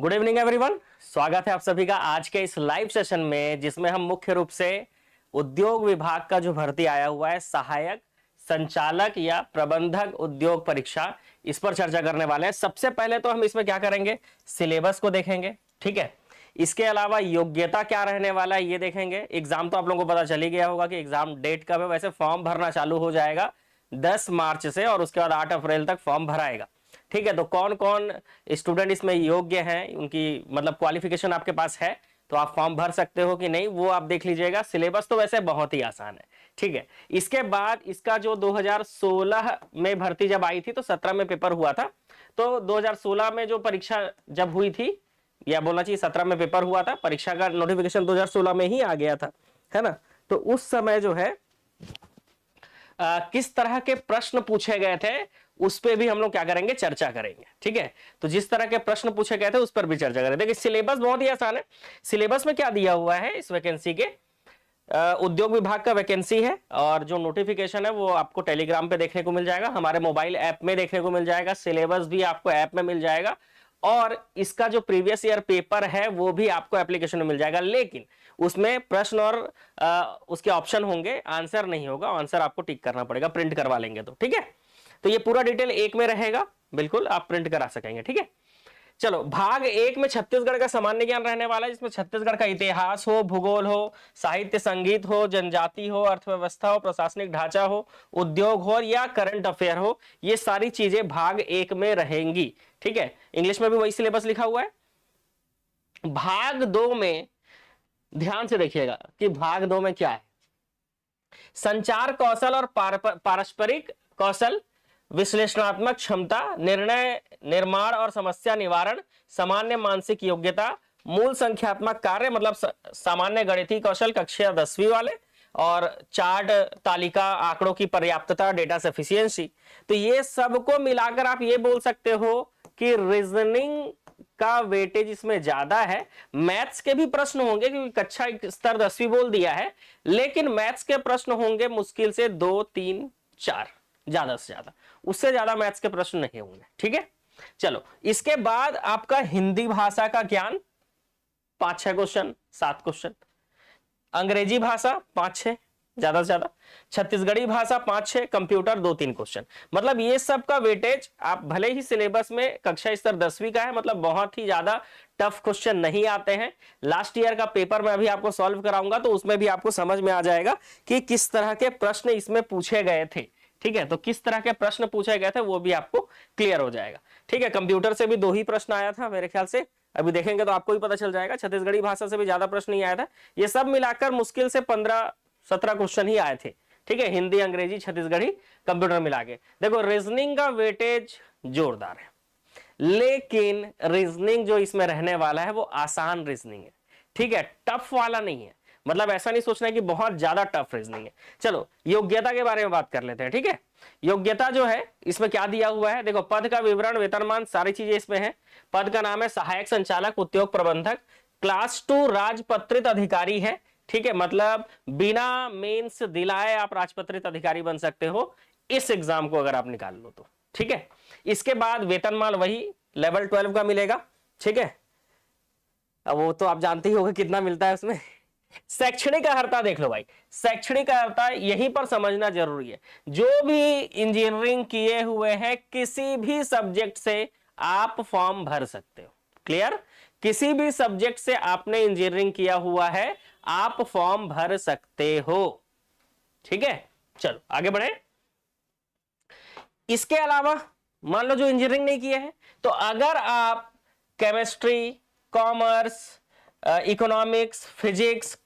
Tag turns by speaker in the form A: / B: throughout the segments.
A: Good evening everyone. स्वागत है आप सभी का आज के इस लाइव सेशन में, जिसमें हम मुख्य रूप से उद्योग विभाग का जो भर्ती आया हुआ है सहायक संचालक या प्रबंधक उद्योग परीक्षा, इस पर चर्चा करने वाले हैं। सबसे पहले तो हम इसमें क्या करेंगे, सिलेबस को देखेंगे, ठीक है। इसके अलावा योग्यता क्या रहने वाला है ये देखेंगे। एग्जाम तो आप लोगों को पता चल ही गया होगा कि एग्जाम डेट कब है। वैसे फॉर्म भरना चालू हो जाएगा 10 मार्च से और उसके बाद 8 अप्रैल तक फॉर्म भराएगा, ठीक है। तो कौन कौन स्टूडेंट इसमें योग्य हैं, उनकी मतलब क्वालिफिकेशन आपके पास है तो आप फॉर्म भर सकते हो कि नहीं, वो आप देख लीजिएगा। सिलेबस तो वैसे बहुत ही आसान है, ठीक है। इसके बाद इसका जो 2016 में भर्ती जब आई थी तो 17 में पेपर हुआ था। तो 2016 में जो परीक्षा जब हुई थी, या बोलना चाहिए 17 में पेपर हुआ था, परीक्षा का नोटिफिकेशन 2016 में ही आ गया था, है ना। तो उस समय जो है किस तरह के प्रश्न पूछे गए थे उस पे भी हम लोग क्या करेंगे, चर्चा करेंगे, ठीक है। तो जिस तरह के प्रश्न पूछे गए थे उस पर भी चर्चा करेंगे। देखिए सिलेबस बहुत ही आसान है। सिलेबस में क्या दिया हुआ है इस वैकेंसी के, उद्योग विभाग का वैकेंसी है और जो नोटिफिकेशन है वो आपको टेलीग्राम पे देखने को मिल जाएगा, हमारे मोबाइल ऐप में देखने को मिल जाएगा, सिलेबस भी आपको ऐप में मिल जाएगा और इसका जो प्रीवियस ईयर पेपर है वो भी आपको एप्लीकेशन में मिल जाएगा। लेकिन उसमें प्रश्न और उसके ऑप्शन होंगे, आंसर नहीं होगा, आंसर आपको टिक करना पड़ेगा, प्रिंट करवा लेंगे तो, ठीक है। तो ये पूरा डिटेल एक में रहेगा, बिल्कुल आप प्रिंट करा सकेंगे, ठीक है। चलो भाग एक में छत्तीसगढ़ का सामान्य ज्ञान रहने वाला है, जिसमें छत्तीसगढ़ का इतिहास हो, भूगोल हो, साहित्य संगीत हो, जनजाति हो, अर्थव्यवस्था हो, प्रशासनिक ढांचा हो, उद्योग हो या करंट अफेयर हो, ये सारी चीजें भाग एक में रहेंगी, ठीक है। इंग्लिश में भी वही सिलेबस लिखा हुआ है। भाग दो में ध्यान से देखिएगा कि भाग दो में क्या है। संचार कौशल और पारस्परिक कौशल, विश्लेषणात्मक क्षमता, निर्णय निर्माण और समस्या निवारण, सामान्य मानसिक योग्यता, मूल संख्यात्मक कार्य मतलब सामान्य गणितीय कौशल कक्षा 10वीं वाले, और चार्ट तालिका आंकड़ों की पर्याप्तता, डेटा सफिशिएंसी। तो ये सबको मिलाकर आप ये बोल सकते हो कि रीजनिंग का वेटेज इसमें ज्यादा है। मैथ्स के भी प्रश्न होंगे क्योंकि कक्षा स्तर 10वीं बोल दिया है, लेकिन मैथ्स के प्रश्न होंगे मुश्किल से 2, 3, 4, ज्यादा से ज्यादा, उससे ज्यादा मैथ्स के प्रश्न नहीं होंगे, ठीक है। चलो इसके बाद आपका हिंदी भाषा का ज्ञान 5-6 क्वेश्चन, 7 क्वेश्चन, अंग्रेजी भाषा 5-6 ज्यादा से ज्यादा, छत्तीसगढ़ी भाषा 5-6, कंप्यूटर 2-3 क्वेश्चन। मतलब ये सब का वेटेज आप भले ही सिलेबस में कक्षा स्तर 10वीं का है, मतलब बहुत ही ज्यादा टफ क्वेश्चन नहीं आते हैं। लास्ट ईयर का पेपर मैं अभी आपको सॉल्व कराऊंगा तो उसमें भी आपको समझ में आ जाएगा कि किस तरह के प्रश्न इसमें पूछे गए थे, ठीक है। तो किस तरह के प्रश्न पूछे गए थे वो भी आपको क्लियर हो जाएगा, ठीक है। कंप्यूटर से भी 2 ही प्रश्न आया था मेरे ख्याल से, अभी देखेंगे तो आपको ही पता चल जाएगा। छत्तीसगढ़ी भाषा से भी ज्यादा प्रश्न नहीं आया था। ये सब मिलाकर मुश्किल से 15-17 क्वेश्चन ही आए थे, ठीक है। हिंदी, अंग्रेजी, छत्तीसगढ़ी, कंप्यूटर मिला के। देखो रीजनिंग का वेटेज जोरदार है, लेकिन रीजनिंग जो इसमें रहने वाला है वो आसान रीजनिंग है, ठीक है, टफ वाला नहीं है। मतलब ऐसा नहीं सोचना है कि बहुत ज्यादा टफ रीजनिंग है। चलो योग्यता के बारे में बात कर लेते हैं, ठीक है। योग्यता जो है इसमें क्या दिया हुआ है, देखो पद का विवरण, वेतनमान, सारी चीजें इसमें है। पद का नाम है सहायक संचालक उद्योग प्रबंधक, क्लास 2 राजपत्रित अधिकारी है, ठीक है। मतलब बिना मेंस दिलाए आप राजपत्रित अधिकारी बन सकते हो इस एग्जाम को अगर आप निकाल लो तो, ठीक है। इसके बाद वेतनमान वही लेवल 12 का मिलेगा, ठीक है। अब वो तो आप जानते ही होंगे कितना मिलता है उसमें। शैक्षणिक अर्हता देख लो भाई, शैक्षणिक अर्हता यहीं पर समझना जरूरी है। जो भी इंजीनियरिंग किए हुए हैं किसी भी सब्जेक्ट से आप फॉर्म भर सकते हो, क्लियर। किसी भी सब्जेक्ट से आपने इंजीनियरिंग किया हुआ है आप फॉर्म भर सकते हो, ठीक है। चलो आगे बढ़े। इसके अलावा मान लो जो इंजीनियरिंग नहीं किए हैं, तो अगर आप केमिस्ट्री, कॉमर्स, इकोनॉमिक्स, फिजिक्स,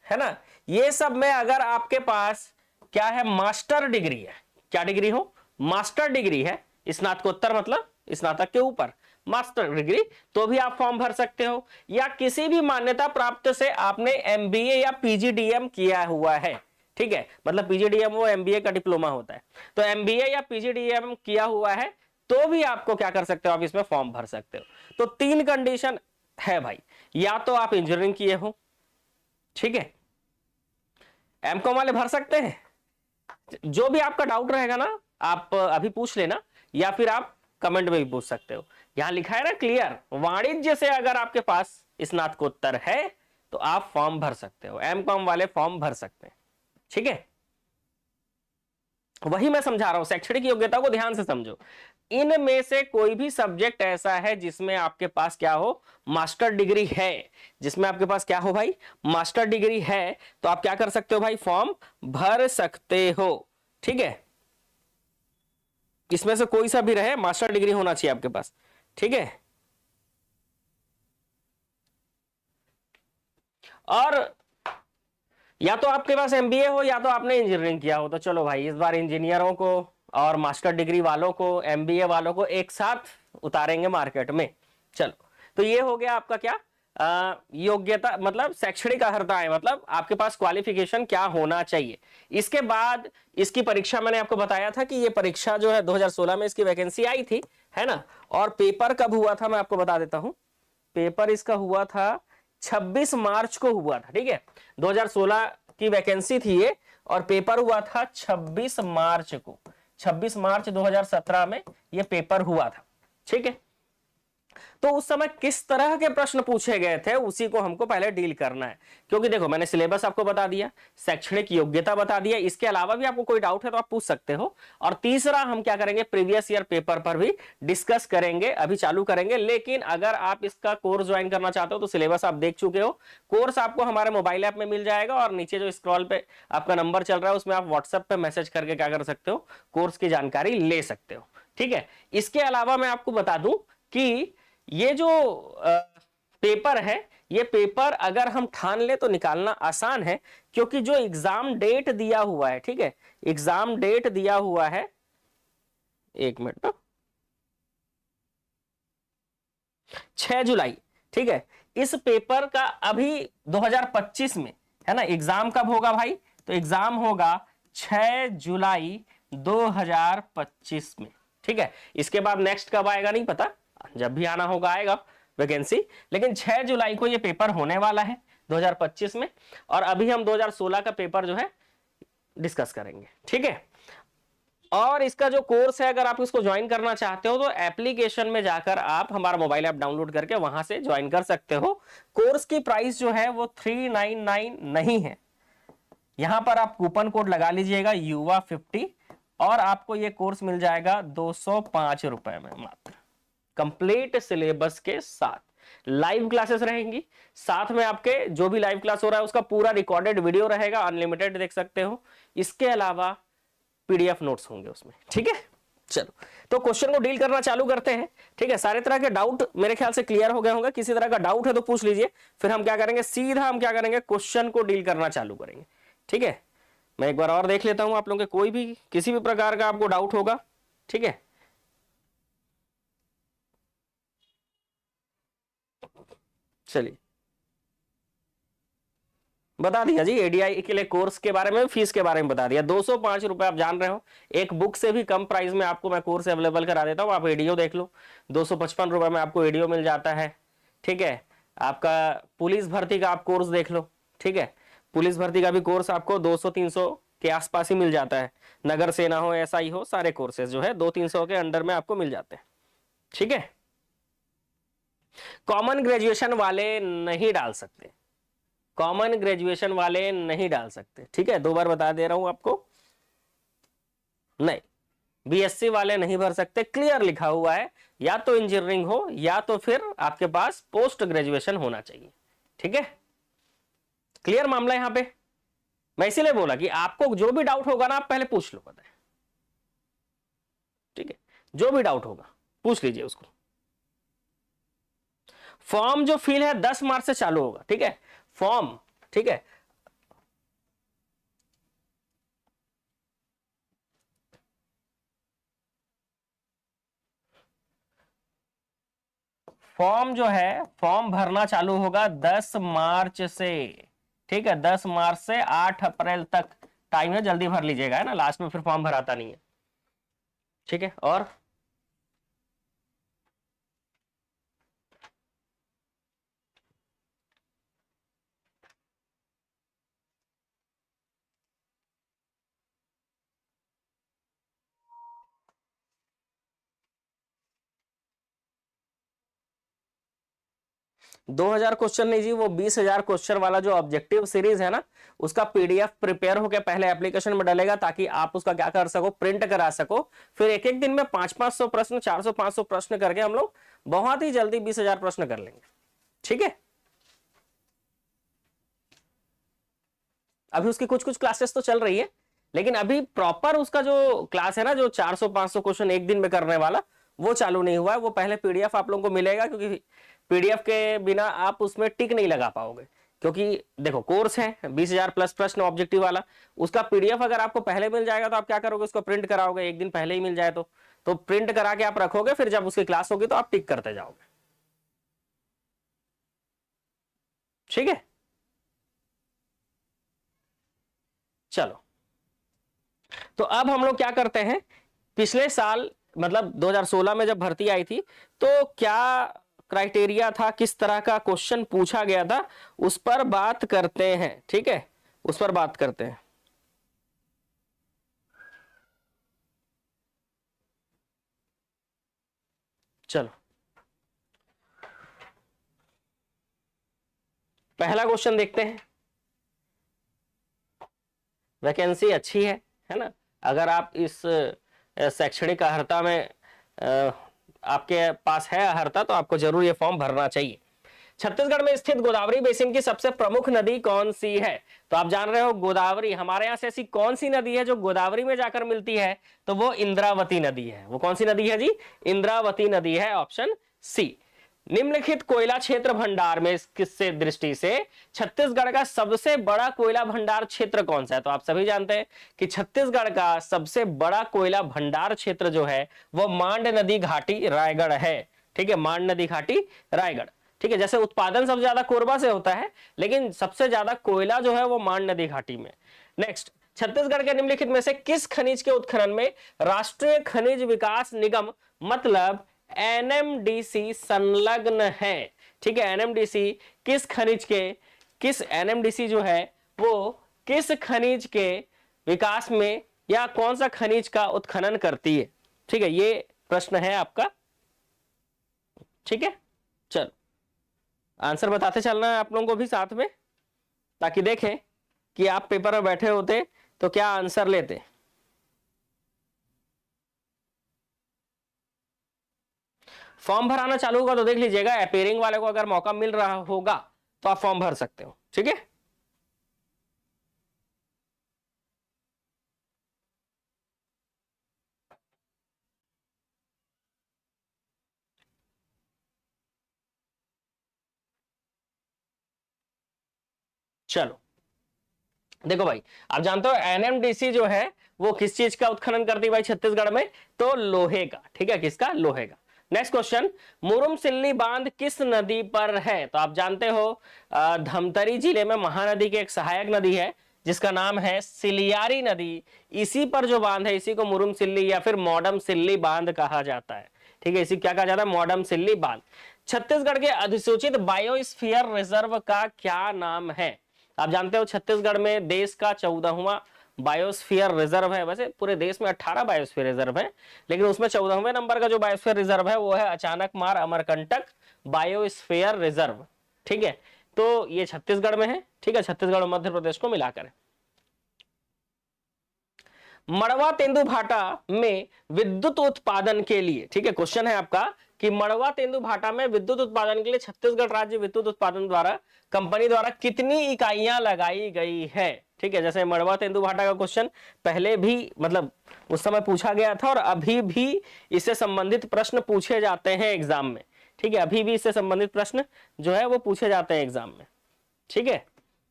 A: है ना, ये सब में अगर आपके पास क्या है, मास्टर डिग्री है, क्या डिग्री हो, मास्टर डिग्री है, स्नातकोत्तर मतलब स्नातक के ऊपर मास्टर डिग्री, तो भी आप फॉर्म भर सकते हो। या किसी भी मान्यता प्राप्त से आपने एमबीए या पीजीडीएम किया हुआ है, ठीक है। मतलब पीजीडीएम वो एमबीए का डिप्लोमा होता है, तो एमबीए या पीजीडीएम किया हुआ है तो भी आपको क्या कर सकते हो, आप इसमें फॉर्म भर सकते हो। तो 3 कंडीशन है भाई, या तो आप इंजीनियरिंग किए हो, ठीक है, एमकॉम वाले भर सकते हैं। जो भी आपका डाउट रहेगा ना आप अभी पूछ लेना, या फिर आप कमेंट में भी पूछ सकते हो। यहां लिखा है ना क्लियर, वाणिज्य से अगर आपके पास स्नातकोत्तर है तो आप फॉर्म भर सकते हो, एमकॉम वाले फॉर्म भर सकते हैं। ठीक है, वही मैं समझा रहा हूं, शैक्षणिक योग्यता को ध्यान से समझो। इनमें से कोई भी सब्जेक्ट ऐसा है जिसमें आपके पास क्या हो, मास्टर डिग्री है, जिसमें आपके पास क्या हो भाई, मास्टर डिग्री है, तो आप क्या कर सकते हो भाई, फॉर्म भर सकते हो। ठीक है, इसमें से कोई सा भी रहे, मास्टर डिग्री होना चाहिए आपके पास। ठीक है, और या तो आपके पास एमबीए हो या तो आपने इंजीनियरिंग किया हो, तो चलो भाई इस बार इंजीनियरों को और मास्टर डिग्री वालों को, एमबीए वालों को एक साथ उतारेंगे मार्केट में। चलो, तो ये हो गया आपका क्या, योग्यता मतलब शैक्षणिक अर्हता है, मतलब आपके पास क्वालिफिकेशन क्या होना चाहिए। इसके बाद इसकी परीक्षा मैंने आपको बताया था कि ये परीक्षा जो है 2016 में इसकी वैकेंसी आई थी, है ना। और पेपर कब हुआ था मैं आपको बता देता हूं, पेपर इसका हुआ था 26 मार्च को हुआ था। ठीक है, 2016 की वैकेंसी थी ये, और पेपर हुआ था 26 मार्च को, 26 मार्च 2017 में ये पेपर हुआ था। ठीक है, तो उस समय किस तरह के प्रश्न पूछे गए थे उसी को हमको पहले डील करना है, क्योंकि देखो मैंने सिलेबस आपको बता दिया, शैक्षणिक योग्यता बता दिया, इसके अलावा भी आपको कोई डाउट है तो आप पूछ सकते हो। और तीसरा हम क्या करेंगे, प्रीवियस ईयर पेपर पर भी डिस्कस करेंगे, अभी चालू करेंगे। लेकिन अगर आप इसका कोर्स ज्वाइन करना चाहते हो तो सिलेबस आप देख चुके हो, कोर्स आपको हमारे मोबाइल ऐप में मिल जाएगा, और नीचे जो स्क्रॉल पे आपका नंबर चल रहा है उसमें आप व्हाट्सएप पे मैसेज करके क्या कर सकते हो, कोर्स की जानकारी ले सकते हो। ठीक है, इसके अलावा मैं आपको बता दूं कि ये जो पेपर है, ये पेपर अगर हम ठान ले तो निकालना आसान है, क्योंकि जो एग्जाम डेट दिया हुआ है, ठीक है, एग्जाम डेट दिया हुआ है, एक मिनट ना, 6 जुलाई। ठीक है, इस पेपर का अभी 2025 में है ना, एग्जाम कब होगा भाई, तो एग्जाम होगा 6 जुलाई 2025 में। ठीक है, इसके बाद नेक्स्ट कब आएगा नहीं पता, जब भी आना होगा आएगा वैकेंसी, लेकिन 6 जुलाई को ये पेपर होने वाला है 2025 में। और अभी हम 2016 का पेपर जो है डिस्कस करेंगे। ठीक है, और इसका जो कोर्स है अगर आप इसको ज्वाइन करना चाहते हो तो एप्लीकेशन में जाकर आप हमारा मोबाइल ऐप डाउनलोड करके वहां से ज्वाइन कर सकते हो। कोर्स की प्राइस जो है वो 399 नहीं है, यहां पर आप कूपन कोड लगा लीजिएगा युवा 50, और आपको ये कोर्स मिल जाएगा 205 रुपए में मात्र, कंप्लीट सिलेबस के साथ। लाइव क्लासेस रहेंगी, साथ में आपके जो भी लाइव क्लास हो रहा है उसका पूरा रिकॉर्डेड वीडियो रहेगा, अनलिमिटेड देख सकते हो। इसके अलावा पीडीएफ नोट्स होंगे उसमें। ठीक है, चलो तो क्वेश्चन को डील करना चालू करते हैं। ठीक है, सारे तरह के डाउट मेरे ख्याल से क्लियर हो गए होंगे, किसी तरह का डाउट है तो पूछ लीजिए, फिर हम क्या करेंगे, सीधा हम क्या करेंगे, क्वेश्चन को डील करना चालू करेंगे। ठीक है, मैं एक बार और देख लेता हूं आप लोगों के कोई भी किसी भी प्रकार का आपको डाउट होगा। ठीक है, चलिए बता दिया जी, एडीआई के लिए कोर्स के बारे में, फीस के बारे में बता दिया, 205 रुपए आप जान रहे हो, एक बुक से भी कम प्राइस में आपको मैं कोर्स अवेलेबल करा देता हूं, आप एडीओ देख लो, 255 रुपए में आपको एडीओ मिल जाता है। ठीक है, आपका पुलिस भर्ती का आप कोर्स देख लो। ठीक है, पुलिस भर्ती का भी कोर्स आपको 200-300 के आसपास ही मिल जाता है, नगर सेना हो, एसआई हो, सारे कोर्सेज जो है 200-300 के अंडर में आपको मिल जाते हैं। ठीक है, कॉमन ग्रेजुएशन वाले नहीं डाल सकते, कॉमन ग्रेजुएशन वाले नहीं डाल सकते। ठीक है, दो बार बता दे रहा हूं आपको, नहीं, बीएससी वाले नहीं भर सकते, क्लियर लिखा हुआ है, या तो इंजीनियरिंग हो या तो फिर आपके पास पोस्ट ग्रेजुएशन होना चाहिए। ठीक है, क्लियर मामला यहां पे, मैं इसीलिए बोला कि आपको जो भी डाउट होगा ना आप पहले पूछ लो, पता है। ठीक है, जो भी डाउट होगा पूछ लीजिए उसको। फॉर्म जो फिल है 10 मार्च से चालू होगा। ठीक है, फॉर्म, ठीक है, फॉर्म जो है, फॉर्म भरना चालू होगा 10 मार्च से। ठीक है, 10 मार्च से 8 अप्रैल तक टाइम है, जल्दी भर लीजिएगा, है ना, लास्ट में फिर फॉर्म भराता नहीं है। ठीक है, और 2000 क्वेश्चन नहीं जी, वो 20,000 क्वेश्चन वाला जो ऑब्जेक्टिव सीरीज है ना, उसका पीडीएफ प्रिपेयर होकर पहले एप्लीकेशन में डलेगा, ताकि आप उसका क्या कर सको, प्रिंट करा सको। फिर एक एक दिन में 500-500 प्रश्न, 400-500 प्रश्न करके हम लोग बहुत ही जल्दी 20,000 प्रश्न कर लेंगे। ठीक है, अभी उसकी कुछ कुछ क्लासेस तो चल रही है, लेकिन अभी प्रॉपर उसका जो क्लास है ना, जो 400-500 क्वेश्चन एक दिन में करने वाला, वो चालू नहीं हुआ है। वो पहले पीडीएफ आप लोगों को मिलेगा, क्योंकि पीडीएफ के बिना आप उसमें टिक नहीं लगा पाओगे। क्योंकि देखो कोर्स है 20,000 प्लस प्रश्न ऑब्जेक्टिव वाला, उसका पीडीएफ अगर आपको पहले मिल जाएगा तो आप क्या करोगे, उसको प्रिंट कराओगे। एक दिन पहले ही मिल जाए तो प्रिंट करा के आप रखोगे, फिर जब उसकी क्लास होगी तो आप टिक करते जाओगे। ठीक है, चलो। तो अब हम लोग क्या करते हैं, पिछले साल मतलब 2016 में जब भर्ती आई थी, तो क्या क्राइटेरिया था, किस तरह का क्वेश्चन पूछा गया था, उस पर बात करते हैं। ठीक है, उस पर बात करते हैं। चलो, पहला क्वेश्चन देखते हैं। वैकेंसी अच्छी है ना। अगर आप इस शैक्षणिक अर्हता में आपके पास है अर्हता, तो आपको जरूर ये फॉर्म भरना चाहिए। छत्तीसगढ़ में स्थित गोदावरी बेसिन की सबसे प्रमुख नदी कौन सी है? तो आप जान रहे हो गोदावरी, हमारे यहां से ऐसी कौन सी नदी है जो गोदावरी में जाकर मिलती है? तो वो इंद्रावती नदी है। वो कौन सी नदी है जी? इंद्रावती नदी है, ऑप्शन सी। निम्नलिखित कोयला क्षेत्र भंडार में किससे दृष्टि से छत्तीसगढ़ का सबसे बड़ा कोयला भंडार क्षेत्र कौन सा है? तो आप सभी जानते हैं कि छत्तीसगढ़ का सबसे बड़ा कोयला भंडार क्षेत्र जो है वो मांड नदी घाटी रायगढ़ है। ठीक है, मांड नदी घाटी रायगढ़। ठीक है, जैसे उत्पादन सबसे ज्यादा कोरबा से होता है, लेकिन सबसे ज्यादा कोयला जो है वो मांड नदी घाटी में। नेक्स्ट, छत्तीसगढ़ के निम्नलिखित में से किस खनिज के उत्खनन में राष्ट्रीय खनिज विकास निगम मतलब एनएमडीसी संलग्न है? ठीक है, एनएमडीसी किस खनिज के, किस एनएमडीसी जो है वो किस खनिज के विकास में या कौन सा खनिज का उत्खनन करती है? ठीक है, ये प्रश्न है आपका। ठीक है, चलो आंसर बताते चलना है आप लोगों को भी साथ में, ताकि देखें कि आप पेपर में बैठे होते तो क्या आंसर लेते। फॉर्म भराना चालू होगा तो देख लीजिएगा, अपीयरिंग वाले को अगर मौका मिल रहा होगा तो आप फॉर्म भर सकते हो। ठीक है, चलो देखो भाई, आप जानते हो एनएमडीसी जो है वो किस चीज का उत्खनन करती है भाई छत्तीसगढ़ में? तो लोहे का। ठीक है, किसका? लोहे का। नेक्स्ट क्वेश्चन, मुरुम सिल्ली बांध किस नदी पर है? तो आप जानते हो धमतरी जिले में महानदी की एक सहायक नदी है जिसका नाम है सिलियारी नदी। इसी पर जो बांध है, इसी को मुरुम सिल्ली या फिर मॉडम सिल्ली बांध कहा जाता है। ठीक है, इसी क्या कहा जाता है? मॉडम सिल्ली बांध। छत्तीसगढ़ के अधिसूचित बायोस्फीयर रिजर्व का क्या नाम है? आप जानते हो छत्तीसगढ़ में देश का 14वां बायोस्फीयर रिजर्व है। वैसे पूरे देश में 18 बायोस्फीयर रिजर्व है, लेकिन उसमें 14वें नंबर का जो बायोस्फीयर रिजर्व है वो है अचानक मार अमरकंटक बायोस्फीयर रिजर्व। ठीक है, तो ये छत्तीसगढ़ में है। ठीक है, छत्तीसगढ़ और मध्य प्रदेश को मिलाकर। मड़वा तेंदुभाटा में विद्युत उत्पादन के लिए, ठीक है क्वेश्चन है आपका, कि मड़वा तेंदुभाटा में विद्युत उत्पादन के लिए छत्तीसगढ़ राज्य विद्युत उत्पादन द्वारा कंपनी द्वारा कितनी इकाइयां लगाई गई है? ठीक है, जैसे मड़वा तेंदुभाटा का क्वेश्चन पहले भी मतलब उस समय पूछा गया था और अभी भी इससे संबंधित प्रश्न पूछे जाते हैं एग्जाम में। ठीक है, अभी भी इससे संबंधित प्रश्न जो है वो पूछे जाते हैं एग्जाम में। ठीक है,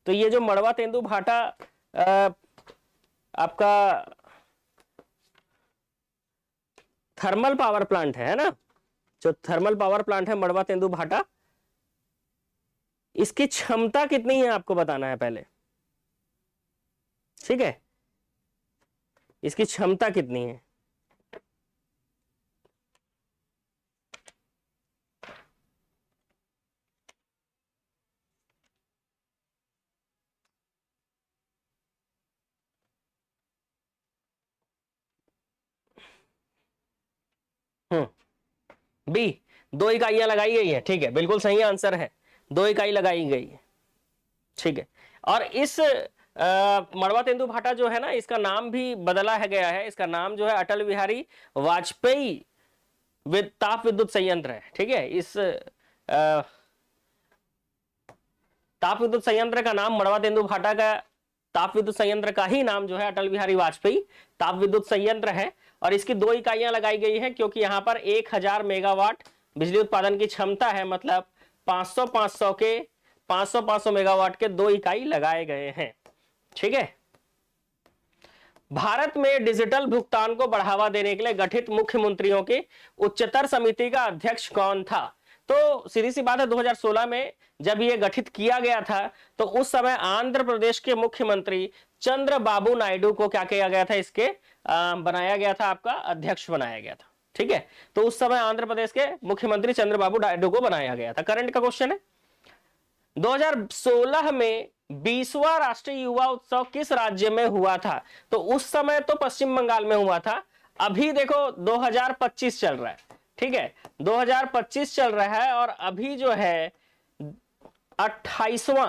A: तो ये जो मड़वा तेंदुभाटा आपका थर्मल पावर प्लांट है ना, जो थर्मल पावर प्लांट है मड़वा तेंदुभाटा, इसकी क्षमता कितनी है आपको बताना है पहले। ठीक है, इसकी क्षमता कितनी है? बी, 2 इकाइयां लगाई गई है। ठीक है, बिल्कुल सही आंसर है, 2 इकाई लगाई गई है, ठीक है। और इस मड़वा तेंदु भाटा जो है ना, इसका नाम भी बदला है गया है, इसका नाम जो है अटल बिहारी वाजपेयी ताप विद्युत संयंत्र है, ठीक है। इस ताप विद्युत संयंत्र का नाम मड़वा तेंदु भाटा का ताप विद्युत संयंत्र का ही नाम जो है अटल बिहारी वाजपेयी ताप विद्युत संयंत्र है। और इसकी 2 इकाइयां लगाई गई है क्योंकि यहां पर 1000 मेगावाट बिजली उत्पादन की क्षमता है, मतलब 500 मेगावाट के 2 इकाई लगाए गए हैं, ठीक है। भारत में डिजिटल भुगतान को बढ़ावा देने के लिए गठित मुख्यमंत्रियों की उच्चतर समिति का अध्यक्ष कौन था? तो सीधी सी बात है, 2016 में जब ये गठित किया गया था तो उस समय आंध्र प्रदेश के मुख्यमंत्री चंद्रबाबू नायडू को क्या किया गया था, इसके बनाया गया था, आपका अध्यक्ष बनाया गया था, ठीक है। तो उस समय आंध्र प्रदेश के मुख्यमंत्री चंद्रबाबू नायडू को बनाया गया था। करंट का क्वेश्चन है, 2016 में 20वां राष्ट्रीय युवा उत्सव किस राज्य में हुआ था? तो उस समय तो पश्चिम बंगाल में हुआ था। अभी देखो 2025 चल रहा है, ठीक है, 2025 चल रहा है और अभी जो है 28वां,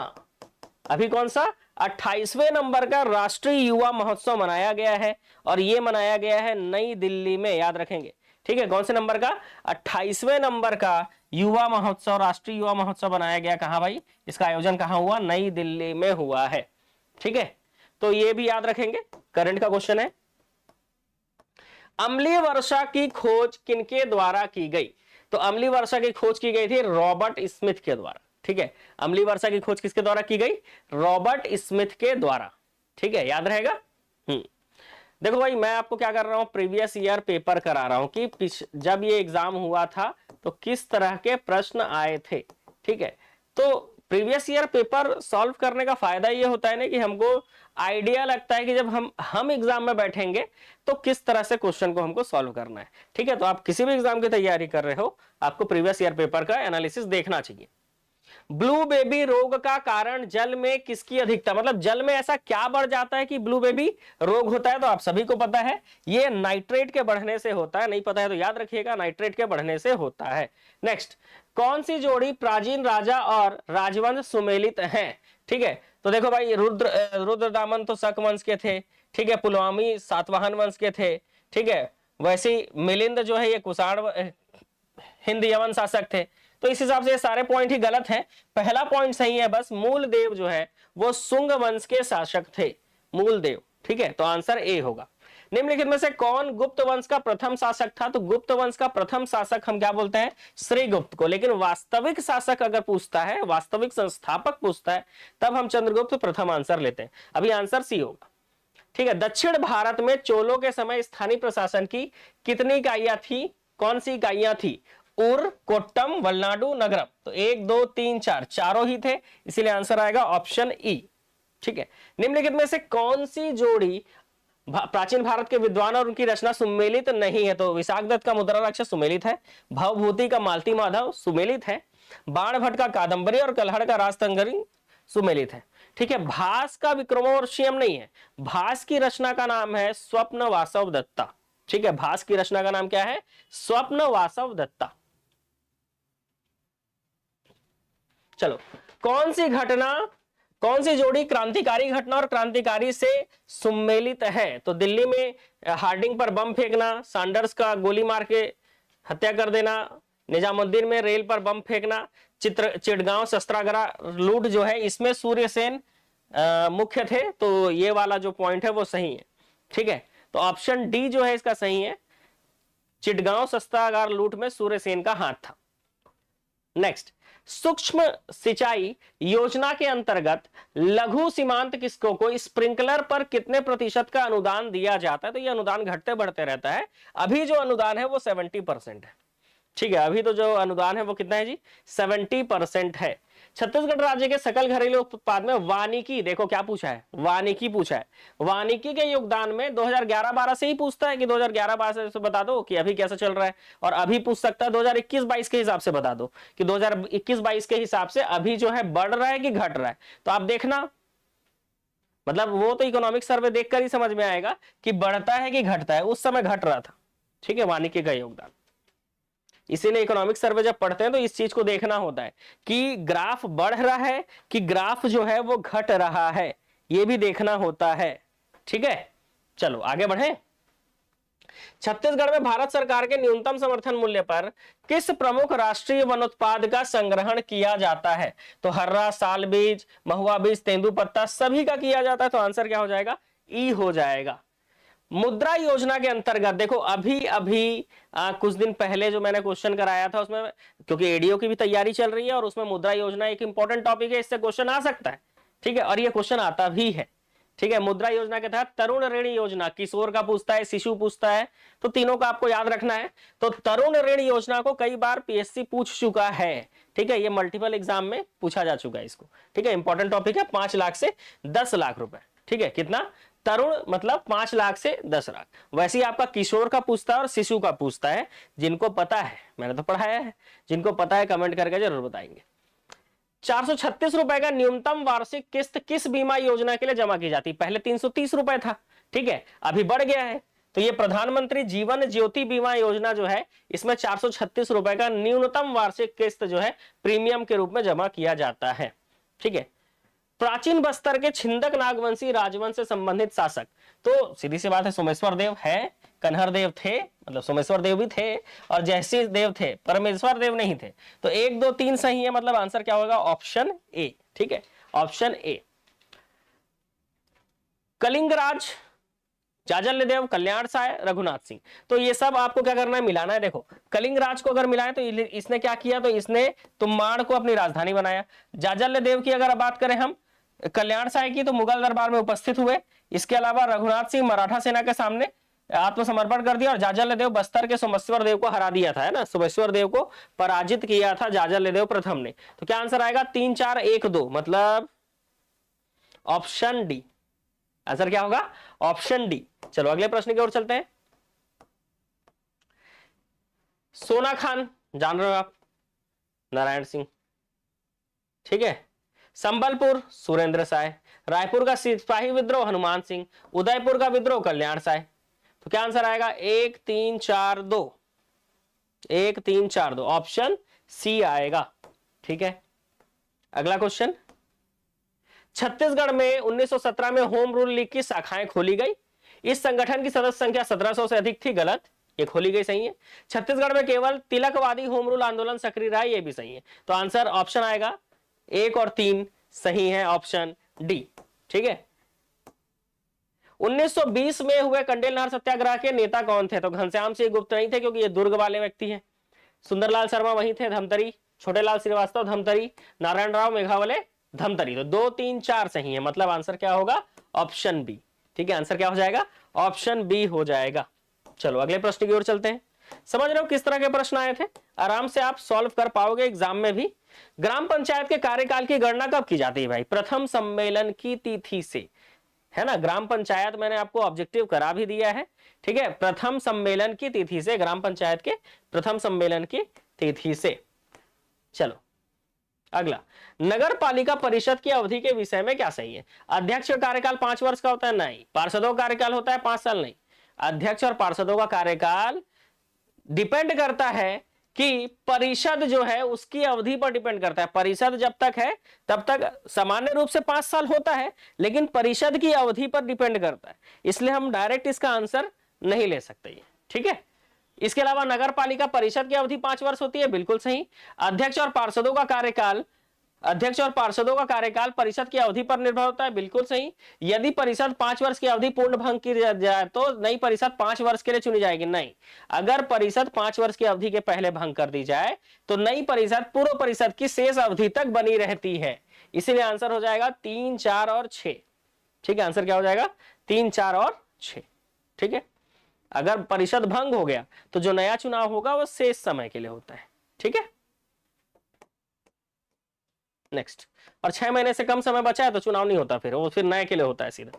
A: अभी कौन सा 28वें नंबर का राष्ट्रीय युवा महोत्सव मनाया गया है और ये मनाया गया है नई दिल्ली में, याद रखेंगे, ठीक है। कौन से नंबर का? 28वें नंबर का युवा महोत्सव, राष्ट्रीय युवा महोत्सव बनाया गया। कहां भाई? इसका आयोजन कहां हुआ? नई दिल्ली में हुआ है, ठीक है। तो ये भी याद रखेंगे, करंट का क्वेश्चन है। अम्लीय वर्षा की खोज किनके द्वारा की गई? तो अम्लीय वर्षा की खोज की गई थी रॉबर्ट स्मिथ के द्वारा, ठीक है। अम्लीय वर्षा की खोज किसके द्वारा की गई? रॉबर्ट स्मिथ के द्वारा, ठीक है, याद रहेगा। देखो भाई, मैं आपको क्या कर रहा हूं, प्रीवियस ईयर पेपर करा रहा हूं कि जब ये एग्जाम हुआ था तो किस तरह के प्रश्न आए थे, ठीक है। तो प्रीवियस ईयर पेपर सॉल्व करने का फायदा ये होता है ना कि हमको आइडिया लगता है कि जब हम एग्जाम में बैठेंगे तो किस तरह से क्वेश्चन को हमको सॉल्व करना है, ठीक है। तो आप किसी भी एग्जाम की तैयारी कर रहे हो, आपको प्रीवियस ईयर पेपर का एनालिसिस देखना चाहिए। ब्लू बेबी रोग का कारण जल में किसकी अधिकता, मतलब जल में ऐसा क्या बढ़ जाता है कि ब्लू बेबी रोग होता है? तो आप सभी को पता है, ये नाइट्रेट के बढ़ने से होता है। नहीं पता है तो याद रखिएगा, नाइट्रेट के बढ़ने से होता है। नेक्स्ट, कौन सी जोड़ी प्राचीन राजा और राजवंश सुमेलित हैं? ठीक है, तो देखो भाई, रुद्रदामन तो शक वंश के थे, ठीक है, पुलवामी सातवाहन वंश के थे, ठीक है। वैसे मिलिंद जो है ये कुषाण हिंद यवन शासक थे। तो इस हिसाब से ये सारे पॉइंट ही गलत हैं। पहला पॉइंट सही है, बस मूलदेव जो है वो शुंग वंश के शासक थे, मूलदेव, ठीक है। तो आंसर ए होगा। निम्नलिखित में से कौन गुप्त वंश का प्रथम शासक था? तो गुप्त वंश का प्रथम शासक हम क्या बोलते हैं? श्रीगुप्त को। लेकिन वास्तविक शासक अगर पूछता है, वास्तविक संस्थापक पूछता है, तब हम चंद्रगुप्त प्रथम आंसर लेते हैं। अभी आंसर सी होगा, ठीक है। दक्षिण भारत में चोलों के समय स्थानीय प्रशासन की कितनी इकाइयां थी? कौन सी इकाइयां थी? उर, कोट्टम, वलनाडु, नगरम। तो 1 2 3 4 चारों ही थे, इसीलिए आंसर आएगा ऑप्शन ई, ठीक है। निम्नलिखित में से कौन सी जोड़ी प्राचीन भारत के विद्वान और उनकी रचना सुमेलित नहीं है? तो विशाख दत्त का मुद्रा राक्षस सुमेलित है, भवभूति का मालती माधव सुमेलित है, बाण भट्ट का कादंबरी और कल्हड़ का राजतंगरी सुमेलित है, ठीक है। भास का विक्रमोर्वशीयम नहीं है, भास की रचना का नाम है स्वप्न वासव दत्ता, ठीक है। भास की रचना का नाम क्या है? स्वप्न वासव दत्ता। चलो, कौन सी घटना, कौन सी जोड़ी क्रांतिकारी घटना और क्रांतिकारी से सुमेलित है? तो दिल्ली में हार्डिंग पर बम फेंकना, सैंडर्स का गोली मार के हत्या कर देना, निजामुद्दीन में रेल पर बम फेंकना, चिटगांव शस्त्रागार लूट जो है इसमें सूर्यसेन मुख्य थे। तो ये वाला जो पॉइंट है वो सही है, ठीक है। तो ऑप्शन डी जो है इसका सही है, चिटगांव शस्त्रागार लूट में सूर्यसेन का हाथ था। नेक्स्ट, सूक्ष्म सिंचाई योजना के अंतर्गत लघु सीमांत किसकों को स्प्रिंकलर पर कितने प्रतिशत का अनुदान दिया जाता है? तो ये अनुदान घटते बढ़ते रहता है। अभी जो अनुदान है वो 70% है, ठीक है। अभी तो जो अनुदान है वो कितना है जी? 70% है। छत्तीसगढ़ राज्य के सकल घरेलू उत्पाद में वानिकी, देखो क्या पूछा है, वानिकी पूछा है। वानिकी के योगदान में 2011-12 से ही पूछता है कि 2011-12 से बता दो कि अभी कैसा चल रहा है, और अभी पूछ सकता है 2021-22 के हिसाब से बता दो कि 2021-22 के हिसाब से अभी जो है बढ़ रहा है कि घट रहा है। तो आप देखना, मतलब वो तो इकोनॉमिक सर्वे देखकर ही समझ में आएगा कि बढ़ता है कि घटता है। उस समय घट रहा था, ठीक है, वानिकी का योगदान। इसीलिए इकोनॉमिक सर्वे जब पढ़ते हैं तो इस चीज को देखना होता है कि ग्राफ बढ़ रहा है कि ग्राफ जो है वो घट रहा है, ये भी देखना होता है। ठीक है, चलो आगे बढ़े। छत्तीसगढ़ में भारत सरकार के न्यूनतम समर्थन मूल्य पर किस प्रमुख राष्ट्रीय वनोत्पाद का संग्रहण किया जाता है? तो हर्रा, साल बीज, महुआ बीज, तेंदुपत्ता, सभी का किया जाता है। तो आंसर क्या हो जाएगा? ई हो जाएगा। मुद्रा योजना के अंतर्गत देखो अभी अभी कुछ दिन पहले जो मैंने क्वेश्चन कराया था उसमें, क्योंकि एडीओ की भी तैयारी चल रही है और उसमें मुद्रा योजना एक इंपॉर्टेंट टॉपिक है, इससे क्वेश्चन आ सकता है। ठीक है, और ये क्वेश्चन आता भी है। ठीक है, मुद्रा योजना के तहत तरुण ऋण योजना, किशोर का पूछता है, शिशु पूछता है, तो तीनों का आपको याद रखना है। तो तरुण ऋण योजना को कई बार पीएससी पूछ चुका है। ठीक है, ये मल्टीपल एग्जाम में पूछा जा चुका है इसको। ठीक है, इंपॉर्टेंट टॉपिक है। 5 लाख से 10 लाख रुपए। ठीक है, कितना? तरुण मतलब 5 लाख से 10 लाख। वैसे ही आपका किशोर का पूछता है और शिशु का पूछता है। जिनको पता है, मैंने तो पढ़ाया है, जिनको पता है कमेंट करके जरूर बताएंगे। 436 रुपए का न्यूनतम वार्षिक किस्त किस बीमा योजना के लिए जमा की जाती है? पहले 330 रुपए था। ठीक है, अभी बढ़ गया है। तो ये प्रधानमंत्री जीवन ज्योति बीमा योजना जो है, इसमें 436 रुपए का न्यूनतम वार्षिक किस्त जो है प्रीमियम के रूप में जमा किया जाता है। ठीक है, प्राचीन बस्तर के छिंदक नागवंशी राजवंश से संबंधित शासक, तो सीधी सी बात है सोमेश्वर देव है, कन्हर देव थे, मतलब सोमेश्वर देव भी थे और जयसिंह देव थे, परमेश्वर देव नहीं थे। तो 1 2 3 सही है, मतलब आंसर क्या होगा? Option A. ठीक है, ऑप्शन ए। कलिंगराज, जाजल्य देव, कल्याण साय, रघुनाथ सिंह, तो ये सब आपको क्या करना है? मिलाना है। देखो कलिंगराज को अगर मिलाएं तो इसने क्या किया? तो इसने तुम्बाड़ को अपनी राजधानी बनाया। जाजल्य देव की अगर बात करें हम, कल्याण साय की, तो मुगल दरबार में उपस्थित हुए। इसके अलावा रघुनाथ सिंह मराठा सेना के सामने आत्मसमर्पण कर दिया और जाजल्य देव बस्तर के सोमेश्वर देव को हरा दिया था, है ना, सोमेश्वर देव को पराजित किया था जाजल्य देव प्रथम ने। तो क्या आंसर आएगा? 3 4 1 2, मतलब ऑप्शन डी। आंसर क्या होगा? Option D. चलो अगले प्रश्न की ओर चलते हैं। सोना खान जान रहे हो आप, नारायण सिंह। ठीक है, संबलपुर सुरेंद्र साय, रायपुर का सिपाही विद्रोह हनुमान सिंह, उदयपुर का विद्रोह कल्याण साय। तो क्या आंसर आएगा? 1 3 4 2, 1 3 4 2, ऑप्शन सी आएगा। ठीक है, अगला क्वेश्चन। छत्तीसगढ़ में 1917 में होम रूल लीग की शाखाएं खोली गई। इस संगठन की सदस्य संख्या 1700 से अधिक थी। गलत, ये खोली गई सही है। छत्तीसगढ़ में केवल तिलकवादी होम रूल आंदोलन सक्रिय रहा, ये भी सही है। तो आंसर ऑप्शन आएगा 1 और 3 सही है, ऑप्शन डी। ठीक है, 1920 में हुए कंडेल नहर सत्याग्रह के नेता कौन थे? तो घनश्याम सिंह गुप्त नहीं थे, क्योंकि ये दुर्ग वाले व्यक्ति हैं। सुंदरलाल शर्मा वही थे, धमतरी। छोटेलाल श्रीवास्तव धमतरी, नारायण राव मेघावले धमतरी। तो 2 3 4 सही है, मतलब आंसर क्या होगा? Option B. ठीक है, आंसर क्या हो जाएगा? ऑप्शन बी हो जाएगा। चलो अगले प्रश्न की ओर चलते हैं। समझ रहे हो किस तरह के प्रश्न आए थे? आराम से आप सॉल्व कर पाओगे एग्जाम में भी। ग्राम पंचायत के कार्यकाल की गणना कब की जाती है भाई? प्रथम सम्मेलन की तिथि से, है ना। ग्राम पंचायत मैंने आपको ऑब्जेक्टिव करा भी दिया है। ठीक है, प्रथम सम्मेलन की तिथि से, ग्राम पंचायत के प्रथम सम्मेलन की तिथि से। चलो अगला, नगर पालिका परिषद की अवधि के विषय में क्या सही है? अध्यक्ष का कार्यकाल 5 वर्ष का होता है? नहीं। पार्षदों का कार्यकाल होता है 5 साल? नहीं। अध्यक्ष और पार्षदों का कार्यकाल डिपेंड करता है कि परिषद जो है उसकी अवधि पर डिपेंड करता है। परिषद जब तक है तब तक सामान्य रूप से 5 साल होता है, लेकिन परिषद की अवधि पर डिपेंड करता है, इसलिए हम डायरेक्ट इसका आंसर नहीं ले सकते। ठीक है, इसके अलावा नगर पालिका परिषद की अवधि 5 वर्ष होती है, बिल्कुल सही। अध्यक्ष और पार्षदों का कार्यकाल परिषद की अवधि पर निर्भर होता है, बिल्कुल सही। यदि परिषद 5 वर्ष की अवधि पूर्ण भंग की जाए तो नई परिषद 5 वर्ष के लिए चुनी जाएगी। नहीं, अगर परिषद 5 वर्ष की अवधि के पहले भंग कर दी जाए तो नई परिषद पूर्व परिषद की शेष अवधि तक बनी रहती है। इसीलिए आंसर हो जाएगा 3 4 और 6। ठीक है, आंसर क्या हो जाएगा? 3 4 और 6। ठीक है, अगर परिषद भंग हो गया तो जो नया चुनाव होगा वो शेष समय के लिए होता है। ठीक है, नेक्स्ट। और 6 महीने से कम समय बचा है तो चुनाव नहीं होता, फिर वो फिर नए के लिए होता है सीधा।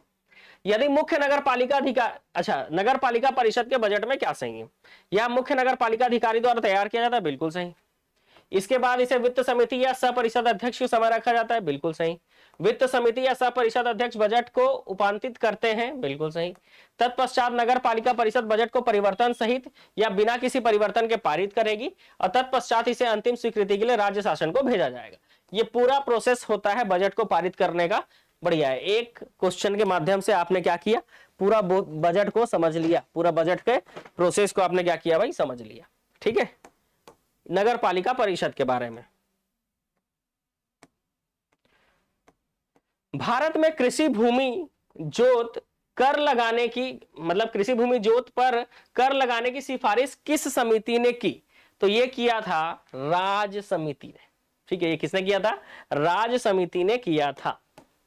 A: यदि मुख्य नगर पालिका अधिकार, अच्छा, नगर पालिका परिषद के बजट में क्या सही है? यह मुख्य नगर पालिका अधिकारी द्वारा तैयार किया जाता है, बिल्कुल सही। इसके बाद इसे वित्त समिति या सपरिषद अध्यक्ष को समय रखा जाता है, बिल्कुल सही। वित्त समिति या सपरिषद अध्यक्ष बजट को उपांतित करते हैं, बिल्कुल सही। तत्पश्चात नगर पालिका परिषद बजट को परिवर्तन सहित या बिना किसी परिवर्तन के पारित करेगी और तत्पश्चात इसे अंतिम स्वीकृति के लिए राज्य शासन को भेजा जाएगा। ये पूरा प्रोसेस होता है बजट को पारित करने का। बढ़िया है, एक क्वेश्चन के माध्यम से आपने क्या किया, पूरा बजट को समझ लिया, पूरा बजट के प्रोसेस को आपने क्या किया भाई, समझ लिया। ठीक है, नगर पालिका परिषद के बारे में। भारत में कृषि भूमि जोत कर लगाने की, मतलब कृषि भूमि जोत पर कर लगाने की सिफारिश किस समिति ने की? तो ये किया था राज्य समिति ने। ठीक है, ये किसने किया था? राज्य समिति ने किया था।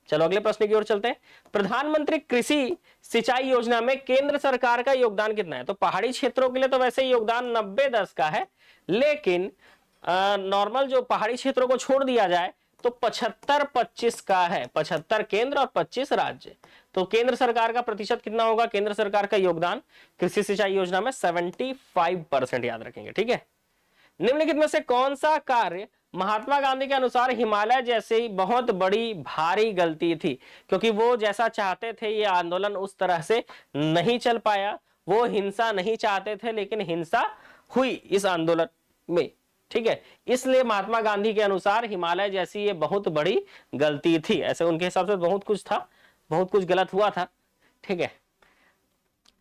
A: चलो अगले प्रश्न की ओर चलते हैं। प्रधानमंत्री कृषि सिंचाई योजना में केंद्र सरकार का योगदान कितना है? तो पहाड़ी क्षेत्रों के लिए तो वैसे योगदान 90-10 का है, लेकिन नॉर्मल जो पहाड़ी क्षेत्रों को छोड़ दिया जाए तो 75-25 का है। 75 केंद्र और 25 राज्य। तो केंद्र सरकार का प्रतिशत कितना होगा? केंद्र सरकार का योगदान कृषि सिंचाई योजना में 75% याद रखेंगे। ठीक है, निम्नलिखित में से कौन सा कार्य महात्मा गांधी के अनुसार हिमालय जैसी बहुत बड़ी भारी गलती थी? क्योंकि वो जैसा चाहते थे ये आंदोलन उस तरह से नहीं चल पाया। वो हिंसा नहीं चाहते थे लेकिन हिंसा हुई इस आंदोलन में। ठीक है, इसलिए महात्मा गांधी के अनुसार हिमालय जैसी ये बहुत बड़ी गलती थी। ऐसे उनके हिसाब से बहुत कुछ था, बहुत कुछ गलत हुआ था। ठीक है,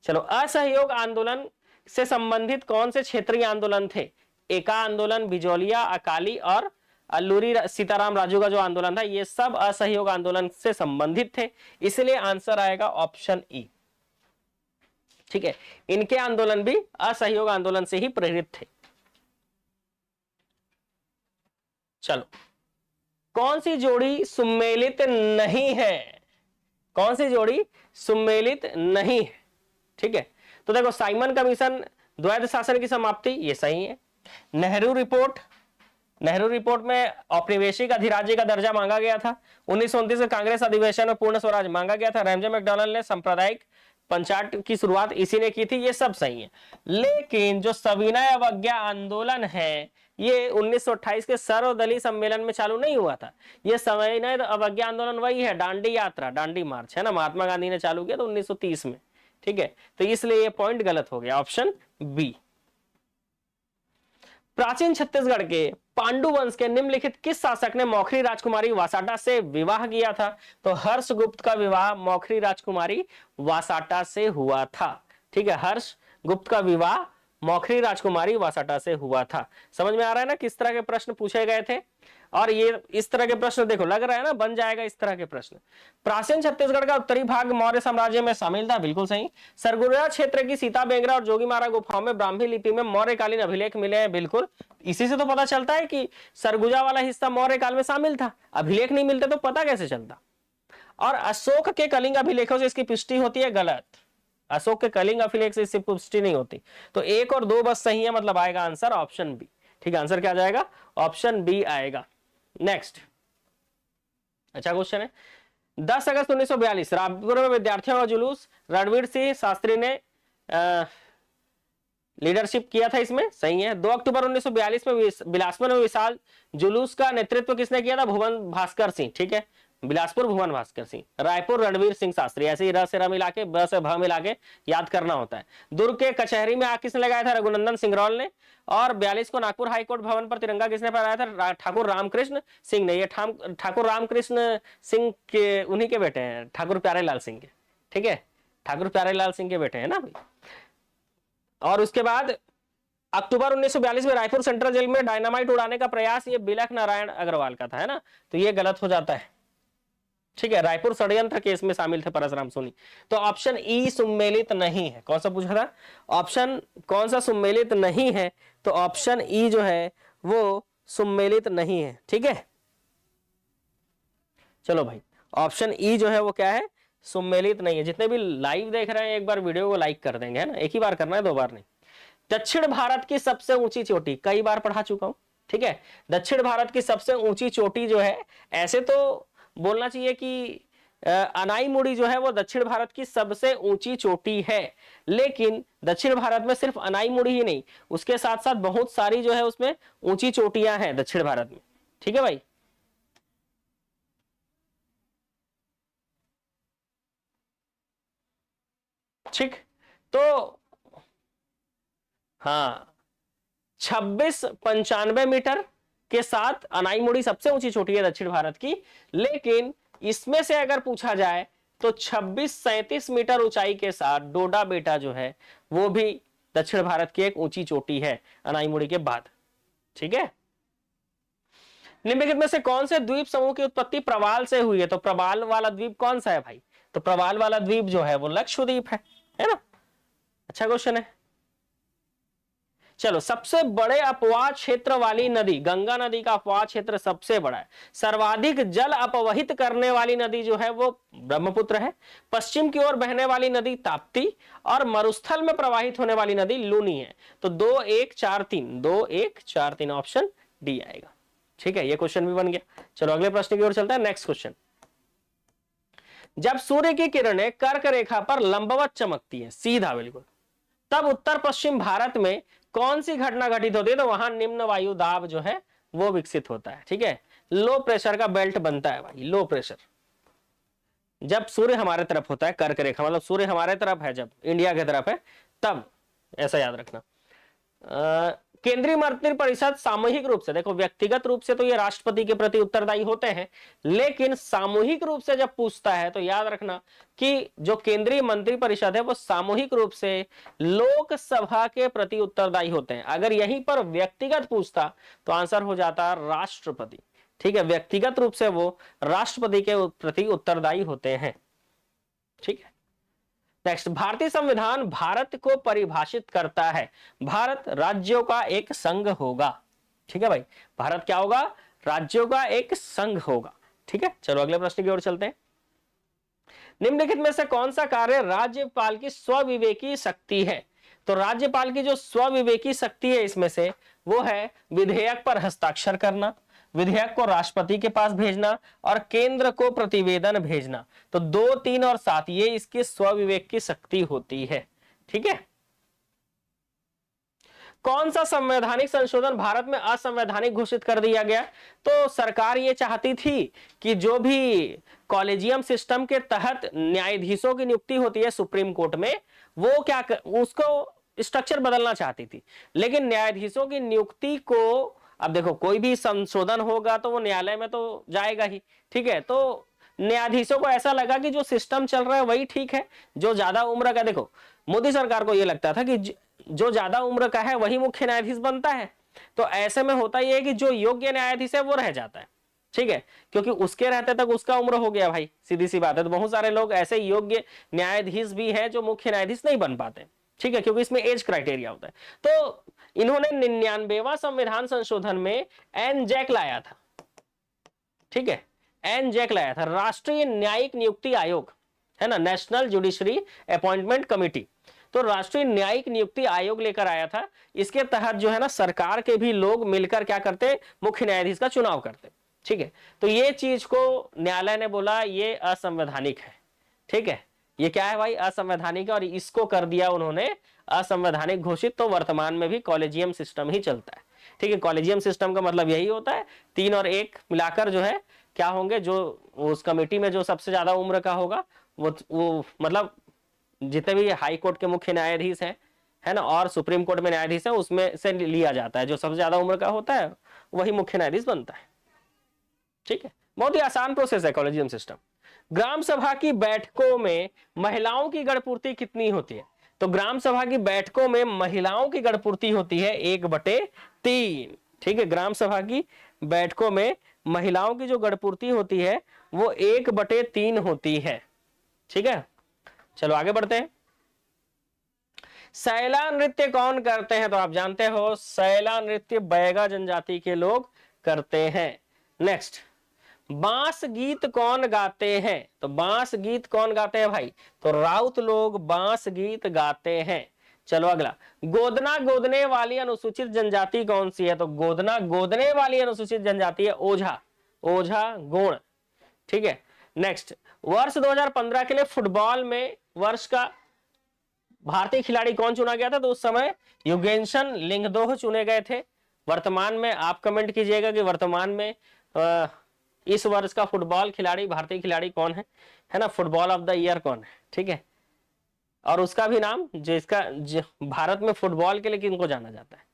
A: चलो असहयोग आंदोलन से संबंधित कौन से क्षेत्रीय आंदोलन थे? एका आंदोलन, बिजौलिया, अकाली और अल्लूरी सीताराम राजू का जो आंदोलन था, ये सब असहयोग आंदोलन से संबंधित थे। इसलिए आंसर आएगा ऑप्शन ई। ठीक है, इनके आंदोलन भी असहयोग आंदोलन से ही प्रेरित थे। चलो, कौन सी जोड़ी सुमेलित नहीं है? कौन सी जोड़ी सुमेलित नहीं है? ठीक है, तो देखो साइमन कमीशन, द्वैध शासन की समाप्ति, ये सही है। नेहरू रिपोर्ट, नेहरू रिपोर्ट में औपनिवेशिक अधिराज्य का दर्जा मांगा गया था। 1929 के कांग्रेस अधिवेशन में पूर्ण स्वराज मांगा गया था। रैमजे मैकडॉनल्ड ने सांप्रदायिक पंचायत की शुरुआत इसी ने की थी, ये सब सही है। लेकिन जो सविनय अवज्ञा आंदोलन है ये 1928 के सर्वदलीय सम्मेलन में चालू नहीं हुआ था। ये सविनय अवज्ञा आंदोलन वही है, दांडी यात्रा, दांडी मार्च है ना, महात्मा गांधी ने चालू किया था 1930 में। ठीक है, तो इसलिए ये पॉइंट गलत हो गया, ऑप्शन बी। प्राचीन छत्तीसगढ़ के पांडु वंश के निम्नलिखित किस शासक ने मौखरी राजकुमारी वासाटा से विवाह किया था? तो हर्षगुप्त का विवाह मौखरी राजकुमारी वासाटा से हुआ था। ठीक है, हर्षगुप्त का विवाह मौखरी राजकुमारी वासाटा से हुआ था। समझ में आ रहा है ना किस तरह के प्रश्न पूछे गए थे? और ये इस तरह के प्रश्न देखो लग रहा है ना बन जाएगा इस तरह के प्रश्न। प्राचीन छत्तीसगढ़ का उत्तरी भाग मौर्य साम्राज्य में शामिल था, बिल्कुल सही। सरगुजा क्षेत्र की सीता बेंगरा और जोगीमारा गुफाओं में ब्राह्मी लिपि में मौर्यकालीन अभिलेख मिले हैं, बिल्कुल। इसी से तो पता चलता है कि सरगुजा वाला हिस्सा मौर्य काल में शामिल था। अभिलेख नहीं मिलते तो पता कैसे चलता? और अशोक के कलिंग अभिलेखों से इसकी पुष्टि होती है, गलत। अशोक के कलिंग अभिलेख से इसकी पुष्टि नहीं होती। तो 1 और 2 बस सही है, मतलब आएगा आंसर ऑप्शन बी। ठीक है, आंसर क्या जाएगा? ऑप्शन बी आएगा। नेक्स्ट, अच्छा क्वेश्चन है। 10 अगस्त 1942 रायपुर में विद्यार्थियों का जुलूस, रणवीर सिंह शास्त्री ने लीडरशिप किया था, इसमें सही है। 2 अक्टूबर 1942 में बिलासपुर में विशाल जुलूस का नेतृत्व किसने किया था? भुवन भास्कर सिंह। ठीक है, बिलासपुर भुवन भास्कर सिंह, रायपुर रणवीर सिंह शास्त्री। ऐसे ही र से र मिला के ब से भ मिला के याद करना होता है। दुर्ग के कचहरी में आग किसने लगाया था? रघुनंदन सिंगरौल ने। और 42 को नागपुर हाईकोर्ट भवन पर तिरंगा किसने फहराया था? ठाकुर रामकृष्ण सिंह ने। ये ठाकुर रामकृष्ण सिंह के उन्हीं के बेटे हैं, ठाकुर प्यारेलाल सिंह के। ठीक है, ठाकुर प्यारेलाल सिंह के बेटे हैं ना भाई। और उसके बाद अक्टूबर 1942 में रायपुर सेंट्रल जेल में डायनामाइट उड़ाने का प्रयास, ये बिलख नारायण अग्रवाल का था, है ना। तो ये गलत हो जाता है। ठीक है, रायपुर षड्यंत्र केस में शामिल थे परशुराम सोनी। तो ऑप्शन ई सुमेलित नहीं है। कौन सा पूछा था? ऑप्शन कौन सा सुमेलित नहीं है? तो ऑप्शन ई जो है वो सुमेलित नहीं है। ठीक है, चलो भाई, ऑप्शन ई जो है वो क्या है? सुमेलित नहीं है। जितने भी लाइव देख रहे हैं एक बार वीडियो को लाइक कर देंगे, है ना। एक ही बार करना है, 2 बार नहीं। दक्षिण भारत की सबसे ऊंची चोटी, कई बार पढ़ा चुका हूं। ठीक है, दक्षिण भारत की सबसे ऊंची चोटी जो है, ऐसे तो बोलना चाहिए कि अनाईमुड़ी जो है वो दक्षिण भारत की सबसे ऊंची चोटी है, लेकिन दक्षिण भारत में सिर्फ अनाईमुड़ी ही नहीं, उसके साथ साथ बहुत सारी जो है उसमें ऊंची चोटियां हैं दक्षिण भारत में। ठीक है भाई, ठीक। तो हाँ, 2695 मीटर के साथ अनाईमुड़ी सबसे ऊंची चोटी है दक्षिण भारत की, लेकिन इसमें से अगर पूछा जाए तो 2637 मीटर ऊंचाई के साथ डोडा बेटा जो है वो भी दक्षिण भारत की एक ऊंची चोटी है अनाईमुड़ी के बाद। ठीक है, निम्नलिखित में से कौन से द्वीप समूह की उत्पत्ति प्रवाल से हुई है? तो प्रवाल वाला द्वीप कौन सा है भाई? तो प्रवाल वाला द्वीप जो है वो लक्षद्वीप है ना। अच्छा क्वेश्चन है। चलो, सबसे बड़े अपवाह क्षेत्र वाली नदी, गंगा नदी का अपवाह क्षेत्र सबसे बड़ा है। सर्वाधिक जल अपवहित करने वाली नदी जो है वो ब्रह्मपुत्र है। पश्चिम की ओर बहने वाली नदी ताप्ती, और मरुस्थल में प्रवाहित होने वाली नदी लूनी है। तो 2 1 4 3, 2 1 4 3 ऑप्शन डी आएगा। ठीक है, ये क्वेश्चन भी बन गया। चलो अगले प्रश्न की ओर चलता है। नेक्स्ट क्वेश्चन, जब सूर्य की किरणें कर्क रेखा पर लंबवत चमकती है, सीधा बिल्कुल, तब उत्तर पश्चिम भारत में कौन सी घटना घटित होती है? तो वहां निम्न वायु दाब जो है वो विकसित होता है। ठीक है, लो प्रेशर का बेल्ट बनता है भाई, लो प्रेशर। जब सूर्य हमारे तरफ होता है, कर्क रेखा मतलब सूर्य हमारे तरफ है, जब इंडिया की तरफ है तब, ऐसा याद रखना। केंद्रीय मंत्रि परिषद सामूहिक रूप से, देखो व्यक्तिगत रूप से तो ये राष्ट्रपति के प्रति उत्तरदायी होते हैं, लेकिन सामूहिक रूप से जब पूछता है तो याद रखना कि जो केंद्रीय मंत्रि परिषद है वो सामूहिक रूप से लोकसभा के प्रति उत्तरदायी होते हैं। अगर यहीं पर व्यक्तिगत पूछता तो आंसर हो जाता राष्ट्रपति। ठीक है, व्यक्तिगत रूप से वो राष्ट्रपति के प्रति उत्तरदायी होते हैं। ठीक है, नेक्स्ट, भारतीय संविधान भारत को परिभाषित करता है, भारत राज्यों का एक संघ होगा। ठीक है भाई, भारत क्या होगा? राज्यों का एक संघ होगा। ठीक है, चलो अगले प्रश्न की ओर चलते हैं। निम्नलिखित में से कौन सा कार्य राज्यपाल की स्वविवेकी शक्ति है? तो राज्यपाल की जो स्वविवेकी शक्ति है इसमें से वो है विधेयक पर हस्ताक्षर करना, विधेयक को राष्ट्रपति के पास भेजना और केंद्र को प्रतिवेदन भेजना। तो 2 3 और 7 ये इसकी स्वविवेक की शक्ति होती है। ठीक है, कौन सा संवैधानिक संशोधन भारत में असंवैधानिक घोषित कर दिया गया? तो सरकार ये चाहती थी कि जो भी कॉलेजियम सिस्टम के तहत न्यायाधीशों की नियुक्ति होती है सुप्रीम कोर्ट में, वो क्या उसको स्ट्रक्चर बदलना चाहती थी, लेकिन न्यायाधीशों की नियुक्ति को, अब देखो कोई भी संशोधन होगा तो वो न्यायालय में तो जाएगा ही। ठीक है, तो न्यायाधीशों को ऐसा लगा कि जो सिस्टम चल रहा है वही ठीक है, जो ज्यादा उम्र का, देखो मोदी सरकार को ये लगता था कि जो ज्यादा उम्र का है वही मुख्य न्यायाधीश बनता है, तो ऐसे में होता यह है कि जो योग्य न्यायाधीश है वो रह जाता है। ठीक है, क्योंकि उसके रहते तक उसका उम्र हो गया भाई, सीधी सी बात है। तो बहुत सारे लोग ऐसे योग्य न्यायाधीश भी हैं जो मुख्य न्यायाधीश नहीं बन पाते। ठीक है, क्योंकि इसमें एज क्राइटेरिया होता है। तो इन्होंने 99वां संविधान संशोधन में एनजैक लाया था। ठीक है, एनजैक लाया था, राष्ट्रीय न्यायिक नियुक्ति आयोग है ना, नेशनल जुडिशरी अपॉइंटमेंट कमिटी। तो राष्ट्रीय न्यायिक नियुक्ति आयोग लेकर आया था। इसके तहत जो है ना सरकार के भी लोग मिलकर क्या करते, मुख्य न्यायाधीश का चुनाव करते। ठीक है, तो ये चीज को न्यायालय ने बोला ये असंवैधानिक है। ठीक है, ये क्या है भाई? असंवैधानिक है, और इसको कर दिया उन्होंने असंवैधानिक घोषित। तो वर्तमान में भी कॉलेजियम सिस्टम ही चलता है। ठीक है, कॉलेजियम सिस्टम का मतलब यही होता है 3 और 1 मिलाकर जो है क्या होंगे, जो उस कमेटी में जो सबसे ज्यादा उम्र का होगा वो मतलब जितने भी हाई कोर्ट के मुख्य न्यायाधीश हैं है ना, और सुप्रीम कोर्ट में न्यायाधीश है, उसमें से लिया जाता है, जो सबसे ज्यादा उम्र का होता है वही मुख्य न्यायाधीश बनता है। ठीक है, बहुत ही आसान प्रोसेस है कॉलेजियम सिस्टम। ग्राम सभा की बैठकों में महिलाओं की गणपूर्ति कितनी होती है? तो ग्राम सभा की बैठकों में महिलाओं की गणपूर्ति होती है 1/3। ठीक है, ग्राम सभा की बैठकों में महिलाओं की जो गणपूर्ति होती है वो 1/3 होती है। ठीक है, चलो आगे बढ़ते हैं। सैला नृत्य कौन करते हैं? तो आप जानते हो सैला नृत्य बैगा जनजाति के लोग करते हैं। नेक्स्ट, बांस गीत कौन गाते हैं? तो बांस गीत कौन गाते हैं भाई? तो राउत लोग बांस गीत गाते हैं। चलो अगला, गोदना गोदने वाली अनुसूचित जनजाति कौन सी है? तो गोदना गोदने वाली अनुसूचित जनजाति है ओझा, ओझा गोण। ठीक है, नेक्स्ट, वर्ष 2015 के लिए फुटबॉल में वर्ष का भारतीय खिलाड़ी कौन चुना गया था? तो उस समय युगेंशन लिंगदोह चुने गए थे। वर्तमान में आप कमेंट कीजिएगा कि वर्तमान में इस वर्ष का फुटबॉल खिलाड़ी, भारतीय खिलाड़ी कौन है ना, फुटबॉल ऑफ द ईयर कौन है, ठीक है। और उसका भी नाम भारत में फुटबॉल के लिए किनको जाना जाता है।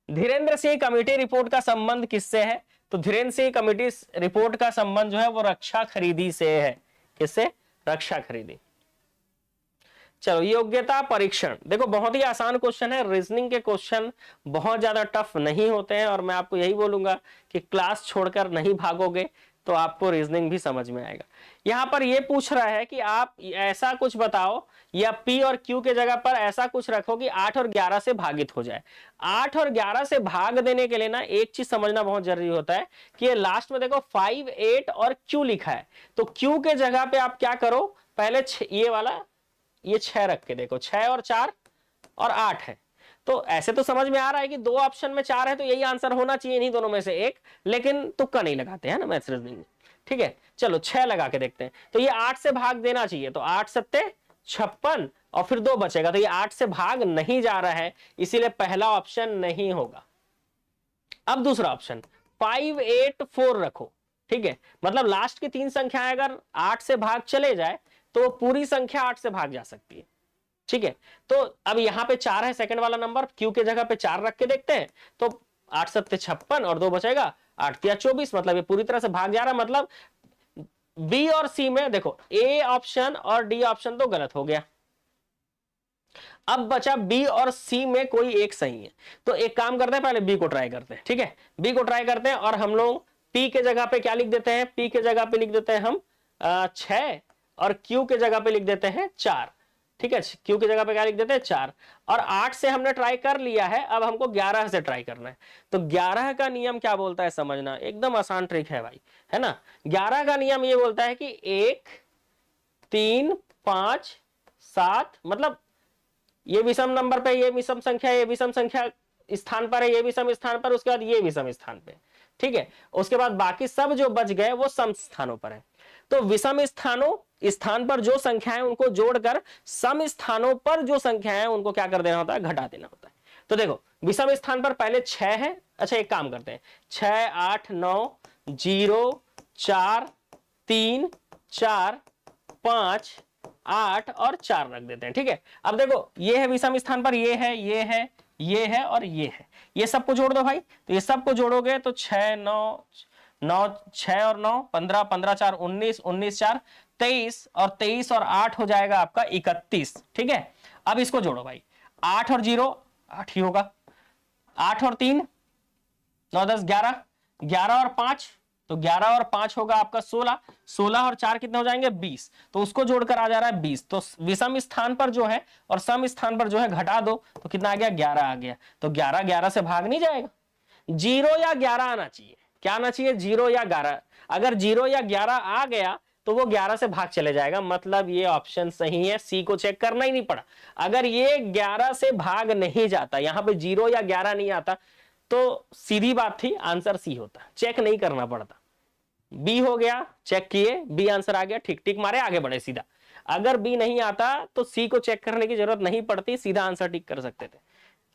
A: धीरेन्द्र सिंह कमेटी रिपोर्ट का संबंध किससे है? तो धीरेन्द्र सिंह कमेटी रिपोर्ट का संबंध जो है वो रक्षा खरीदी से है। किससे? रक्षा खरीदी। चलो, योग्यता परीक्षण, देखो बहुत ही आसान क्वेश्चन है। रीजनिंग के क्वेश्चन बहुत ज्यादा टफ नहीं होते हैं, और मैं आपको यही बोलूंगा कि क्लास छोड़कर नहीं भागोगे तो आपको रीजनिंग भी समझ में आएगा। यहां पर ये पूछ रहा है कि आप ऐसा कुछ बताओ, या P और Q के जगह पर ऐसा कुछ रखो कि 8 और 11 से भागित हो जाए। 8 और 11 से भाग देने के लिए ना एक चीज समझना बहुत जरूरी होता है कि ये लास्ट में देखो 5, 8 और Q लिखा है, तो Q के जगह पे आप क्या करो, पहले ये वाला ये 6 रख के देखो, 6 और 4 और 8 है। तो ऐसे तो समझ में आ रहा है कि दो ऑप्शन में 4 है, तो यही आंसर होना चाहिए, नहीं दोनों में से एक, लेकिन तुक्का नहीं लगाते हैं ना मैथ्स रीजनिंग में, ठीक है। चलो 6 लगा के देखते हैं, तो ये 8 से भाग देना चाहिए, तो 8 सत्ते 56 और फिर 2 बचेगा, तो ये 8 से भाग नहीं जा रहा है, इसीलिए पहला ऑप्शन नहीं होगा। अब दूसरा ऑप्शन 5, 8, 4 रखो, ठीक है, मतलब लास्ट की 3 संख्याएं अगर 8 से भाग चले जाए तो पूरी संख्या 8 से भाग जा सकती है, ठीक है। तो अब यहां पे 4 है, सेकंड वाला नंबर, Q के जगह पे 4 रख के देखते हैं, तो 8 सत्ते 56 और 2 बचेगा, 8 तिया 24, मतलब ये पूरी तरह से भाग जा रहा है। मतलब बी और सी में देखो, ए ऑप्शन और डी ऑप्शन तो गलत हो गया, अब बचा बी और सी में कोई एक सही है। तो एक काम करते हैं, पहले बी को ट्राई करते हैं, ठीक है, बी को ट्राई करते हैं, और हम लोग पी के जगह पे क्या लिख देते हैं, पी के जगह पे लिख देते हैं हम 6, और Q के जगह पे लिख देते हैं 4, ठीक है, Q के जगह पे क्या लिख देते हैं 4, और 8 से हमने ट्राई कर लिया है, अब हमको 11 से ट्राई करना है। तो 11 का नियम क्या बोलता है समझना, एकदम आसान ट्रिक है भाई, है ना। 11 का नियम ये बोलता है कि 1, 3, 5, 7, मतलब ये विषम नंबर पे, ये विषम संख्या, ये विषम संख्या स्थान पर है, ये विषम स्थान पर, उसके बाद ये विषम स्थान पे, ठीक है, उसके बाद बाकी सब जो बच गए वो सम स्थानों पर है। तो विषम स्थान पर जो संख्याएं उनको जोड़कर सम स्थानों पर जो संख्याएं उनको क्या कर देना होता है, घटा देना होता है। तो देखो विषम स्थान पर पहले 6 है, अच्छा एक काम करते हैं, 6, 8, 9, 0, 4, 3, 4, 5, 8 और 4 रख देते हैं, ठीक है। अब देखो ये है विषम स्थान पर, ये है, ये है, ये है और ये है, ये सबको जोड़ दो भाई, तो ये सबको जोड़ोगे तो 6, 9, 6 और 9 15, 15 4 19, 19 4 23, और 23 और 8 हो जाएगा आपका 31, ठीक है। अब इसको जोड़ो भाई, 8 और 0 8 ही होगा, 8 और 3 9, 10, 11, 11 और 5, तो 11 और 5 होगा आपका 16, 16 और 4 कितने हो जाएंगे 20, तो उसको जोड़कर आ जा रहा है 20। तो विषम स्थान पर जो है और सम स्थान पर जो है घटा दो, तो कितना आ गया 11 आ गया। तो 11 11 से भाग नहीं जाएगा, 0 या 11 आना चाहिए, क्या आना चाहिए 0 या 11, अगर 0 या 11 आ गया तो वो 11 से भाग चले जाएगा, मतलब ये ऑप्शन सही है, सी को चेक करना ही नहीं पड़ा। अगर ये 11 से भाग नहीं जाता, यहां पे 0 या 11 नहीं आता, तो सीधी बात थी आंसर सी होता, चेक नहीं करना पड़ता। बी हो गया, चेक किए, बी आंसर आ गया, ठीक ठीक मारे, आगे बढ़े सीधा। अगर बी नहीं आता तो सी को चेक करने की जरूरत नहीं पड़ती, सीधा आंसर टिक कर सकते थे।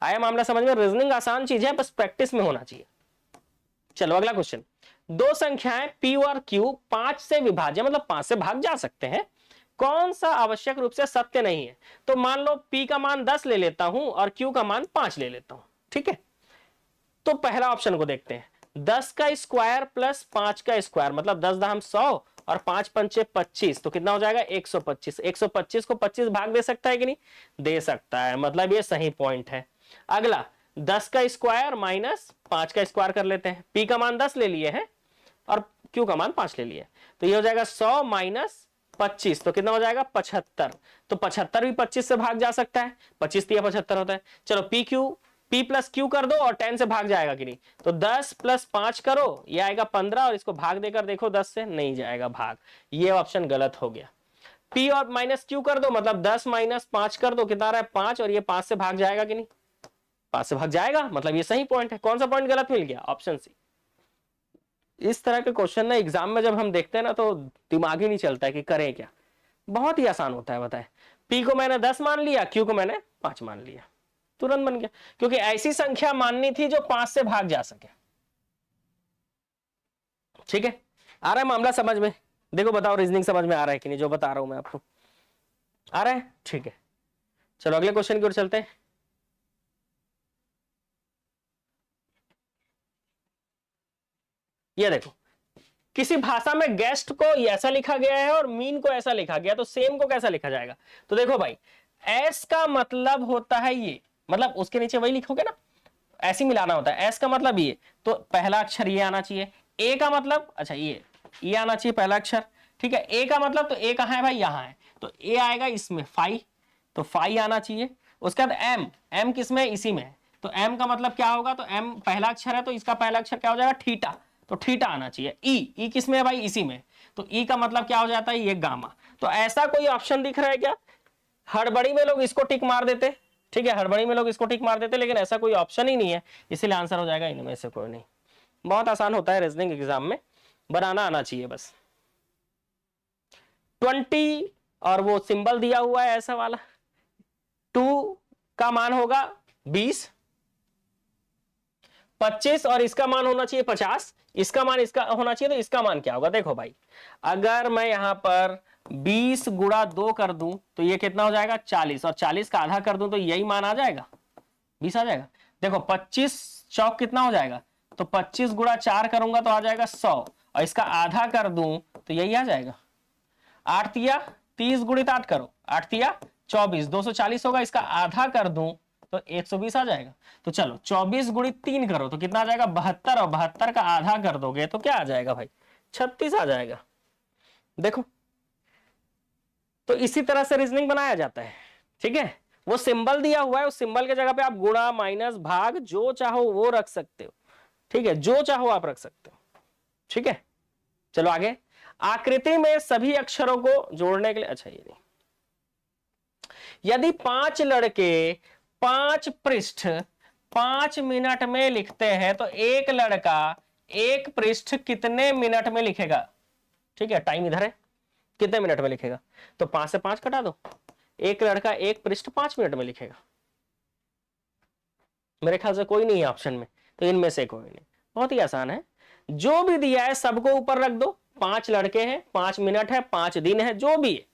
A: आया मामला समझ में? रीजनिंग आसान चीज है, बस प्रैक्टिस में होना चाहिए। चलो अगला क्वेश्चन, दो संख्याएं P और Q 5 से विभाज्य, मतलब 5 से भाग जा सकते हैं, कौन सा आवश्यक रूप से सत्य नहीं है? तो मान लो P का मान 10 ले लेता हूं और Q का मान 5 ले लेता हूं, ठीक है। तो पहला ऑप्शन को देखते हैं, 10 का स्क्वायर प्लस 5 का स्क्वायर, मतलब 10 दाम 100 और 5 पंचे 25, तो कितना हो जाएगा 125। 125 को 25 भाग दे सकता है कि नहीं? दे सकता है, मतलब ये सही पॉइंट है। अगला 10 का स्क्वायर माइनस 5 का स्क्वायर कर लेते हैं, P का मान 10 ले लिए हैं और Q का मान 5 ले लिए, तो ये हो जाएगा 100 माइनस 25, तो कितना हो जाएगा 75। तो 75 भी 25 से भाग जा सकता है, 25 तिया 75 होता है। चलो P प्लस Q कर दो और 10 से भाग जाएगा कि नहीं? तो 10 प्लस 5 करो, ये आएगा 15, और इसको भाग देकर देखो 10 से, नहीं जाएगा भाग, ये ऑप्शन गलत हो गया। P और माइनस Q कर दो, मतलब 10 माइनस 5 कर दो, कितना आ रहा है 5, और ये 5 से भाग जाएगा कि नहीं? 5 से भाग जाएगा, मतलब ये सही पॉइंट है। कौन सा पॉइंट गलत मिल गया? Option C. इस तरह के क्वेश्चन ना एग्जाम में जब हम देखते हैं ना तो दिमाग ही नहीं चलता है कि करें क्या। बहुत ही आसान होता है, बताए। पी को मैंने 10 मान लिया, क्यू को मैंने 5 मान लिया, तुरंत बन गया, क्योंकि ऐसी संख्या माननी थी जो 5 से भाग जा सके। ठीक है, आ रहा है मामला समझ में? देखो बताओ रीजनिंग समझ में आ रहा है कि नहीं जो बता रहा हूं मैं आपको, आ रहा है? ठीक है, चलो अगले क्वेश्चन की ओर चलते हैं। ये देखो, किसी भाषा में गेस्ट को ऐसा लिखा गया है और मीन को ऐसा लिखा गया, तो सेम को कैसा लिखा जाएगा? तो देखो भाई, एस का मतलब होता है ये, मतलब उसके नीचे वही लिखोगे ना, ऐसे मिलाना होता है। एस का मतलब ये, तो पहला अक्षर ये आना चाहिए। ए का मतलब, अच्छा ये आना चाहिए पहला अक्षर, ठीक है। ए का मतलब, तो ए कहां है भाई? यहां है, तो ए आएगा इसमें, फाई, तो फाई आना चाहिए। उसके बाद एम, एम किसमें? इसी में है, तो एम का मतलब क्या होगा? तो एम पहला अक्षर है, तो इसका पहला अक्षर क्या हो जाएगा? थीटा, तो थीटा आना चाहिए। ई किसमें है भाई? इसी में, तो ई का मतलब क्या हो जाता है? ये गामा। तो ऐसा कोई ऑप्शन दिख रहा है क्या? हड़बड़ी में लोग इसको टिक मार देते, ठीक है, हड़बड़ी में लोग इसको टिक मार देते, लेकिन ऐसा कोई ऑप्शन ही नहीं है, इसीलिए आंसर हो जाएगा इनमें से कोई नहीं। बहुत आसान होता है रीजनिंग एग्जाम में, बनाना आना चाहिए बस। 20 और वो सिंबल दिया हुआ है ऐसा वाला, 2 का मान होगा 20, 25 और इसका मान होना चाहिए 50, इसका मान इसका होना चाहिए, तो इसका मान क्या होगा? देखो भाई, अगर मैं यहां पर 20 गुणा 2 कर दूं तो ये कितना हो जाएगा? 40, और 40 का आधा कर दूं तो यही मान आ जाएगा, 20 आ जाएगा। देखो 25 चौक कितना हो जाएगा? तो 25 गुणा 4 करूंगा तो आ जाएगा 100, और इसका आधा कर दूं तो यही आ जाएगा। 8 तिया 30 गुणित 8 करो, 8 तिया 24, 240 होगा, इसका आधा कर दूं तो 120 आ जाएगा। तो चलो 24 गुणित 3 करो तो कितना आ जाएगा? 72, और 72 का आधा कर दोगे तो क्या आ जाएगा भाई? 36 आ जाएगा। देखो, तो इसी तरह से रीजनिंग बनाया जाता है, ठीक है। वो सिंबल दिया हुआ है, उस सिंबल के जगह पे आप गुणा, माइनस, भाग जो चाहो वो रख सकते हो, ठीक है, जो चाहो आप रख सकते हो, ठीक है। चलो आगे, आकृति में सभी अक्षरों को जोड़ने के लिए, अच्छा ये नहीं, यदि 5 लड़के 5 पृष्ठ 5 मिनट में लिखते हैं तो एक लड़का एक पृष्ठ कितने मिनट में लिखेगा? ठीक है, टाइम इधर है, कितने मिनट में लिखेगा? तो 5 से 5 कटा दो, एक लड़का एक पृष्ठ 5 मिनट में लिखेगा। मेरे ख्याल से कोई नहीं है ऑप्शन में, तो इनमें से कोई नहीं, बहुत ही आसान है। जो भी दिया है सबको ऊपर रख दो, 5 लड़के हैं, 5 मिनट है, 5 दिन है, जो भी है,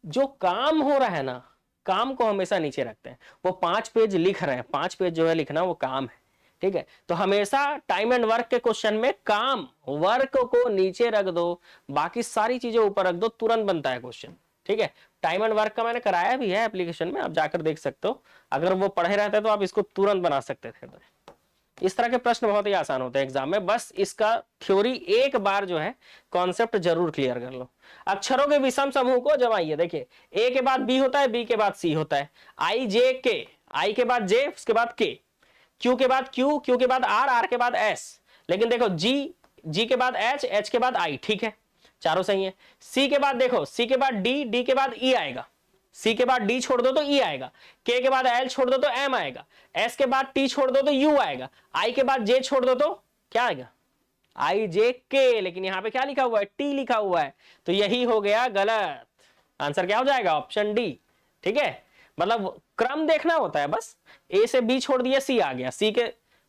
A: जो काम हो रहा है ना, काम को हमेशा नीचे रखते हैं। वो 5 पेज लिख रहे हैं, 5 पेज जो है लिखना वो काम है, ठीक है। तो हमेशा टाइम एंड वर्क के क्वेश्चन में काम, वर्क को नीचे रख दो, बाकी सारी चीजें ऊपर रख दो, तुरंत बनता है क्वेश्चन, ठीक है। टाइम एंड वर्क का मैंने कराया भी है एप्लीकेशन में, आप जाकर देख सकते हो, अगर वो पढ़े रहते तो आप इसको तुरंत बना सकते थे। इस तरह के प्रश्न बहुत ही आसान होते हैं एग्जाम में, बस इसका थ्योरी एक बार जो है कॉन्सेप्ट जरूर क्लियर कर लो। अक्षरों के विषम समूह को जमाइए, देखिए ए के बाद बी होता है, बी के बाद सी होता है, आई जे के, आई के बाद जे, उसके बाद के, क्यू के बाद क्यू, क्यू के बाद आर, आर के बाद एस, लेकिन देखो जी, जी के बाद एच, एच के बाद आई, ठीक है, चारों सही है। सी के बाद देखो, सी के बाद डी, डी के बाद ई आएगा, सी के बाद डी छोड़ दो तो ई आएगा, के बाद एल छोड़ दो तो एम आएगा, एस के बाद टी छोड़ दो तो यू आएगा, आई के बाद जे छोड़ दो तो क्या आएगा? आई जे के, लेकिन यहां पे क्या लिखा हुआ है? टी लिखा हुआ है, तो यही हो गया गलत। आंसर क्या हो जाएगा? ऑप्शन डी, ठीक है। मतलब क्रम देखना होता है बस, ए से बी छोड़ दिया, सी आ गया, सी के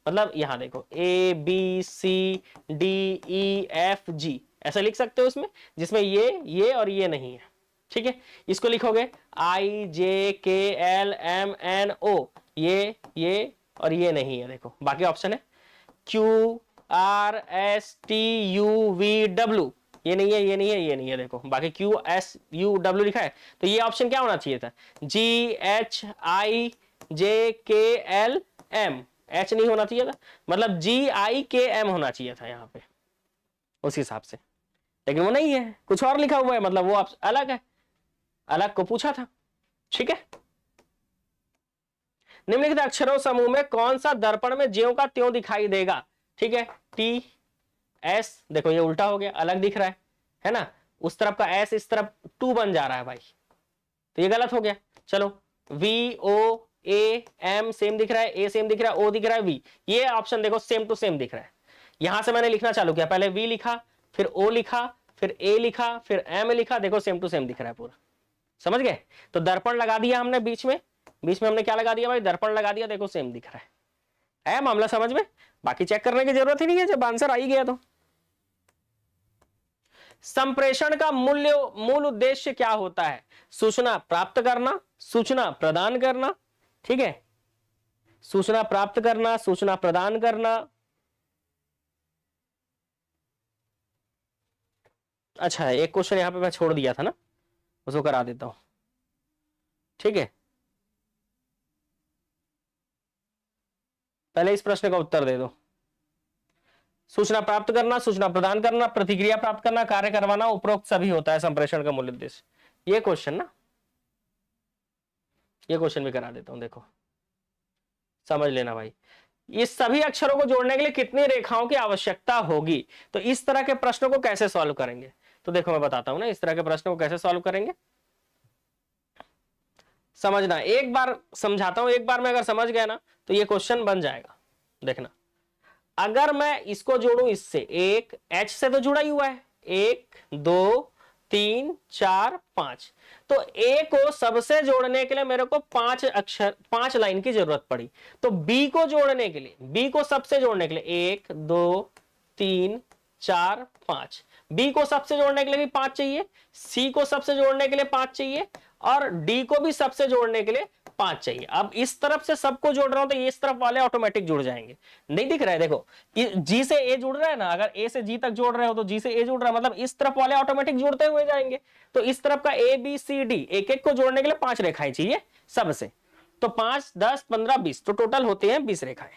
A: मतलब यहां देखो A B C D E F G, ऐसा लिख सकते हो उसमें, जिसमें ये और ये नहीं है, ठीक है। इसको लिखोगे आई जे के एल एम एन ओ, ये और ये नहीं है, देखो बाकी ऑप्शन है Q R S T U V W, ये नहीं है, ये नहीं है, ये नहीं है, देखो बाकी क्यू एस यू डब्ल्यू लिखा है, तो ये ऑप्शन क्या होना चाहिए था? जी एच आई जे के एल एम, एच नहीं होना चाहिए था, मतलब जी आई के एम होना चाहिए था यहाँ पे उस हिसाब से, लेकिन वो नहीं है, कुछ और लिखा हुआ है, मतलब वो अलग है, अलग को पूछा था, ठीक है। निम्नलिखित अक्षरों समूह में कौन सा दर्पण में ज्यों का त्यों दिखाई देगा? ठीक है, टी एस, देखो ये उल्टा हो गया, अलग दिख रहा है ना, उस तरफ का एस इस तरफ 2 बन जा रहा है भाई, तो ये गलत हो गया। चलो V O A M same दिख रहा है, ए सेम दिख रहा है, ओ दिख रहा है, वी, ये ऑप्शन देखो सेम टू सेम दिख रहा है, यहां से मैंने लिखना चालू किया, पहले V लिखा, फिर O लिखा, फिर A लिखा, फिर M लिखा, देखो सेम टू सेम दिख रहा है पूरा, समझ गए। तो दर्पण लगा दिया हमने बीच में हमने क्या लगा दिया भाई, दर्पण लगा दिया, देखो सेम दिख रहा है मामला समझ में। बाकी चेक करने की जरूरत ही नहीं है जब आंसर आ ही गया तो। संप्रेषण का मूल उद्देश्य क्या होता है? सूचना प्राप्त करना, सूचना प्रदान करना, ठीक है, सूचना प्राप्त करना, सूचना प्रदान करना। अच्छा एक क्वेश्चन यहां पे मैं छोड़ दिया था ना, उसको करा देता हूं, ठीक है। पहले इस प्रश्न का उत्तर दे दो। सूचना प्राप्त करना, सूचना प्रदान करना, प्रतिक्रिया प्राप्त करना, कार्य करवाना, उपरोक्त सभी होता है संप्रेषण का मूल उद्देश्य। ये क्वेश्चन ना, ये क्वेश्चन भी करा देता हूं, देखो समझ लेना भाई। इस सभी अक्षरों को जोड़ने के लिए कितनी रेखाओं की आवश्यकता होगी? तो इस तरह के प्रश्नों को कैसे सॉल्व करेंगे, तो देखो मैं बताता हूं ना, इस तरह के प्रश्नों को कैसे सॉल्व करेंगे समझना। एक बार समझाता हूं, एक बार में अगर समझ गए ना तो ये क्वेश्चन बन जाएगा। देखना, अगर मैं इसको जोड़ू इससे, एक H से तो जुड़ा ही हुआ है, 1 2 3 4 5, तो A को सबसे जोड़ने के लिए मेरे को 5 लाइन की जरूरत पड़ी। तो B को जोड़ने के लिए, B को सबसे जोड़ने के लिए 1 2 3 4 5, B को सबसे जोड़ने के लिए भी 5 चाहिए, C को सबसे जोड़ने के लिए 5 चाहिए, और D को भी सबसे जोड़ने के लिए 5 चाहिए। अब इस तरफ से सबको जोड़ रहा हूं तो ये इस तरफ वाले ऑटोमेटिक जुड़ जाएंगे। नहीं दिख रहा है, देखो G से A जुड़ रहा है ना, अगर A से G तक जोड़ रहे हो तो G से A जुड़ रहा है, मतलब इस तरफ वाले ऑटोमेटिक जुड़ते हुए जाएंगे। तो इस तरफ का A B C D एक एक को जोड़ने के लिए 5 रेखाएं चाहिए सबसे, तो 5 10 15 20, तो टोटल होते हैं 20 रेखाएं,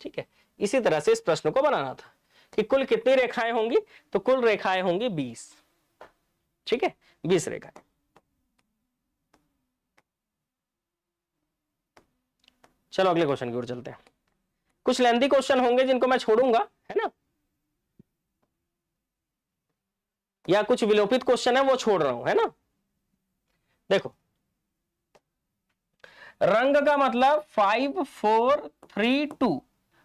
A: ठीक है। इसी तरह से इस प्रश्न को बनाना था कि कुल कितनी रेखाएं होंगी, तो कुल रेखाएं होंगी 20, ठीक है, 20 रेखाएं। चलो अगले क्वेश्चन की ओर चलते हैं। कुछ लेंथी क्वेश्चन होंगे जिनको मैं छोड़ूंगा, है ना, या कुछ विलोपित क्वेश्चन है वो छोड़ रहा हूं, है ना। देखो, रंग का मतलब 5 4 3 2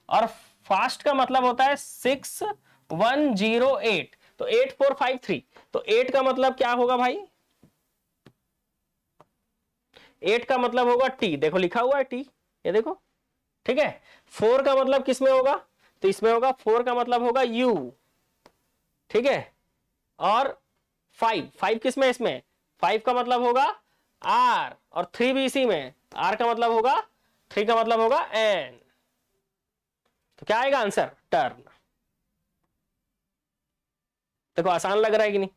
A: और फास्ट का मतलब होता है 6 1 0 8, तो 8 4 5 3, तो 8 का मतलब क्या होगा भाई, 8 का मतलब होगा T, देखो लिखा हुआ है T, ये देखो, ठीक है। 4 का मतलब किसमें होगा, तो इसमें होगा, 4 का मतलब होगा U, ठीक है। और 5 किसमें, इसमें 5 का मतलब होगा R, और 3 भी इसी में, R का मतलब होगा, 3 का मतलब होगा N, तो क्या आएगा आंसर, टर्न। देखो आसान लग रहा है कि नहीं,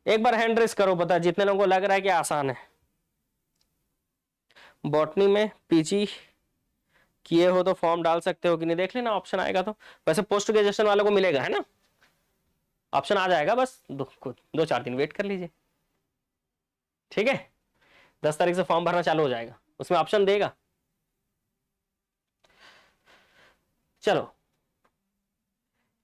A: एक बार हैंड रेस करो, पता जितने लोगों को लग रहा है कि आसान है। बॉटनी में पीजी किए हो तो फॉर्म डाल सकते हो कि नहीं, देख लेना, ऑप्शन आएगा तो। वैसे पोस्ट ग्रेजुएशन वालों को मिलेगा, है ना, ऑप्शन आ जाएगा, बस 2-4 दिन वेट कर लीजिए, ठीक है। 10 तारीख से फॉर्म भरना चालू हो जाएगा, उसमें ऑप्शन देगा। चलो,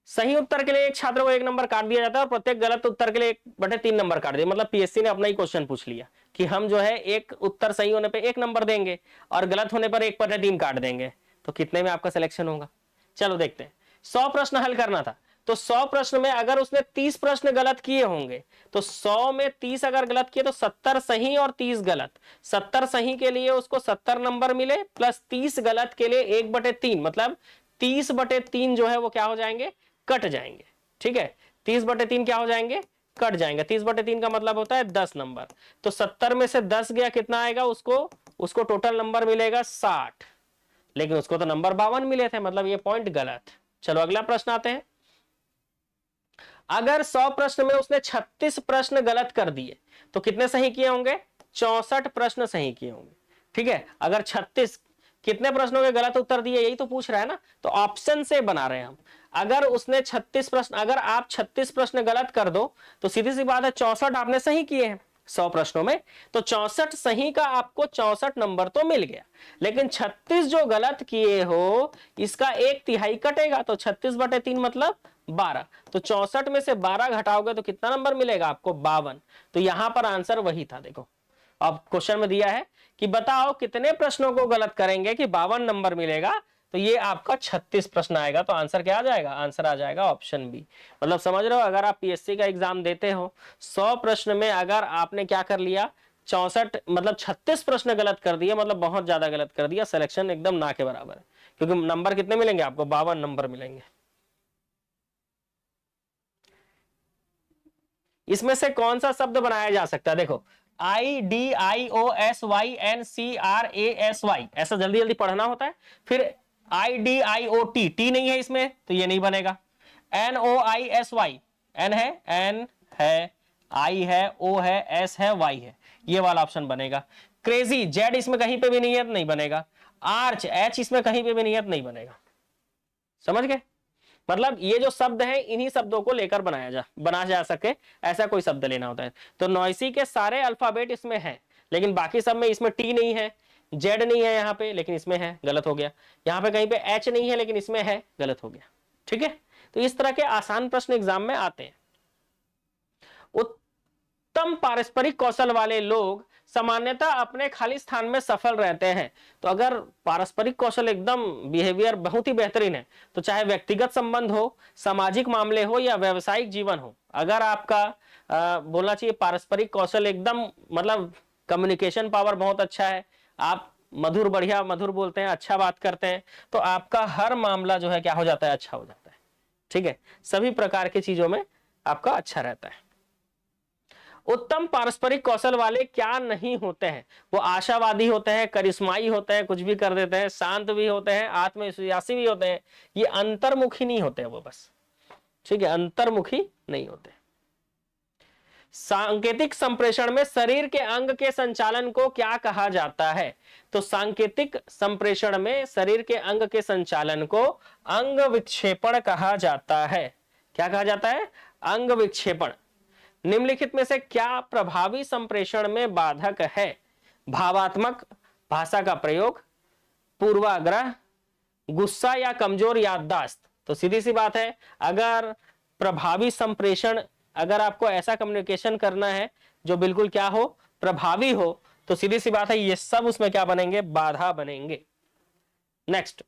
A: सही उत्तर के लिए एक छात्र को 1 नंबर काट दिया जाता है और प्रत्येक गलत उत्तर के लिए 1/3 नंबर काट दिया। मतलब पीएससी ने अपना ही क्वेश्चन पूछ लिया कि हम जो है एक उत्तर सही होने पे 1 नंबर देंगे और गलत होने पर 1/3 काट देंगे, तो कितने में आपका सिलेक्शन होगा। चलो देखते हैं, 100 प्रश्न हल करना था, तो 100 प्रश्न में अगर उसने 30 प्रश्न गलत किए होंगे, तो 100 में 30 अगर गलत किए तो 70 सही और 30 गलत। 70 सही के लिए उसको 70 नंबर मिले, प्लस 30 गलत के लिए 1/3, मतलब 30/3 जो है वो क्या हो जाएंगे, कट जाएंगे, ठीक है। 30/3 क्या हो जाएंगे, कट जाएंगे। 30/3 का मतलब होता है 10 नंबर, तो 70 में से 10 गया, कितना आएगा, उसको टोटल नंबर मिलेगा 60, लेकिन उसको तो नंबर 52 मिले थे, मतलब ये पॉइंट गलत। चलो अगला प्रश्न आते हैं। अगर 100 प्रश्न में उसने 36 प्रश्न गलत कर दिए तो कितने सही किए होंगे, 64 प्रश्न सही किए होंगे, ठीक है। अगर 36, कितने प्रश्नों के गलत उत्तर दिए, यही तो पूछ रहा है ना, तो ऑप्शन से बना रहे हैं हम। अगर उसने 36 प्रश्न, अगर आप 36 प्रश्न गलत कर दो तो सीधी सी बात है 64 आपने सही किए हैं 100 प्रश्नों में, तो 64 सही का आपको 64 नंबर तो मिल गया, लेकिन 36 जो गलत किए हो इसका 1/3 कटेगा, तो 36/3 मतलब 12, तो 64 में से 12 घटाओगे तो कितना नंबर मिलेगा आपको, 52। तो यहां पर आंसर वही था। देखो अब क्वेश्चन में दिया है कि बताओ कितने प्रश्नों को गलत करेंगे कि 52 नंबर मिलेगा, तो ये आपका 36 प्रश्न आएगा। तो आंसर क्या आ जाएगा? आंसर आ जाएगा ऑप्शन बी। मतलब समझ रहे हो, अगर आप पीएससी का एग्जाम देते हो 100 प्रश्न में अगर आपने क्या कर लिया 64 मतलब 36 प्रश्न गलत कर दिए, मतलब बहुत ज्यादा गलत कर दिया, सिलेक्शन एकदम ना के बराबर है। क्योंकि नंबर कितने मिलेंगे आपको? 52 नंबर मिलेंगे। इसमें से कौन सा शब्द बनाया जा सकता है? देखो IDIOSYNCRASY, ऐसा जल्दी जल्दी पढ़ना होता है। फिर IDIOT, टी नहीं है इसमें तो ये नहीं बनेगा। NOISY, एन है, एन है, आई है, ओ है, एस है, वाई है, ये वाला ऑप्शन बनेगा। क्रेजी, जेड इसमें कहीं पे भी नहीं है, नहीं बनेगा। आर्च, एच इसमें कहीं पे भी नहीं है, नहीं बनेगा। समझ गए? मतलब ये जो शब्द है इन्हीं शब्दों को लेकर बना जा सके ऐसा कोई शब्द लेना होता है। तो नॉइसी के सारे अल्फाबेट इसमें हैं, लेकिन बाकी सब में इसमें टी नहीं है, जेड नहीं है यहाँ पे, लेकिन इसमें है, गलत हो गया। यहाँ पे कहीं पे एच नहीं है, लेकिन इसमें है, गलत हो गया। ठीक है, तो इस तरह के आसान प्रश्न एग्जाम में आते हैं। उत्तम पारस्परिक कौशल वाले लोग सामान्यतः अपने खाली स्थान में सफल रहते हैं। तो अगर पारस्परिक कौशल एकदम बिहेवियर बहुत ही बेहतरीन है, तो चाहे व्यक्तिगत संबंध हो, सामाजिक मामले हो या व्यवसायिक जीवन हो, अगर आपका बोलना चाहिए पारस्परिक कौशल एकदम मतलब कम्युनिकेशन पावर बहुत अच्छा है, आप मधुर बढ़िया मधुर बोलते हैं, अच्छा बात करते हैं, तो आपका हर मामला जो है क्या हो जाता है? अच्छा हो जाता है। ठीक है, सभी प्रकार की चीजों में आपका अच्छा रहता है। उत्तम पारस्परिक कौशल वाले क्या नहीं होते हैं? वो आशावादी होते हैं, करिश्माई होते हैं, कुछ भी कर देते हैं, शांत भी होते हैं, आत्मविश्वासी भी होते हैं, ये अंतर्मुखी नहीं होते हैं वो बस। ठीक है, अंतर्मुखी नहीं होते। सांकेतिक संप्रेषण में शरीर के अंग के संचालन को क्या कहा जाता है? तो सांकेतिक संप्रेषण में शरीर के अंग के संचालन को अंग विक्षेपण कहा जाता है। क्या कहा जाता है? अंग विक्षेपण। निम्नलिखित में से क्या प्रभावी संप्रेषण में बाधक है? भावात्मक भाषा का प्रयोग, पूर्वाग्रह, गुस्सा या कमजोर याददाश्त। तो सीधी सी बात है, अगर प्रभावी संप्रेषण, अगर आपको ऐसा कम्युनिकेशन करना है जो बिल्कुल क्या हो? प्रभावी हो, तो सीधी सी बात है ये सब उसमें क्या बनेंगे? बाधा बनेंगे। नेक्स्ट,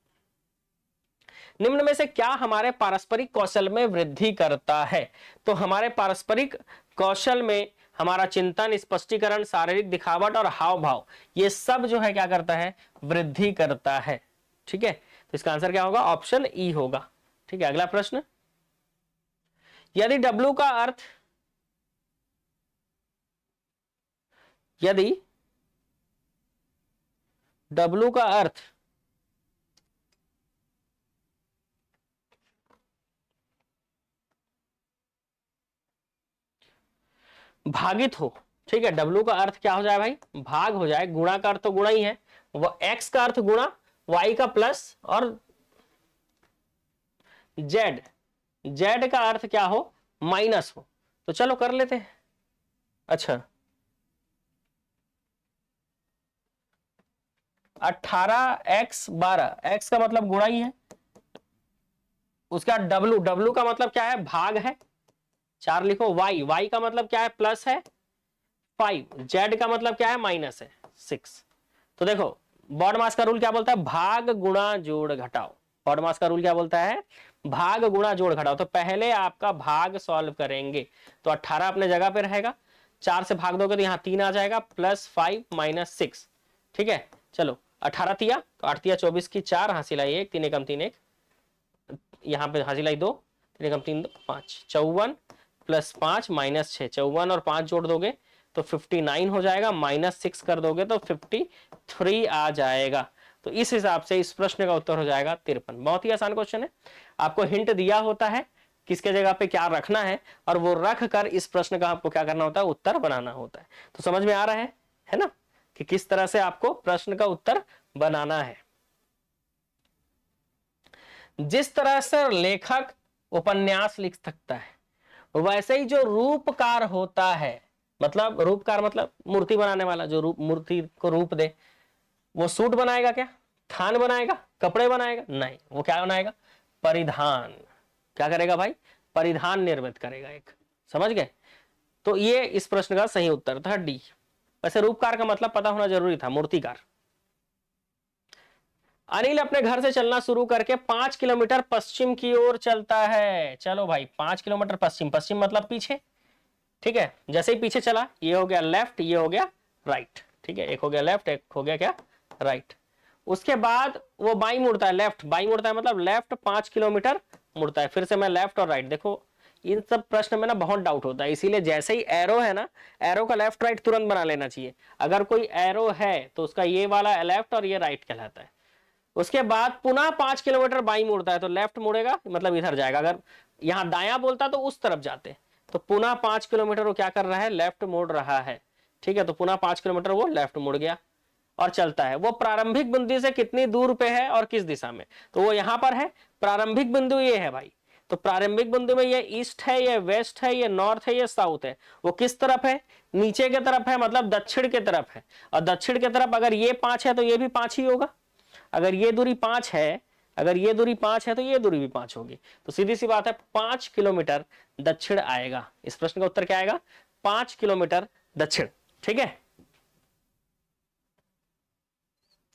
A: निम्न में से क्या हमारे पारस्परिक कौशल में वृद्धि करता है? तो हमारे पारस्परिक कौशल में हमारा चिंतन, स्पष्टीकरण, शारीरिक दिखावट और हाव भाव, ये सब जो है क्या करता है? वृद्धि करता है। ठीक है, तो इसका आंसर क्या होगा? ऑप्शन ई होगा। ठीक है, अगला प्रश्न, यदि W का अर्थ, यदि W का अर्थ भागित हो, ठीक है, W का अर्थ क्या हो जाए भाई? भाग हो जाए। गुणा का अर्थ तो गुणा ही है, वो X का अर्थ गुणा, Y का प्लस, और Z का अर्थ क्या हो? माइनस हो। तो चलो कर लेते हैं। अच्छा, 18x 12, x का मतलब गुणा ही है, उसका W का मतलब क्या है? भाग है, 4 लिखो। Y का मतलब क्या है? प्लस है 5, Z का मतलब क्या है? माइनस है 6। तो देखो बॉडमास का रूल क्या बोलता है? भाग गुणा जोड़ घटाओ। बॉडमास का रूल क्या बोलता है? भाग गुणा जोड़ घटाओ। तो पहले आपका भाग सॉल्व करेंगे, तो 18 अपने जगह पे रहेगा, 4 से भाग दोगे तो यहाँ 3 आ जाएगा, प्लस 5 माइनस 6। ठीक है, चलो 18 तिया, तो 8 तिया 24 की 4, हासिल आई 1, 3 एकम 3 1, यहाँ पे हासिल आई 2, 3 एकम 3 2 5, 54 प्लस 5 माइनस 6, 54 और 5 जोड़ दोगे तो 59 हो जाएगा, माइनस 6 कर दोगे तो 53 आ जाएगा। तो इस हिसाब से इस प्रश्न का उत्तर हो जाएगा 53। बहुत ही आसान क्वेश्चन है, आपको हिंट दिया होता है किसके जगह पे क्या रखना है, और वो रख कर इस प्रश्न का आपको क्या करना होता है? उत्तर बनाना होता है। तो समझ में आ रहा है ना, कि किस तरह से आपको प्रश्न का उत्तर बनाना है। जिस तरह से लेखक उपन्यास लिख सकता है, वैसे ही जो रूपकार होता है, मतलब रूपकार मतलब मूर्ति बनाने वाला, जो रूप मूर्ति को रूप दे, वो सूट बनाएगा क्या? थान बनाएगा? कपड़े बनाएगा? नहीं, वो क्या बनाएगा? परिधान। क्या करेगा भाई? परिधान निर्मित करेगा एक। समझ गए? तो ये इस प्रश्न का सही उत्तर था डी। वैसे रूपकार का मतलब पता होना जरूरी था, मूर्तिकार। अनिल अपने घर से चलना शुरू करके 5 किलोमीटर पश्चिम की ओर चलता है। चलो भाई 5 किलोमीटर पश्चिम, पश्चिम मतलब पीछे, ठीक है। जैसे ही पीछे चला, ये हो गया लेफ्ट, ये हो गया राइट, ठीक है। एक हो गया लेफ्ट, एक हो गया क्या, राइट। उसके बाद वो बाई मुड़ता है, लेफ्ट बाई मुड़ता है मतलब लेफ्ट 5 किलोमीटर मुड़ता है। फिर से मैं लेफ्ट और राइट, देखो इन सब प्रश्न में ना बहुत डाउट होता है, इसीलिए जैसे ही एरो है ना, एरो का लेफ्ट राइट तुरंत बना लेना चाहिए। अगर कोई एरो है तो उसका ये वाला लेफ्ट और ये राइट कहलाता है। उसके बाद पुनः 5 किलोमीटर बाई मुड़ता है तो लेफ्ट मुड़ेगा, मतलब इधर जाएगा। अगर यहाँ दाया बोलता तो उस तरफ जाते, तो पुनः 5 किलोमीटर वो क्या कर रहा है, लेफ्ट मुड़ रहा है, ठीक है। तो पुनः 5 किलोमीटर वो लेफ्ट मुड़ गया और चलता है। वो प्रारंभिक बिंदु से कितनी दूर पे है और किस दिशा में, तो वो यहां पर है। प्रारंभिक बिंदु ये है भाई, तो प्रारंभिक बिंदु में ये ईस्ट है, ये वेस्ट है, ये नॉर्थ है, ये साउथ है। वो किस तरफ है, नीचे के तरफ है, मतलब दक्षिण के तरफ है। और दक्षिण के तरफ अगर ये 5 है तो ये भी 5 ही होगा। अगर ये दूरी 5 है, अगर ये दूरी 5 है तो ये दूरी भी 5 होगी। तो सीधी सी बात है 5 किलोमीटर दक्षिण आएगा। इस प्रश्न का उत्तर क्या आएगा, 5 किलोमीटर दक्षिण, ठीक है।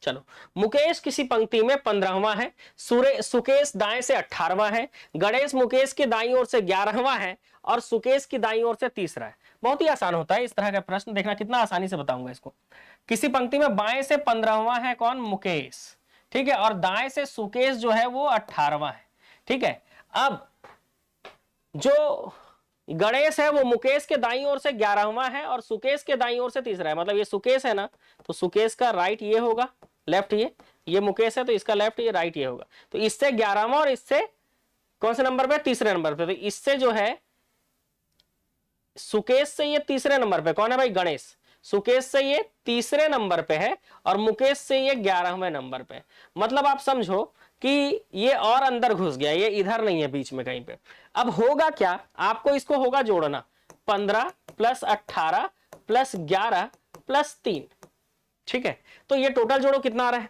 A: चलो, मुकेश किसी पंक्ति में 15वां है, सुकेश दाएं से 18वां है, गणेश मुकेश की दाईं ओर से 11वां है और सुकेश की दाईं ओर से 3रा है। बहुत ही आसान होता है इस तरह का प्रश्न, देखना कितना आसानी से बताऊंगा इसको। किसी पंक्ति में बाएं से 15वां है कौन, मुकेश, ठीक है, और दाएं से सुकेश जो है वो 18वां है, ठीक है। अब जो गणेश है वो मुकेश के दाईं ओर से 11वां है और सुकेश के दाईं ओर से 3रा है। मतलब ये सुकेश है ना, तो सुकेश का राइट ये होगा, लेफ्ट ये मुकेश है तो इसका लेफ्ट, ये राइट ये होगा। तो इससे 11वां और इससे कौन से नंबर पे, 3रे नंबर पे। तो इससे जो है सुकेश से ये 3रे नंबर पे कौन है भाई, गणेश। सुकेश से ये 3रे नंबर पे है और मुकेश से ये 11वें नंबर पे। मतलब आप समझो कि ये और अंदर घुस गया, ये इधर नहीं है, बीच में कहीं पे। अब होगा क्या, आपको इसको होगा जोड़ना, 15 + 18 + 11 + 3, ठीक है। तो ये टोटल जोड़ो कितना आ रहा है,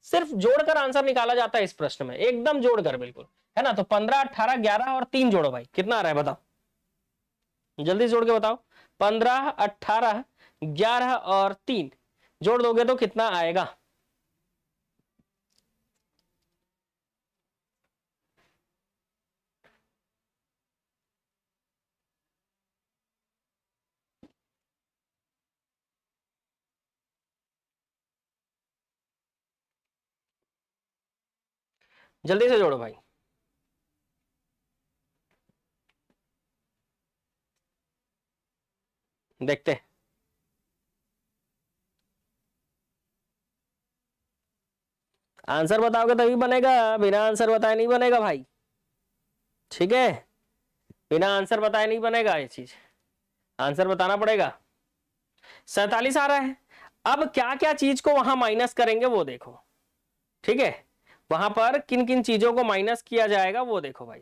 A: सिर्फ जोड़कर आंसर निकाला जाता है इस प्रश्न में, एकदम जोड़कर, बिल्कुल, है ना। तो 15 18 11 और 3 जोड़ो भाई, कितना आ रहा है बताओ, जल्दी जोड़ के बताओ। 15 18 11 और 3 जोड़ दोगे तो कितना आएगा, जल्दी से जोड़ो भाई। देखते, आंसर बताओगे तभी बनेगा, बिना आंसर बताए नहीं बनेगा भाई, ठीक है। बिना आंसर बताए नहीं बनेगा ये चीज, आंसर बताना पड़ेगा। 47 आ रहा है। अब क्या क्या चीज को वहां माइनस करेंगे वो देखो, ठीक है। वहां पर किन किन चीजों को माइनस किया जाएगा वो देखो भाई,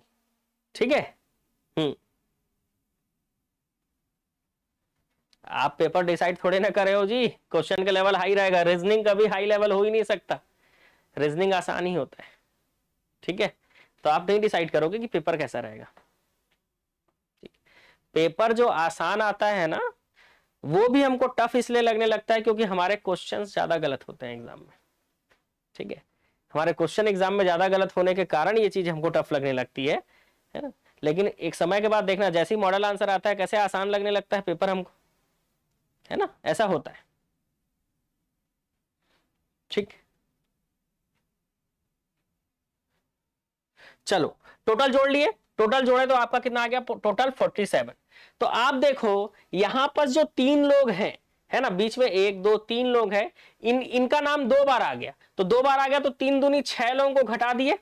A: ठीक है। आप पेपर डिसाइड थोड़े ना करे हो जी, क्वेश्चन का लेवल हाई रहेगा। रीजनिंग कभी हाई लेवल हो ही नहीं सकता, रीजनिंग आसान ही होता है, ठीक है। तो आप नहीं डिसाइड करोगे कि पेपर कैसा रहेगा, पेपर जो आसान आता है ना वो भी हमको टफ इसलिए लगने लगता है क्योंकि हमारे क्वेश्चंस ज्यादा गलत होते हैं एग्जाम में, ठीक है। हमारे क्वेश्चन एग्जाम में ज्यादा गलत होने के कारण ये चीज हमको टफ लगने लगती है ना। लेकिन एक समय के बाद देखना, जैसे ही मॉडल आंसर आता है कैसे आसान लगने लगता है पेपर हमको, है ना, ऐसा होता है, ठीक। चलो टोटल जोड़ लिए, टोटल जोड़े तो आपका कितना आ गया, टोटल 47। तो आप देखो यहां पर जो 3 लोग हैं, है ना, बीच में 1 2 3 लोग हैं, इनका नाम 2 बार आ गया। तो 2 बार आ गया तो 3 दूनी 6 लोगों को घटा दिए,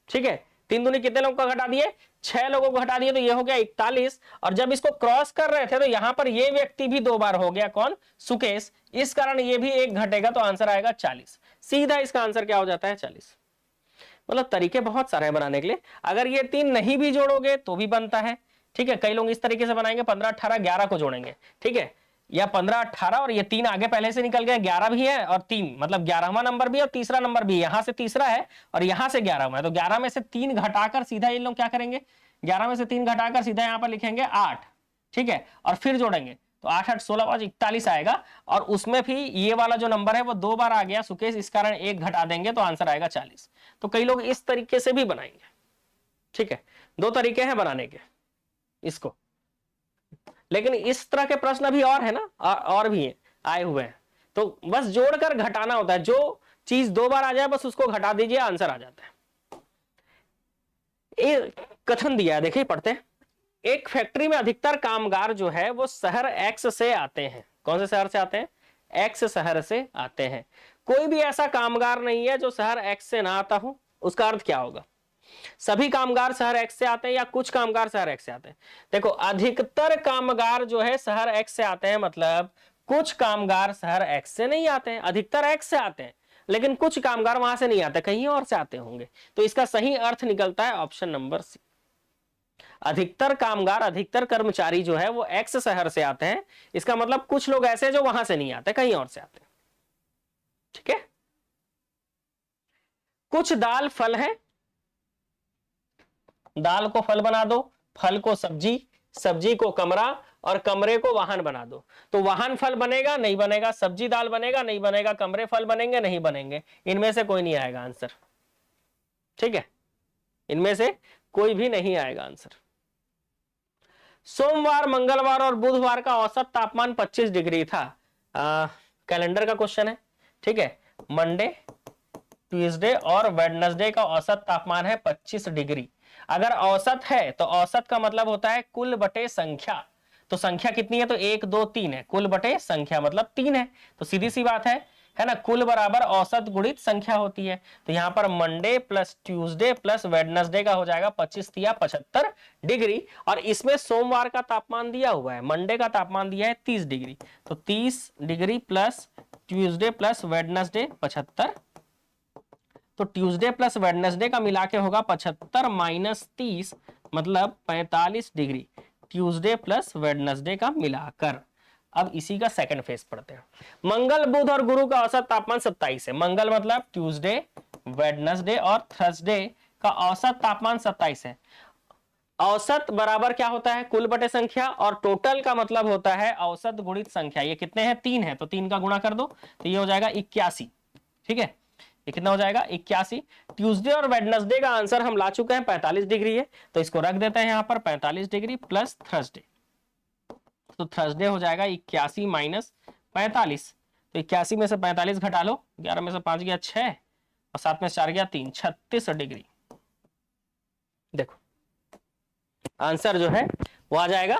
A: ठीक है। 3 दूनी कितने लोगों को घटा दिए, 6 लोगों को घटा दिए, तो ये हो गया 41। और जब इसको क्रॉस कर रहे थे तो यहां पर ये व्यक्ति भी 2 बार हो गया, कौन, सुकेश, इस कारण ये भी 1 घटेगा तो आंसर आएगा 40। सीधा इसका आंसर क्या हो जाता है, 40। मतलब तरीके बहुत सारे हैं बनाने के लिए, अगर ये 3 नहीं भी जोड़ोगे तो भी बनता है, ठीक है। कई लोग इस तरीके से बनाएंगे, 15 18 11 को जोड़ेंगे, ठीक है, या 15 18 और ये 3 आगे पहले से निकल गए, 11 भी है और 3, मतलब 11वां नंबर भी और 3रा नंबर भी, यहां से 3रा है और यहां से 11वां है। तो 11 में से 3 घटाकर सीधा ये लोग क्या करेंगे, 11 में से 3 घटाकर सीधा यहां पर लिखेंगे 8, ठीक है, और फिर जोड़ेंगे तो 8 8 16 5 41 आएगा, और उसमें भी ये वाला जो नंबर है वो 2 बार आ गया सुकेश, इस कारण 1 घटा देंगे तो आंसर आएगा 40। तो कई लोग इस तरीके से भी बनाएंगे, ठीक है, 2 तरीके हैं बनाने के इसको। लेकिन इस तरह के प्रश्न भी और है ना, और भी है, आए हुए हैं, तो बस जोड़कर घटाना होता है, जो चीज 2 बार आ जाए बस उसको घटा दीजिए, आंसर आ जाता है। ये कथन दिया है, देखिए पढ़ते हैं। एक फैक्ट्री में अधिकतर कामगार जो है वो शहर एक्स से आते हैं। कौन से शहर से आते हैं? एक्स शहर से आते हैं। कोई भी ऐसा कामगार नहीं है जो शहर एक्स से ना आता हो। उसका अर्थ क्या होगा? सभी कामगार शहर एक्स से आते हैं या कुछ कामगार शहर एक्स से आते हैं? देखो, अधिकतर कामगार जो है शहर एक्स से आते हैं, मतलब कुछ कामगार शहर एक्स से नहीं आते हैं। अधिकतर एक्स से आते हैं, लेकिन कुछ कामगार वहां से नहीं आते, कहीं और से आते होंगे। तो इसका सही अर्थ निकलता है ऑप्शन नंबर सी। अधिकतर कामगार, अधिकतर कर्मचारी जो है वो एक्स शहर से आते हैं। इसका मतलब कुछ लोग ऐसे जो वहां से नहीं आते, कहीं और से आते हैं। ठीक है। कुछ दाल फल है, दाल को फल बना दो, फल को सब्जी, सब्जी को कमरा, और कमरे को वाहन बना दो। तो वाहन फल बनेगा? नहीं बनेगा। सब्जी दाल बनेगा? नहीं बनेगा। कमरे फल बनेंगे? नहीं बनेंगे। इनमें से कोई नहीं आएगा आंसर। ठीक है, इनमें से कोई भी नहीं आएगा आंसर। सोमवार, मंगलवार और बुधवार का औसत तापमान 25 डिग्री था। कैलेंडर का क्वेश्चन है। ठीक है, मंडे, ट्यूसडे और वेडनेसडे का औसत तापमान है 25 डिग्री। अगर औसत है तो औसत का मतलब होता है कुल बटे संख्या। तो संख्या कितनी है? तो 1 2 3 है। कुल बटे संख्या मतलब 3 है। तो सीधी सी बात है ना, कुल बराबर औसत गुणित संख्या होती है। तो यहां पर Monday plus Tuesday plus Wednesday का हो जाएगा 25 या 75 डिग्री। और इसमें सोमवार का तापमान दिया हुआ है, मंडे का तापमान दिया है 30 डिग्री। तो 30 degree plus Tuesday plus Wednesday 75। तो ट्यूसडे प्लस वेडनेसडे का मिला के होगा 75 माइनस 30 मतलब 45 डिग्री। ट्यूसडे प्लस वेडनेसडे का मिलाकर। अब इसी का सेकंड फेज पढ़ते हैं। मंगल, बुध और गुरु का औसत तापमान 27 है। मंगल मतलब ट्यूसडे, वेडनेसडे और थर्सडे का औसत तापमान 27 है। औसत बराबर क्या होता है? कुल बटे संख्या, और टोटल का मतलब होता है औसत गुणित संख्या। ये कितने हैं? 3 है, तो 3 का गुणा कर दो तो ये हो जाएगा 81। ठीक है, ये कितना हो जाएगा? 81। ट्यूसडे और वेडनेसडे का आंसर हम ला चुके हैं, 45 डिग्री है, तो इसको रख देते हैं यहां पर 45 डिग्री प्लस थर्सडे। तो थर्सडे हो जाएगा 81 माइनस 45। तो 81 में से 45 घटा लो, 11 में से 5 गया 6 और 7 में से 4 गया 3, 36 डिग्री। देखो आंसर जो है वो आ जाएगा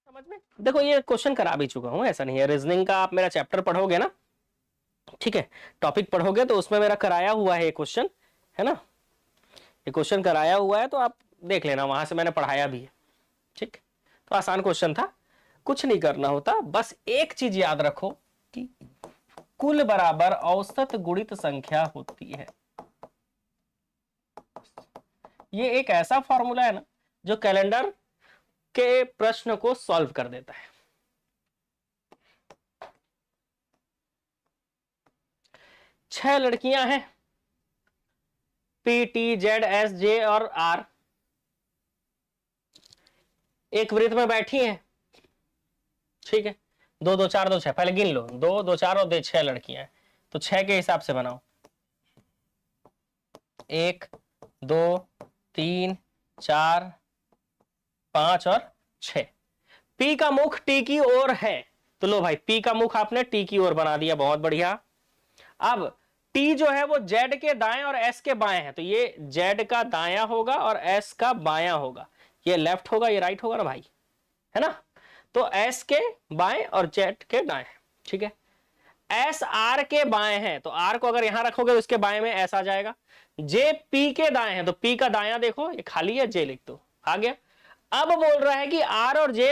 A: समझ में। देखो ये क्वेश्चन करा भी चुका हूं, ऐसा नहीं है। रीजनिंग का आप मेरा चैप्टर पढ़ोगे ना, ठीक है, टॉपिक पढ़ोगे तो उसमें मेरा कराया हुआ है ये क्वेश्चन, है ना, ये क्वेश्चन कराया हुआ है, तो आप देख लेना, वहां से मैंने पढ़ाया भी है। ठीक, तो आसान क्वेश्चन था, कुछ नहीं करना होता, बस एक चीज याद रखो कि कुल बराबर औसत गुणित संख्या होती है। ये एक ऐसा फॉर्मूला है ना जो कैलेंडर के प्रश्न को सॉल्व कर देता है। छह लड़कियां हैं, पी, टी, जेड, एस, जे और आर, एक वृत्त में बैठी हैं। ठीक है, 2 2 4 2 6, पहले गिन लो, 2 2 4 और 6 लड़कियां हैं, तो 6 के हिसाब से बनाओ। 1 2 3 4 5 और 6। पी का मुख टी की ओर है, तो लो भाई पी का मुख आपने टी की ओर बना दिया, बहुत बढ़िया। अब टी जो है वो जेड के दाएं और एस के बाएं है, तो ये जेड का दायां होगा और एस का बायां होगा। ये लेफ्ट होगा, ये राइट होगा ना भाई, है ना। तो एस के बाएं और जेड के दाएं। ठीक है, एस आर के बाएं है, तो आर को अगर यहां रखोगे तो इसके बाएं में एस आ जाएगा। जे पी के दाएं है, तो पी का दायां देखो ये खाली है, जे लिख दो, आ गया। अब बोल रहा है कि आर और जे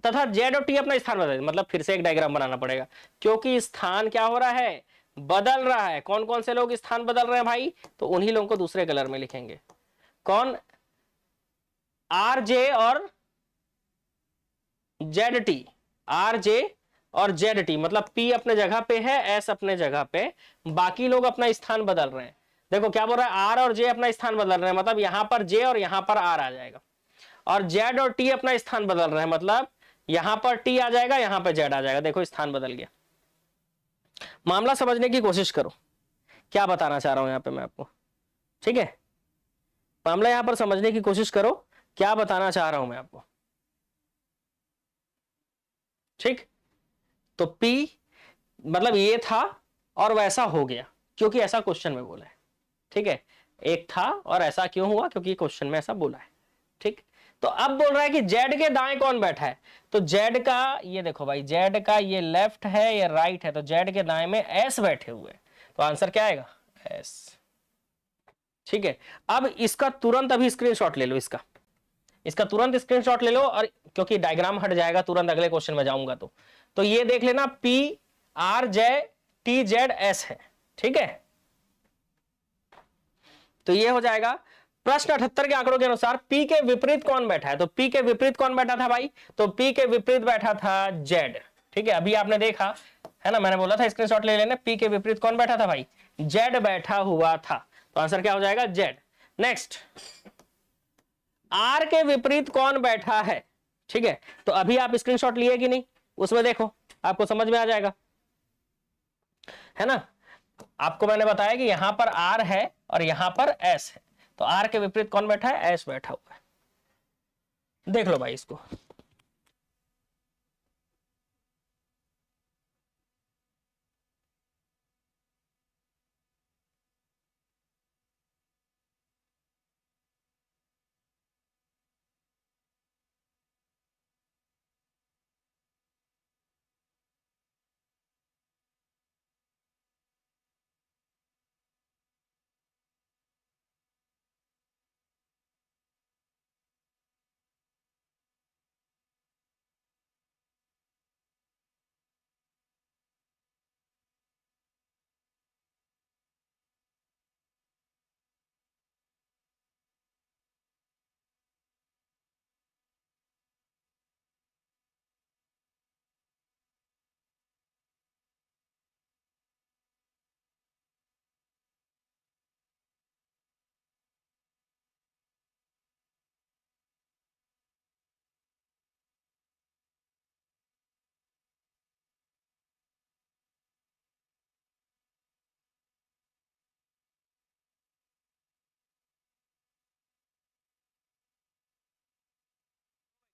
A: तथा जेड और टी अपना स्थान बदल, मतलब फिर से एक डायग्राम बनाना पड़ेगा, क्योंकि स्थान क्या हो रहा है, बदल रहा है। कौन कौन से लोग स्थान बदल रहे हैं भाई? तो उन्हीं लोगों को दूसरे कलर में लिखेंगे। कौन? आर जे और जेड टी। आर जे और जेड टी, मतलब पी अपने जगह पे है, एस अपने जगह पे, बाकी लोग अपना स्थान बदल रहे हैं। देखो क्या बोल रहा है, आर और जे अपना स्थान बदल रहे हैं, मतलब यहां पर जे और यहां पर आर आ जाएगा। और जेड और टी अपना स्थान बदल रहे हैं, मतलब यहां पर टी आ जाएगा, यहां पर जेड आ जाएगा। देखो स्थान बदल गया। मामला समझने की कोशिश करो, क्या बताना चाह रहा हूं यहां पे मैं आपको, ठीक है? मामला यहां पर समझने की कोशिश करो, क्या बताना चाह रहा हूं मैं आपको, ठीक? तो P मतलब ये था और वैसा हो गया, क्योंकि ऐसा क्वेश्चन में बोला है, ठीक है? एक था और ऐसा क्यों हुआ? क्योंकि क्वेश्चन में ऐसा बोला है, ठीक? तो अब बोल रहा है कि जेड के दाएं कौन बैठा है? तो जेड का ये देखो भाई, जेड का ये लेफ्ट है, ये राइट है, तो जेड के दाएं में एस बैठे हुए हैं, तो आंसर क्या आएगा? एस, ठीक है? अब इसका तुरंत अभी स्क्रीनशॉट ले लो, इसका तुरंत स्क्रीनशॉट ले लो, और क्योंकि डायग्राम हट जाएगा तुरंत अगले क्वेश्चन में जाऊंगा, तो ये देख लेना, P R J T Z S है, ठीक है? तो ये हो जाएगा। प्रश्न 78 के आंकड़ों के अनुसार पी के विपरीत कौन बैठा है? तो पी के विपरीत कौन बैठा था भाई? तो पी के विपरीत बैठा था जेड, ठीक है? अभी आपने देखा है ना, मैंने बोला था स्क्रीनशॉट ले लेना। पी के विपरीत कौन बैठा था भाई? जेड बैठा हुआ था, तो आंसर क्या हो जाएगा? जेड। नेक्स्ट, आर के विपरीत कौन बैठा है? ठीक है, तो अभी आप स्क्रीनशॉट लिए कि नहीं, उसमें देखो, आपको समझ में आ जाएगा, है ना? आपको मैंने बताया कि यहां पर आर है और यहां पर एस है, तो आर के विपरीत कौन बैठा है? एस बैठा हुआ है। देख लो भाई इसको।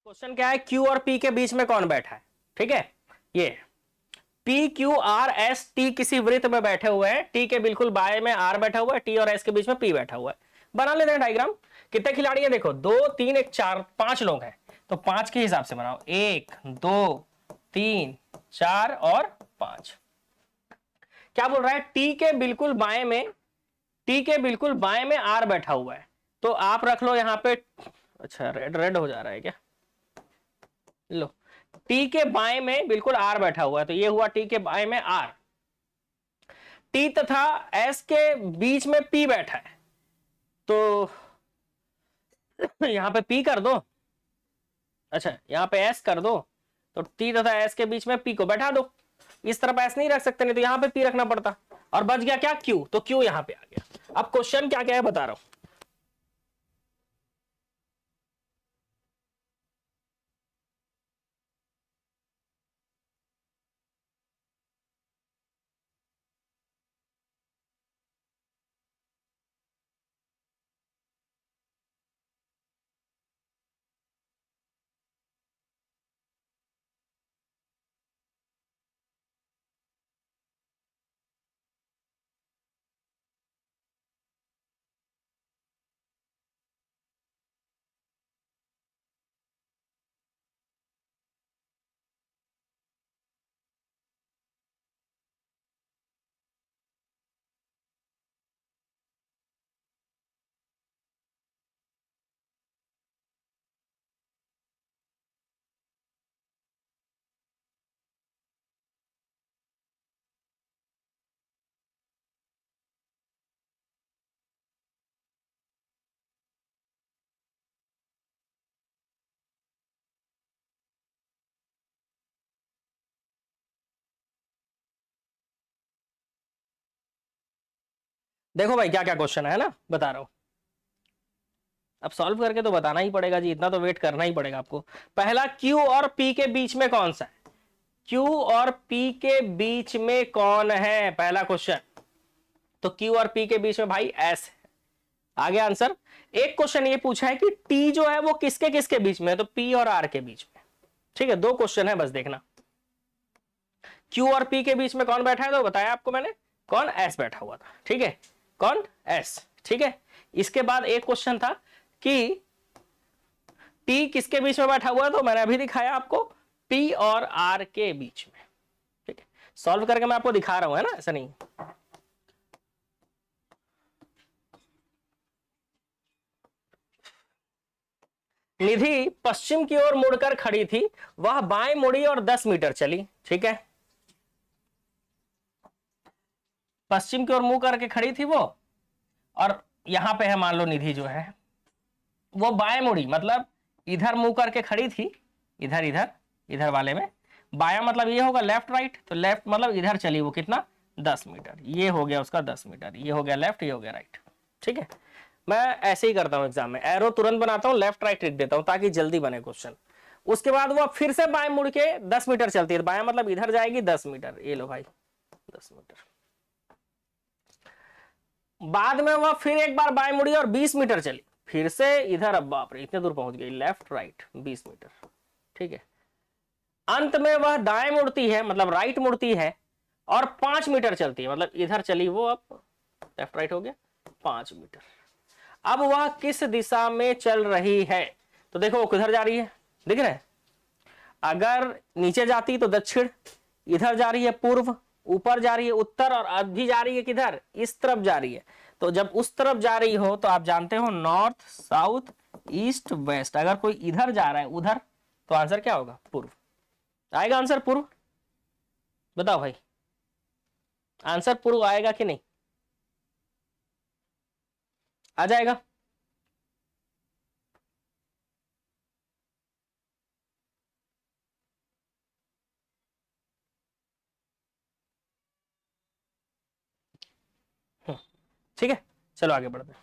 A: क्वेश्चन क्या है? क्यू और पी के बीच में कौन बैठा है? ठीक है, ये P Q R S T किसी वृत्त में बैठे हुए हैं, टी के बिल्कुल बाएं में आर बैठा हुआ है, टी और एस के बीच में पी बैठा हुआ है। बना लेते हैं डायग्राम। कितने खिलाड़ी हैं? देखो, दो तीन एक चार, पांच लोग हैं, तो पांच के हिसाब से बनाओ, एक दो तीन चार और पांच। क्या बोल रहा है? टी के बिल्कुल बाएं में, टी के बिल्कुल बाएं में आर बैठा हुआ है, तो आप रख लो यहां पे। अच्छा, रेड रेड हो जा रहा है क्या? लो, टी के बाएं में बिल्कुल आर बैठा हुआ है, तो ये हुआ टी के बाएं में आर। टी तथा एस के बीच में पी बैठा है, तो यहां पे पी कर दो, अच्छा यहां पे एस कर दो, तो टी तथा एस के बीच में पी को बैठा दो। इस तरफ एस नहीं रख सकते, नहीं तो यहां पे पी रखना पड़ता, और बच गया क्या? क्यू, तो क्यू यहां पे आ गया। अब क्वेश्चन क्या क्या है बता रहा हूं। देखो भाई क्या क्या क्वेश्चन है ना, बता रहा हूं। अब सॉल्व करके तो बताना ही पड़ेगा जी, इतना तो वेट करना ही पड़ेगा आपको। पहला, Q और P के बीच में कौन सा है? Q और P के बीच में कौन है, पहला क्वेश्चन। तो Q और P के बीच में भाई S है। आगे आंसर। एक क्वेश्चन ये पूछा है कि T जो है वो किसके किसके बीच में है, तो P और R के बीच में। ठीक है, दो क्वेश्चन है बस, देखना। Q और P के बीच में कौन बैठा है, तो बताया आपको मैंने, कौन? S बैठा हुआ था। ठीक है, कौन? S। ठीक है, इसके बाद एक क्वेश्चन था कि T किसके बीच में बैठा हुआ है, तो मैंने अभी दिखाया आपको, P और R के बीच में। ठीक है, सॉल्व करके मैं आपको दिखा रहा हूं, है ना, ऐसा नहीं। निधि पश्चिम की ओर मुड़कर खड़ी थी, वह बाएं मुड़ी और 10 मीटर चली। ठीक है, पश्चिम की ओर मुंह करके खड़ी थी वो, और यहां पे है मान लो निधि जो है वो बाएं मुड़ी, मतलब इधर मुंह करके खड़ी थी, इधर इधर इधर वाले में। बाया मतलब ये होगा लेफ्ट राइट, तो लेफ्ट मतलब इधर चली वो, कितना? 10 मीटर। ये हो गया उसका 10 मीटर, ये हो गया लेफ्ट, ये हो गया राइट। ठीक है, मैं ऐसे ही करता हूं एग्जाम में, एरो तुरंत बनाता हूं, लेफ्ट राइट लिख देता हूं ताकि जल्दी बने क्वेश्चन। उसके बाद वो फिर से बाएं मुड़ के 10 मीटर चलती है, बाया मतलब इधर जाएगी 10 मीटर, ये लो भाई 10 मीटर। बाद में वह फिर एक बार बाएं मुड़ी और 20 मीटर चली, फिर से इधर, अब बाप रे इतने दूर पहुंच गई, लेफ्ट राइट 20 मीटर। ठीक है, अंत में वह दाएं मुड़ती है, मतलब राइट मुड़ती है, और 5 मीटर चलती है, मतलब इधर चली वो, अब लेफ्ट राइट हो गया 5 मीटर। अब वह किस दिशा में चल रही है, तो देखो वो किधर जा रही है, दिख रहा है? अगर नीचे जाती तो दक्षिण, इधर जा रही है पूर्व, ऊपर जा रही है उत्तर, और अभी जा रही है किधर? इस तरफ जा रही है। तो जब उस तरफ जा रही हो तो आप जानते हो नॉर्थ, साउथ, ईस्ट, वेस्ट। अगर कोई इधर जा रहा है उधर, तो आंसर क्या होगा? पूर्व। आएगा आंसर पूर्व? बताओ भाई, आंसर पूर्व आएगा कि नहीं? आ जाएगा? ठीक है, चलो आगे बढ़ते हैं।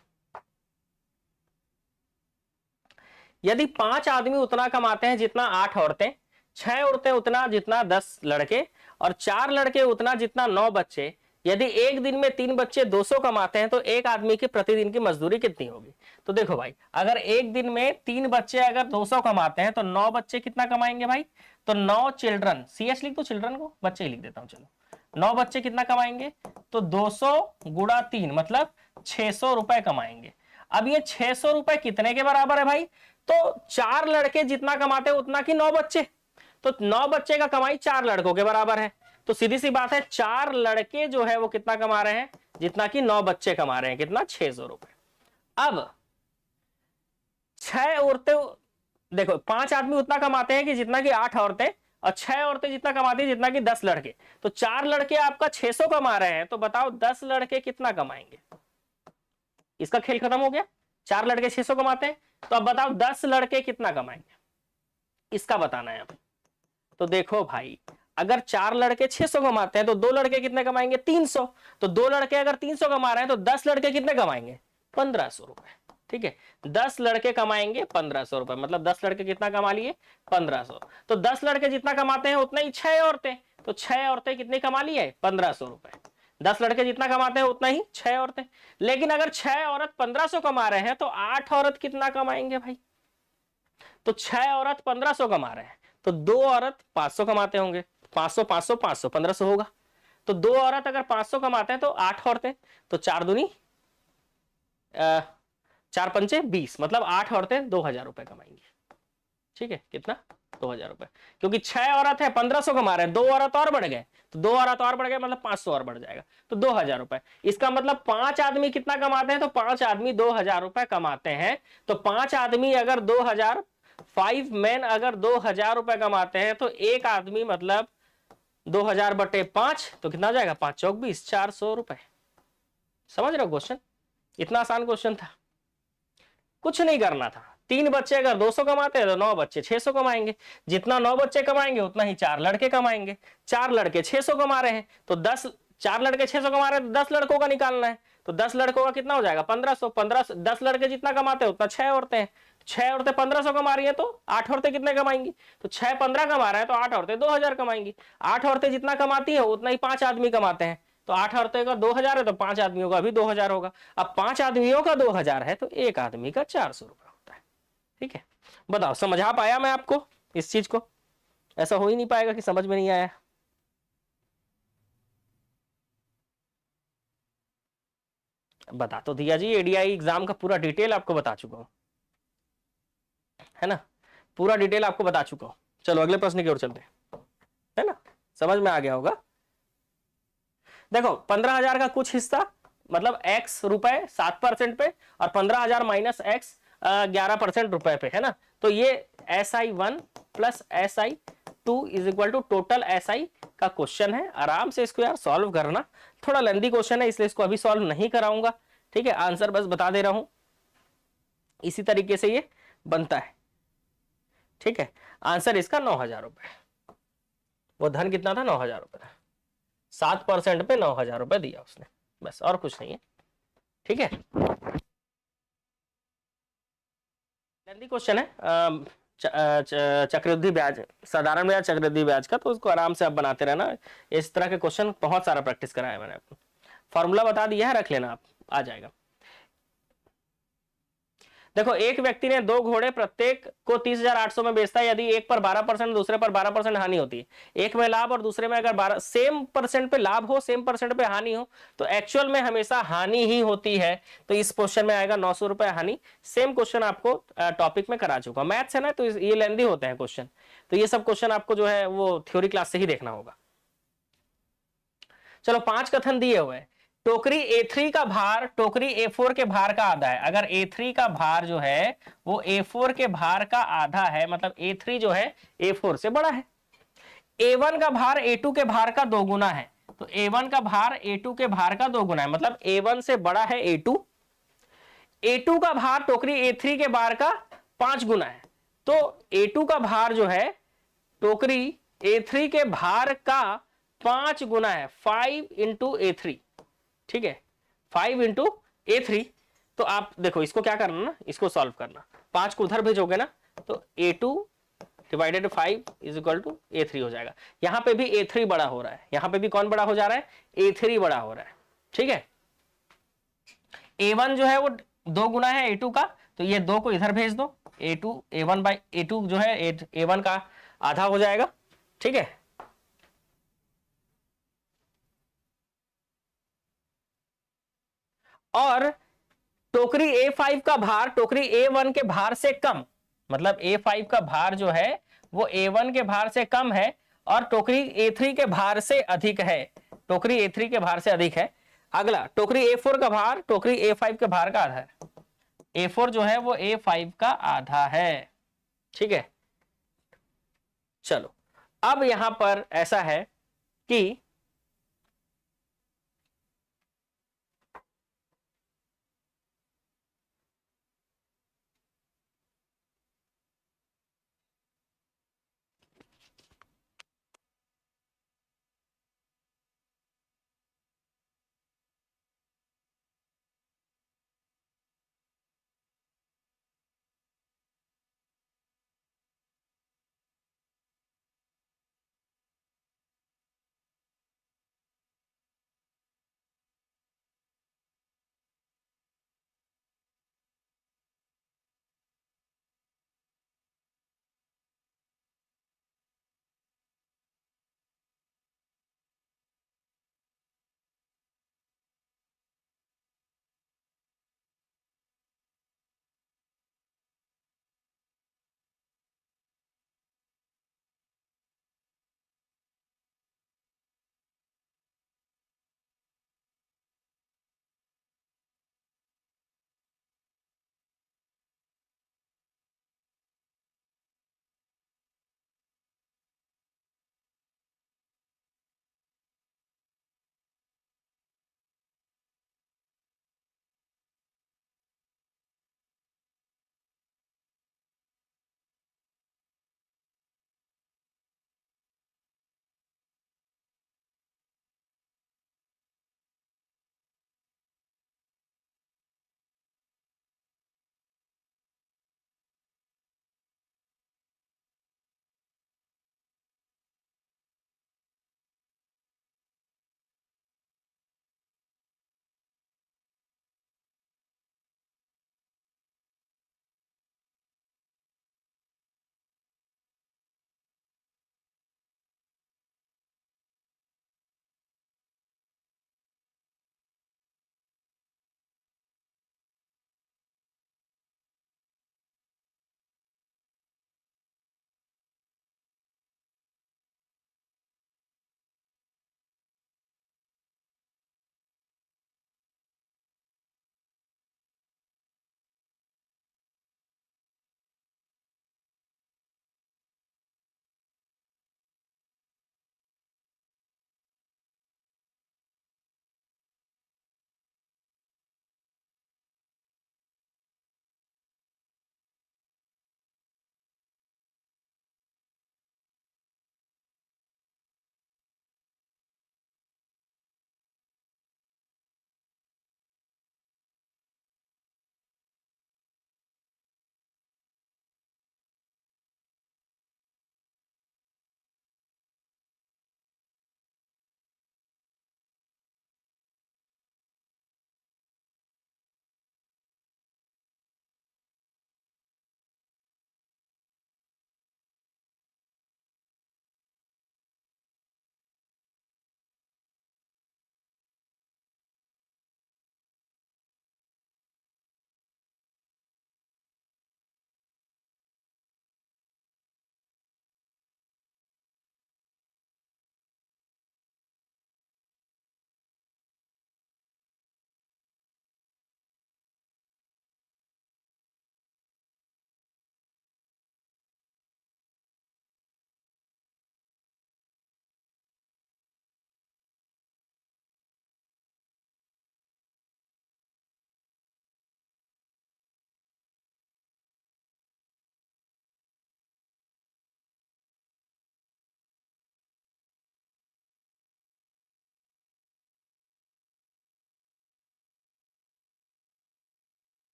A: यदि 5 आदमी उतना कमाते हैं जितना 8 औरतें, 6 औरतें उतना जितना 10 लड़के, और 4 लड़के उतना जितना 9 बच्चे, यदि एक दिन में 3 बच्चे 200 कमाते हैं तो एक आदमी की प्रतिदिन की मजदूरी कितनी होगी? तो देखो भाई, अगर एक दिन में 3 बच्चे अगर 200 कमाते हैं तो 9 बच्चे कितना कमाएंगे भाई? तो 9 चिल्ड्रन, CS लिख दो, चिल्ड्रन को बच्चे ही लिख देता हूं, चलो 9 बच्चे कितना कमाएंगे? तो 200 गुणा 3 मतलब 600 रुपए कमाएंगे। अब ये 600 रुपए कितने के बराबर है भाई? तो 4 लड़के जितना कमाते हैं उतना की 9 बच्चे, तो 9 बच्चे का कमाई 4 लड़कों के बराबर है। तो सीधी सी बात है, 4 लड़के जो है वो कितना कमा रहे हैं? जितना कि 9 बच्चे कमा रहे हैं, कितना? 600 रुपए। अब 6 औरतें, देखो 5 आदमी उतना कमाते हैं कि जितना कि 8 औरतें, और 6 औरतें जितना कमाती है जितना कि 10 लड़के। तो 4 लड़के आपका 600 कमा रहे हैं, तो बताओ 10 लड़के कितना कमाएंगे? इसका खेल खत्म हो गया। 4 लड़के 600 कमाते हैं, तो अब बताओ 10 लड़के कितना कमाएंगे, इसका बताना है अब। तो देखो भाई, अगर 4 लड़के 600 कमाते हैं तो 2 लड़के कितने कमाएंगे? 300। तो 2 लड़के अगर 300 कमा रहे हैं तो 10 लड़के कितने कमाएंगे? 1500 रुपए। ठीक है, 10 लड़के कमाएंगे 1500 रुपए, मतलब 10 लड़के कितना कमा लिए? 1500। तो 10 लड़के जितना कमाते हैं उतना ही 6 औरतें, तो 6 औरतें कितनी कमा ली है? 1500 रुपए। 10 लड़के जितना कमाते हैं उतना ही 6 औरतें। लेकिन अगर 6 औरत 1500 कमा रहे हैं तो 8 औरत कितना कमाएंगे भाई? तो 6 औरत 1500 कमा रहे हैं, तो 2 औरत 500 कमाते होंगे, 500 500 500 1500 होगा। तो 2 औरत अगर 500 कमाते हैं तो 8 औरतें, तो 4 दूनी 4 पंचे 20, मतलब 8 औरतें 2000 रुपए कमाएंगी। ठीक है, कितना? 2000 रुपए। क्योंकि 6 औरत है 1500 कमा रहे हैं, 2 औरत और बढ़ गए, तो 2 औरत और बढ़ गए मतलब 500 और बढ़ जाएगा, तो 2000 रुपए। इसका मतलब 5 आदमी कितना कमाते हैं? तो 5 आदमी 2000 रुपए कमाते हैं। तो 5 आदमी अगर 2000, 5 मैन अगर 2000 रुपए कमाते हैं, तो एक आदमी मतलब 2000 बटे 5, तो कितना जाएगा? 5 चौक 20, 400 रुपए। समझ रहे हो क्वेश्चन? इतना आसान क्वेश्चन था, कुछ नहीं करना था। 3 बच्चे अगर 200 कमाते हैं तो 9 बच्चे 600 कमाएंगे, जितना 9 बच्चे कमाएंगे उतना ही 4 लड़के कमाएंगे। 4 लड़के 600 कमा रहे हैं, तो 10, 4 लड़के 600 कमा रहे हैं तो 10 लड़कों का निकालना है, तो 10 लड़कों का कितना हो जाएगा 1500, 1500 10 लड़के जितना कमाते हैं उतना 6 औरतें हैं, 6 औरतें 1500 कमा रही है तो 8 औरतें कितने कमाएंगी, तो 6 15 कमा रहा है तो 8 औरतें 2000 कमाएंगी। 8 औरतें जितना कमाती है उतना ही 5 आदमी कमाते हैं, तो 8 औरतें का 2000 है तो 5 आदमियों का भी 2000 होगा। अब 5 आदमियों का 2000 है तो एक आदमी का 400 रुपये होता है। ठीक है, बताओ समझ आ पाया मैं आपको इस चीज को? ऐसा हो ही नहीं पाएगा कि समझ में नहीं आया। बता तो दिया जी, एडीआई एग्जाम का पूरा डिटेल आपको बता चुका हूं, है ना, पूरा डिटेल आपको बता चुका हूं। चलो अगले प्रश्न की ओर चलते हैं, है ना, समझ में आ गया होगा। देखो 15,000 का कुछ हिस्सा मतलब x रुपए 7% पे और 15,000 माइनस x 11% रुपए पे, है ना, तो ये SI1 plus SI2 is equal to total SI का क्वेश्चन है। आराम से इसको यार सॉल्व करना, थोड़ा लेंदी क्वेश्चन है इसलिए इसको अभी सॉल्व नहीं कराऊंगा। ठीक है, आंसर बस बता दे रहा हूं, इसी तरीके से ये बनता है। ठीक है, आंसर इसका 9,000 रुपए, वो धन कितना था 9,000 रुपए, 7% पे 9,000 रुपए दिया उसने, बस और कुछ नहीं है। ठीक है, जल्दी क्वेश्चन है, चक्रवृद्धि ब्याज, साधारण ब्याज चक्रवृद्धि ब्याज का, तो उसको आराम से आप बनाते रहना। इस तरह के क्वेश्चन बहुत सारा प्रैक्टिस कराया मैंने आपको, फॉर्मूला बता दिया है, रख लेना आप, आ जाएगा। देखो एक व्यक्ति ने 2 घोड़े प्रत्येक को 30,800 में बेचता है, यदि एक पर 12% दूसरे पर 12% हानि होती है, एक में लाभ और दूसरे में अगर 12 सेम परसेंट पे लाभ हो सेम परसेंट पे हानि हो तो एक्चुअल में हमेशा हानि ही होती है, तो इस क्वेश्चन में आएगा 900 रुपए हानि। सेम क्वेश्चन आपको टॉपिक में करा चुका, मैथ्स है ना तो ये लेंदी होते हैं क्वेश्चन, तो ये सब क्वेश्चन आपको जो है वो थ्योरी क्लास से ही देखना होगा। चलो 5 कथन दिए हुए हैं, टोकरी A3 का भार टोकरी A4 के भार का आधा है। अगर A3 का भार जो है वो A4 के भार का आधा है, मतलब A3 जो है A4 से बड़ा है। A1 का भार A2 के भार का 2 गुना है, तो A1 का भार A2 के भार का 2 गुना है, मतलब A1 से बड़ा है A2। A2 का भार टोकरी A3 के भार का 5 गुना है, तो A2 का भार जो है टोकरी A3 के भार का 5 गुना है, 5 इंटू A3। ठीक है, 5 इंटू A3। तो आप देखो इसको क्या करना ना, इसको सॉल्व करना, 5 को उधर भेजोगे ना तो A2 divided 5 is equal to A3 हो जाएगा। यहां पे भी A3 बड़ा हो रहा है, यहां पे भी कौन बड़ा हो जा रहा है, A3 बड़ा हो रहा है। ठीक है, A1 जो है वो 2 गुना है A2 का, तो ये 2 को इधर भेज दो, A2 A1 बाई A2 जो है A1 का आधा हो जाएगा। ठीक है, और टोकरी A5 का भार टोकरी A1 के भार से कम, मतलब A5 का भार जो है वो A1 के भार से कम है और टोकरी A3 के भार से अधिक है, टोकरी A3 के भार से अधिक है। अगला टोकरी A4 का भार टोकरी A5 के भार का आधा है, A4 जो है वो A5 का आधा है। ठीक है, चलो अब यहां पर ऐसा है कि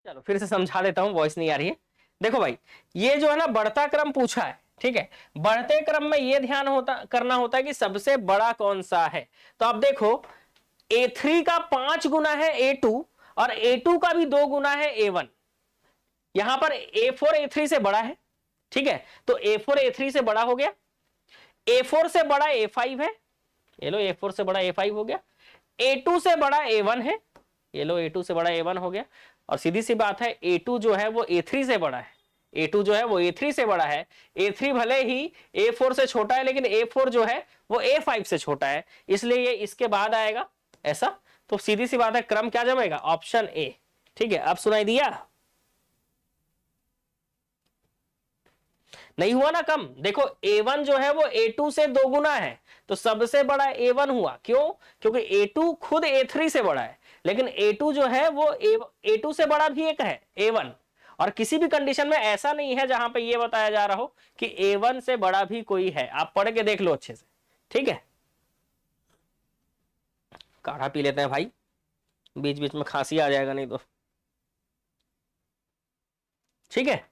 A: चलो फिर से समझा देता हूं, वॉइस नहीं आ रही है। देखो भाई, ये जो है ना बढ़ता क्रम पूछा है, ठीक है। बढ़ते क्रम में ये ध्यान करना होता है कि सबसे बड़ा कौन सा है। तो आप देखो, A3 का 5 गुना है A2 और A2 का भी 2 गुना है A1। यहां पर A4 A3 से बड़ा है, ठीक है। तो A4 A3 से बड़ा हो गया। A4 से बड़ा A5 है, ये लो A4 से बड़ा A5 हो गया। A2 से बड़ा A1 है, ये लो A2 से बड़ा A1 हो गया। और सीधी सी बात है, A2 जो है वो A3 से बड़ा है, A2 जो है वो A3 से बड़ा है। A3 भले ही A4 से छोटा है, लेकिन A4 जो है वो A5 से छोटा है, इसलिए ये इसके बाद आएगा ऐसा। तो सीधी सी बात है, क्रम क्या जमेगा, ऑप्शन ए, ठीक है। अब सुनाई दिया, नहीं हुआ ना कम। देखो A1 जो है वो A2 से 2 गुना है, तो सबसे बड़ा A1 हुआ। क्यों? क्योंकि A2 खुद A3 से बड़ा है, लेकिन A2 जो है वो A2 से बड़ा भी एक है A1। और किसी भी कंडीशन में ऐसा नहीं है जहां पे ये बताया जा रहा हो कि A1 से बड़ा भी कोई है। आप पढ़ के देख लो अच्छे से, ठीक है। काढ़ा पी लेते हैं भाई, बीच बीच में खांसी आ जाएगा नहीं तो, ठीक है।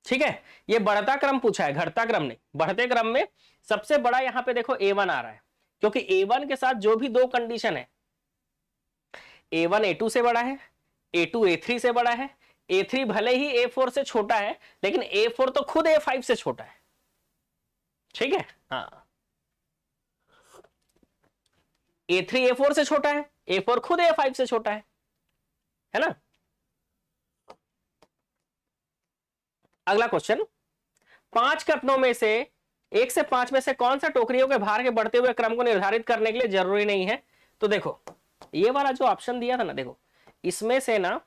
A: ठीक है, ये बढ़ता क्रम पूछा है, घटता क्रम नहीं। बढ़ते क्रम में सबसे बड़ा यहां पे देखो A1 आ रहा है, क्योंकि A1 के साथ जो भी दो कंडीशन है, A1 A2 से बड़ा है, A2 A3 से बड़ा है। A3 भले ही A4 से छोटा है, लेकिन A4 तो खुद A5 से छोटा है, ठीक है। हाँ, A3 A4 से छोटा है, A4 खुद A5 से छोटा है ना। अगला क्वेश्चन, 5 कथनों में से 1 से 5 में से कौन सा टोकरियों के भार के बढ़ते हुए क्रम को निर्धारित करने के लिए जरूरी नहीं है। तो देखो, ये वाला जो ऑप्शन दिया था ना, देखो इसमें से ना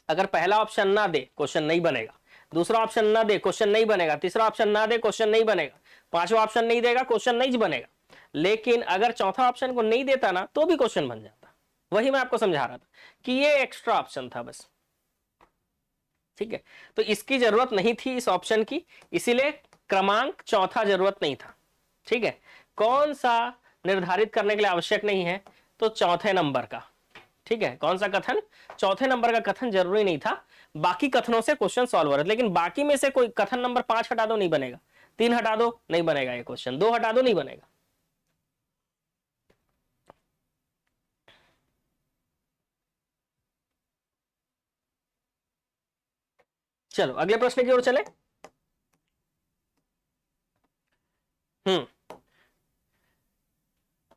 A: अगर पहला ऑप्शन ना दे क्वेश्चन नहीं बनेगा, दूसरा ऑप्शन ना दे क्वेश्चन नहीं बनेगा, तीसरा ऑप्शन ना दे क्वेश्चन नहीं बनेगा, पांचवा ऑप्शन नहीं देगा क्वेश्चन नहीं बनेगा। लेकिन अगर चौथा ऑप्शन को नहीं देता ना तो भी क्वेश्चन बन जाता। वही मैं आपको समझा रहा था कि ये एक्स्ट्रा ऑप्शन था बस, ठीक है। तो इसकी जरूरत नहीं थी इस ऑप्शन की, इसीलिए क्रमांक चौथा जरूरत नहीं था, ठीक है। कौन सा निर्धारित करने के लिए आवश्यक नहीं है, तो चौथे नंबर का, ठीक है। कौन सा कथन, चौथे नंबर का कथन जरूरी नहीं था। बाकी कथनों से क्वेश्चन सॉल्व हो रहा है, लेकिन बाकी में से कोई कथन नंबर 5 हटा दो नहीं बनेगा, 3 हटा दो नहीं बनेगा ये क्वेश्चन, 2 हटा दो नहीं बनेगा। चलो अगले प्रश्न की ओर चले।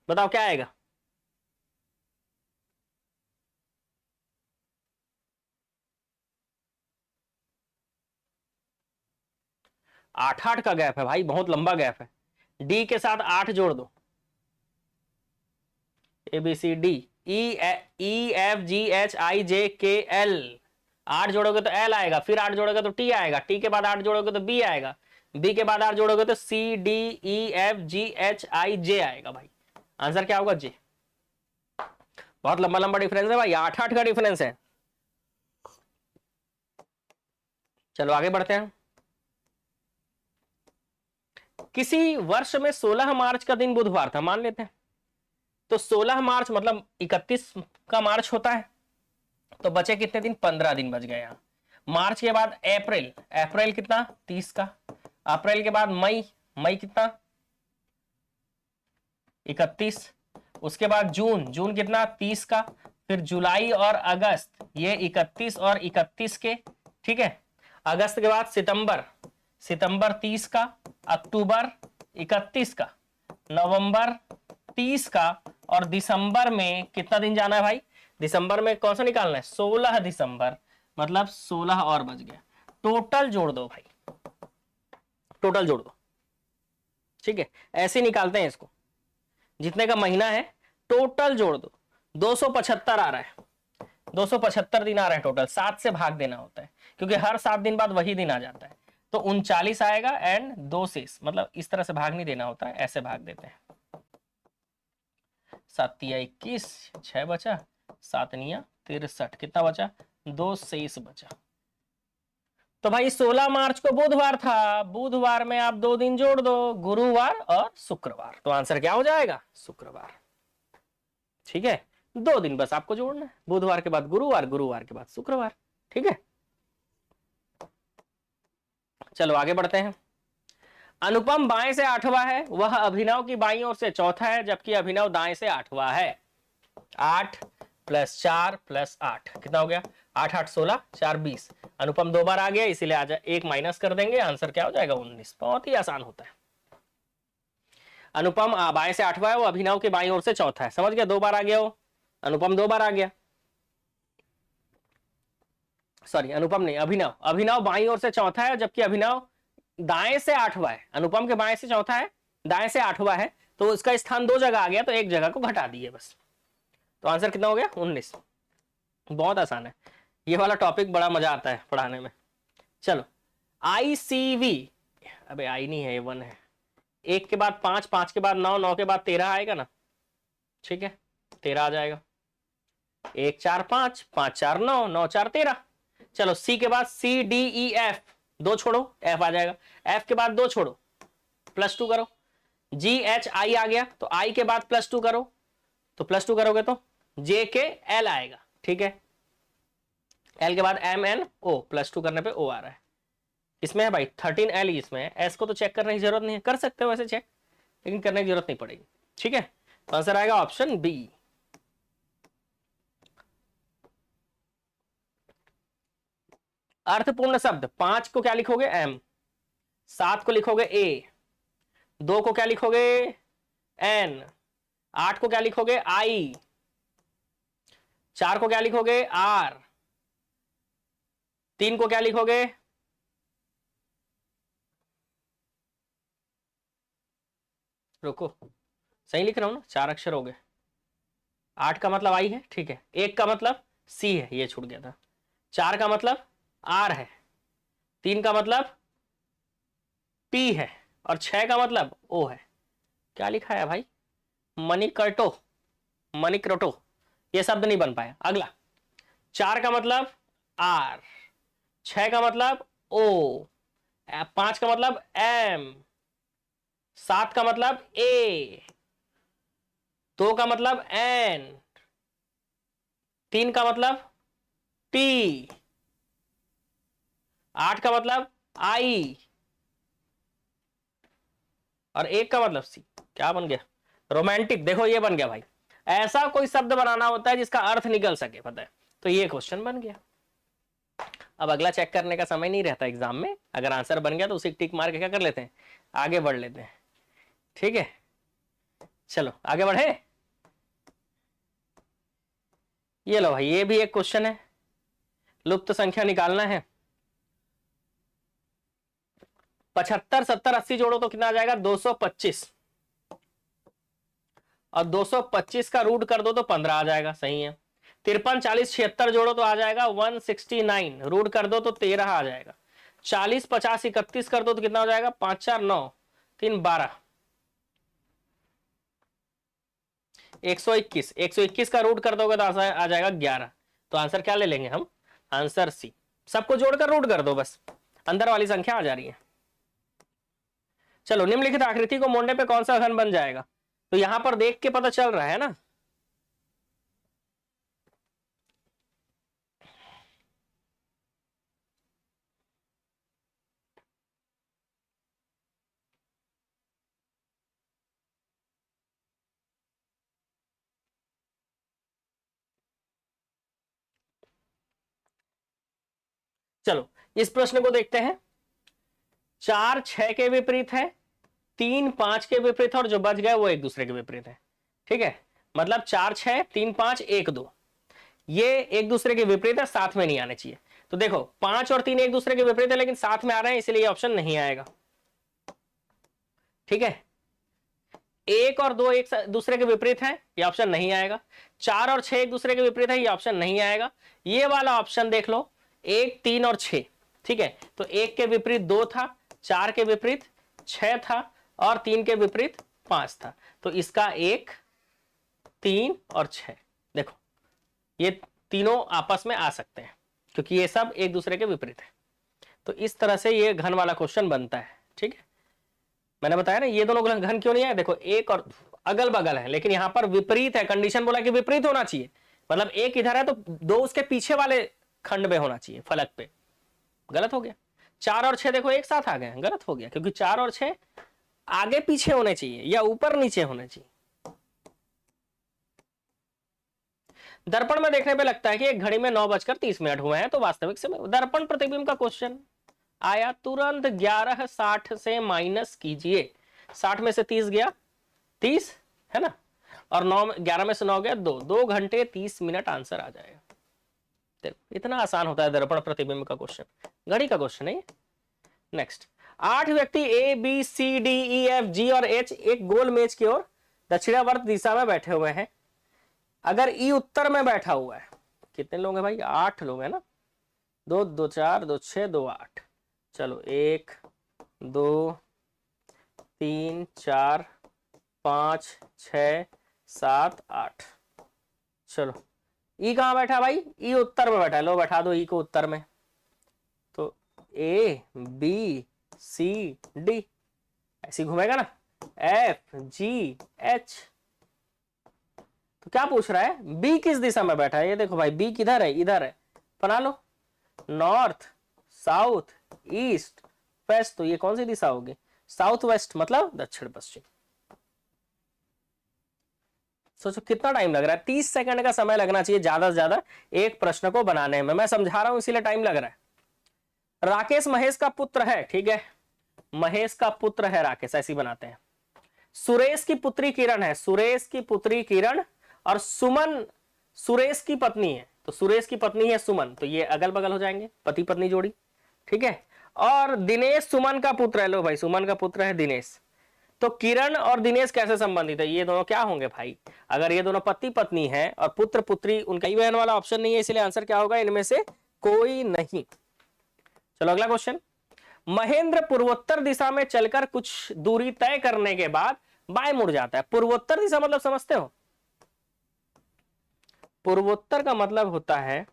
A: बताओ क्या आएगा। आठ आठ का गैप है भाई, बहुत लंबा गैप है। डी के साथ 8 जोड़ दो, ABCD EFGHIJKL, 8 जोड़ोगे तो L आएगा, फिर 8 जोड़ोगे तो T आएगा, T के बाद 8 जोड़ोगे तो B आएगा, B के बाद 8 जोड़ोगे तो CDEFGHIJ आएगा। भाई आंसर क्या होगा, J। बहुत लंबा लंबा डिफरेंस है भाई, 8 का डिफरेंस है। चलो आगे बढ़ते हैं। किसी वर्ष में 16 मार्च का दिन बुधवार था, मान लेते हैं। तो 16 मार्च मतलब 31 का मार्च होता है, तो बचे कितने दिन, 15 दिन बच गए यहाँ। मार्च के बाद अप्रैल, अप्रैल कितना, 30 का। अप्रैल के बाद मई, मई कितना, 31। उसके बाद जून, जून कितना, 30 का। फिर जुलाई और अगस्त, ये 31 और 31 के, ठीक है। अगस्त के बाद सितंबर, सितंबर 30 का। अक्टूबर 31 का। नवंबर 30 का। और दिसंबर में कितना दिन जाना है भाई, दिसंबर में कौन सा निकालना है, 16 दिसंबर, मतलब 16 और बच गया। टोटल जोड़ दो भाई, टोटल जोड़ दो, ठीक है। ऐसे निकालते हैं इसको, जितने का महीना है टोटल जोड़ दो। 275 आ रहा है, 275 दिन आ रहा है टोटल। 7 से भाग देना होता है, क्योंकि हर 7 दिन बाद वही दिन आ जाता है। तो 39 आएगा एंड 2 शेष, मतलब इस तरह से भाग नहीं देना होता है, ऐसे भाग देते हैं। 7 तिया 21, 6 बचा, 7 निया 63, कितना बचा, 2 शेष बचा। तो भाई 16 मार्च को बुधवार था, बुधवार में आप 2 दिन जोड़ दो, गुरुवार और शुक्रवार। तो आंसर क्या हो जाएगा, शुक्रवार। ठीक है, 2 दिन बस आपको जोड़ना है, बुधवार के बाद गुरुवार, गुरुवार के बाद शुक्रवार। ठीक है, चलो आगे बढ़ते हैं। अनुपम बाएं से 8वां है, वह अभिनव की बाईं ओर से चौथा है, जबकि अभिनव दाएं से 8वां है। 8 + 4 + 8 कितना हो गया? 8 8 16, 4 20। अनुपम 2 बार आ गया, इसीलिए आज एक माइनस कर देंगे, आंसर क्या हो जाएगा? 19। बहुत ही आसान होता है। अनुपम बाएं से 8वां है, वो अभिनव के बाईं ओर से चौथा है। समझ गया? 2 बार आ गया, वो अनुपम 2 बार आ गया, सॉरी अनुपम नहीं, अभिनव। अभिनव बाईं ओर से चौथा है, जबकि अभिनव दाएं से 8वां है। अनुपम के बाएं से चौथा है, दाएं से 8वां है, तो इसका स्थान 2 जगह आ गया, तो एक जगह को घटा दिए बस। तो आंसर कितना हो गया? 19। बहुत आसान है, ये वाला टॉपिक बड़ा मजा आता है पढ़ाने में। चलो ICV, अबे आई नहीं है, ये 1 है। 1 के बाद 5, 5 के बाद 9, 9 के बाद 13 आएगा ना? ठीक है, 13 आ जाएगा। 1 4 5, 5 4 9, 9 4 13। चलो C के बाद CDEF, 2 छोड़ो, F आ जाएगा। F के बाद 2 छोड़ो, +2 करो। GHI आ गया, तो I के बाद +2 करो, तो +2 करोगे तो JKL आएगा। ठीक है, L के बाद MNO, +2 करने पे O आ रहा है। इसमें है भाई 13L, इसमें है। S को तो चेक करने की जरूरत नहीं है, कर सकते हो वैसे चेक, लेकिन करने की जरूरत नहीं पड़ेगी। ठीक है, तो आंसर आएगा ऑप्शन B। अर्थपूर्ण शब्द, 5 को क्या लिखोगे? M, 7 को लिखोगे A, 2 को क्या लिखोगे? N, 8 को क्या लिखोगे? I, 4 को क्या लिखोगे? R, 3 को क्या लिखोगे? रुको, सही लिख रहा हूं ना? 4 अक्षर हो गए। 8 का मतलब I है, ठीक है। 1 का मतलब C है, ये छूट गया था। 4 का मतलब R है, 3 का मतलब P है, और 6 का मतलब O है। क्या लिखा है भाई? मणिकर्टो, मणिकर्टो, ये शब्द नहीं बन पाया। अगला, 4 का मतलब R, 6 का मतलब O, 5 का मतलब M, 7 का मतलब A, 2 का मतलब N, 3 का मतलब T, 8 का मतलब I, और 1 का मतलब C। क्या बन गया? रोमांटिक। देखो ये बन गया भाई। ऐसा कोई शब्द बनाना होता है जिसका अर्थ निकल सके, पता है? तो ये क्वेश्चन बन गया। अब अगला चेक करने का समय नहीं रहता एग्जाम में, अगर आंसर बन गया तो उसे टिक मार के क्या कर लेते हैं? आगे बढ़ लेते हैं। ठीक है, चलो आगे बढ़े। ये लो भाई, ये भी एक क्वेश्चन है, लुप्त संख्या निकालना है। 75 70 80 जोड़ो तो कितना आ जाएगा? 225, और 225 का रूट कर दो तो 15 आ जाएगा। सही है। 53 40 76 जोड़ो तो आ जाएगा 169, रूट कर दो तो 13 आ जाएगा। 40 50 31 कर दो तो कितना हो जाएगा? 5 4 9 3 12, 121। 121 का रूट कर दोगे तो आ जाएगा 11। तो आंसर क्या ले लेंगे हम? Answer C। सबको जोड़कर रूट कर दो, बस अंदर वाली संख्या आ जा रही है। चलो, निम्नलिखित आकृति को मोड़ने पे कौन सा घन बन जाएगा? तो यहां पर देख के पता चल रहा है ना। चलो इस प्रश्न को देखते हैं। 4 6 के विपरीत है, 3 5 के विपरीत है, और जो बच गए वो एक दूसरे के विपरीत है। ठीक है, मतलब 4 6 3 5 1 2, ये एक दूसरे के विपरीत है, साथ में नहीं आने चाहिए। तो देखो 5 और 3 एक दूसरे के विपरीत है, लेकिन साथ में आ रहे हैं, इसलिए ये ऑप्शन नहीं आएगा। ठीक है, 1 और 2 एक दूसरे के विपरीत है, ये ऑप्शन नहीं आएगा। 4 और 6 एक दूसरे के विपरीत है, ये ऑप्शन नहीं आएगा। ये वाला ऑप्शन देख लो, 1 3 और 6। ठीक है, तो 1 के विपरीत 2 था, 4 के विपरीत 6 था, और 3 के विपरीत 5 था। तो इसका 1 3 और 6, देखो ये तीनों आपस में आ सकते हैं, क्योंकि ये सब एक दूसरे के विपरीत है। तो इस तरह से ये घन वाला क्वेश्चन बनता है। ठीक है, मैंने बताया ना ये दोनों घन क्यों नहीं है। देखो 1 और अगल बगल है, लेकिन यहां पर विपरीत है, कंडीशन बोला कि विपरीत होना चाहिए, मतलब एक इधर है तो दो उसके पीछे वाले खंड में होना चाहिए, फलक पे। गलत हो गया। 4 और 6 देखो एक साथ आ गए, गलत हो गया, क्योंकि 4 और 6 आगे पीछे होने चाहिए या ऊपर नीचे होने चाहिए। दर्पण में देखने पे लगता है कि एक घड़ी में 9:30 हुए हैं, तो वास्तविक समय। दर्पण प्रतिबिंब का क्वेश्चन आया, तुरंत 11:60 से माइनस कीजिए। 60 में से 30 गया, 30 है ना, और 11 में से 9 गया 2 घंटे 30 मिनट आंसर आ जाएगा। देखो इतना आसान होता है दर्पण प्रतिबिंब का क्वेश्चन, घड़ी का क्वेश्चन है। नेक्स्ट, 8 व्यक्ति A B C D E F G और एच एक गोल मेज की ओर दक्षिणावर्त दिशा में बैठे हुए हैं। अगर ई उत्तर में बैठा हुआ है, कितने लोग हैं भाई? 8 लोग हैं ना, 2 2 4 2 6 2 8। चलो 1 2 3 4 5 6 7 8। चलो ई कहां बैठा भाई? ई उत्तर में बैठा है, लो बैठा दो ई को उत्तर में। तो ए बी सी डी ऐसी घूमेगा ना, एफ जी एच। तो क्या पूछ रहा है? बी किस दिशा में बैठा है? ये देखो भाई, बी किधर है? इधर है, बना लो। नॉर्थ साउथ ईस्ट वेस्ट, तो ये कौन सी दिशा होगी? साउथ वेस्ट, मतलब दक्षिण पश्चिम। सोचो कितना टाइम लग रहा है, 30 सेकंड का समय लगना चाहिए ज्यादा से ज्यादा एक प्रश्न को बनाने में। मैं समझा रहा हूं इसीलिए टाइम लग रहा है। राकेश महेश का पुत्र है, ठीक है, महेश का पुत्र है राकेश, ऐसी बनाते हैं। सुरेश की पुत्री किरण है, सुरेश की पुत्री किरण, और सुमन सुरेश की पत्नी है, तो सुरेश की पत्नी है सुमन, तो ये अगल बगल हो जाएंगे, पति पत्नी जोड़ी, ठीक है। और दिनेश सुमन का पुत्र है, लो भाई सुमन का पुत्र है दिनेश। तो किरण और दिनेश कैसे संबंधित है? ये दोनों क्या होंगे भाई? अगर ये दोनों पति पत्नी है और पुत्र पुत्री, उनका ही बहन वाला ऑप्शन नहीं है, इसलिए आंसर क्या होगा? इनमें से कोई नहीं। चलो अगला क्वेश्चन। महेंद्र पूर्वोत्तर दिशा में चलकर कुछ दूरी तय करने के बाद बाएं मुड़ जाता है। पूर्वोत्तर दिशा मतलब समझते हो? पूर्वोत्तर का मतलब होता है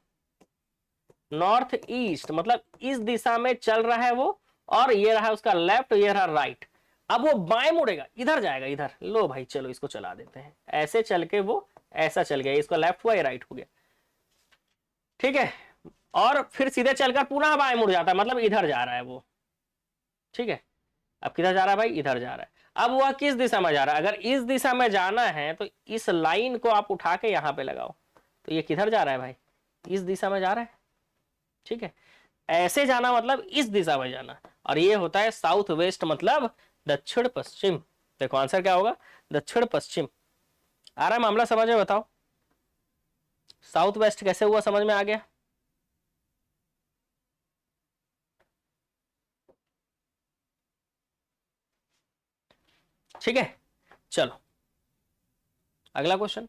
A: नॉर्थ ईस्ट, मतलब इस दिशा में चल रहा है वो, और ये रहा उसका लेफ्ट, ये रहा राइट। अब वो बाएं मुड़ेगा, इधर जाएगा, इधर। लो भाई चलो इसको चला देते हैं, ऐसे चल के वो ऐसा चल गया, इसका लेफ्ट हुआ, ये राइट हो गया, ठीक है। और फिर सीधे चलकर पुनः बाएं मुड़ जाता है, मतलब इधर जा रहा है वो, ठीक है। अब किधर जा रहा है भाई? इधर जा रहा है। अब वह किस दिशा में जा रहा है? अगर इस दिशा में जाना है तो इस लाइन को आप उठा के यहां पे लगाओ, तो ये किधर जा रहा है भाई? इस दिशा में जा रहा है, ठीक है। ऐसे जाना मतलब इस दिशा में जाना, और ये होता है साउथ वेस्ट, मतलब दक्षिण पश्चिम। देखो आंसर क्या होगा? दक्षिण पश्चिम। आ रहा है मामला समझ में? बताओ साउथ वेस्ट कैसे हुआ, समझ में आ गया? ठीक है, चलो अगला क्वेश्चन।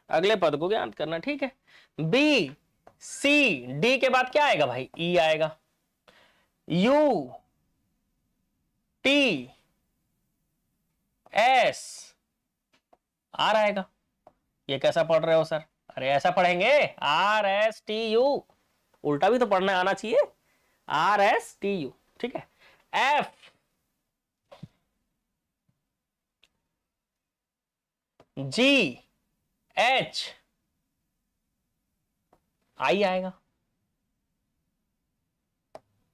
A: अगले पद को ज्ञात करना, ठीक है। बी सी डी के बाद क्या आएगा भाई? ई आएगा, यू टी एस आर आएगा। ये कैसा पढ़ रहे हो सर? अरे ऐसा पढ़ेंगे, आर एस टी यू, उल्टा भी तो पढ़ना आना चाहिए, आर एस टी यू, ठीक है। एफ जी एच आई आएगा।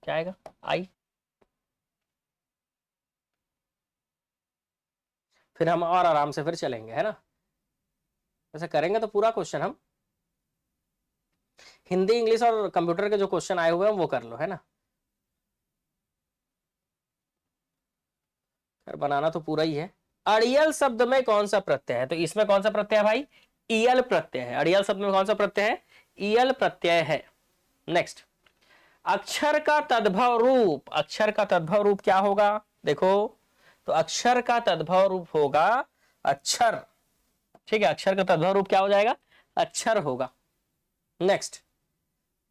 A: क्या आएगा? आई। फिर हम और आराम से फिर चलेंगे, है ना। ऐसा करेंगे तो पूरा क्वेश्चन हम हिंदी इंग्लिश और कंप्यूटर के जो क्वेश्चन आए हुए हैं वो कर लो, है ना। फिर बनाना तो पूरा ही है। अड़ियल शब्द में कौन सा प्रत्यय है? तो इसमें कौन सा प्रत्यय है भाई? ईयल प्रत्यय है। अड़ियल शब्द में कौन सा प्रत्यय है? ईयल प्रत्यय है। नेक्स्ट, अक्षर का तद्भव रूप, अक्षर का तद्भव रूप क्या होगा? देखो, तो अक्षर का तद्भव रूप होगा अक्षर, ठीक है। अक्षर का तद्भव रूप क्या हो जाएगा? अक्षर होगा। नेक्स्ट,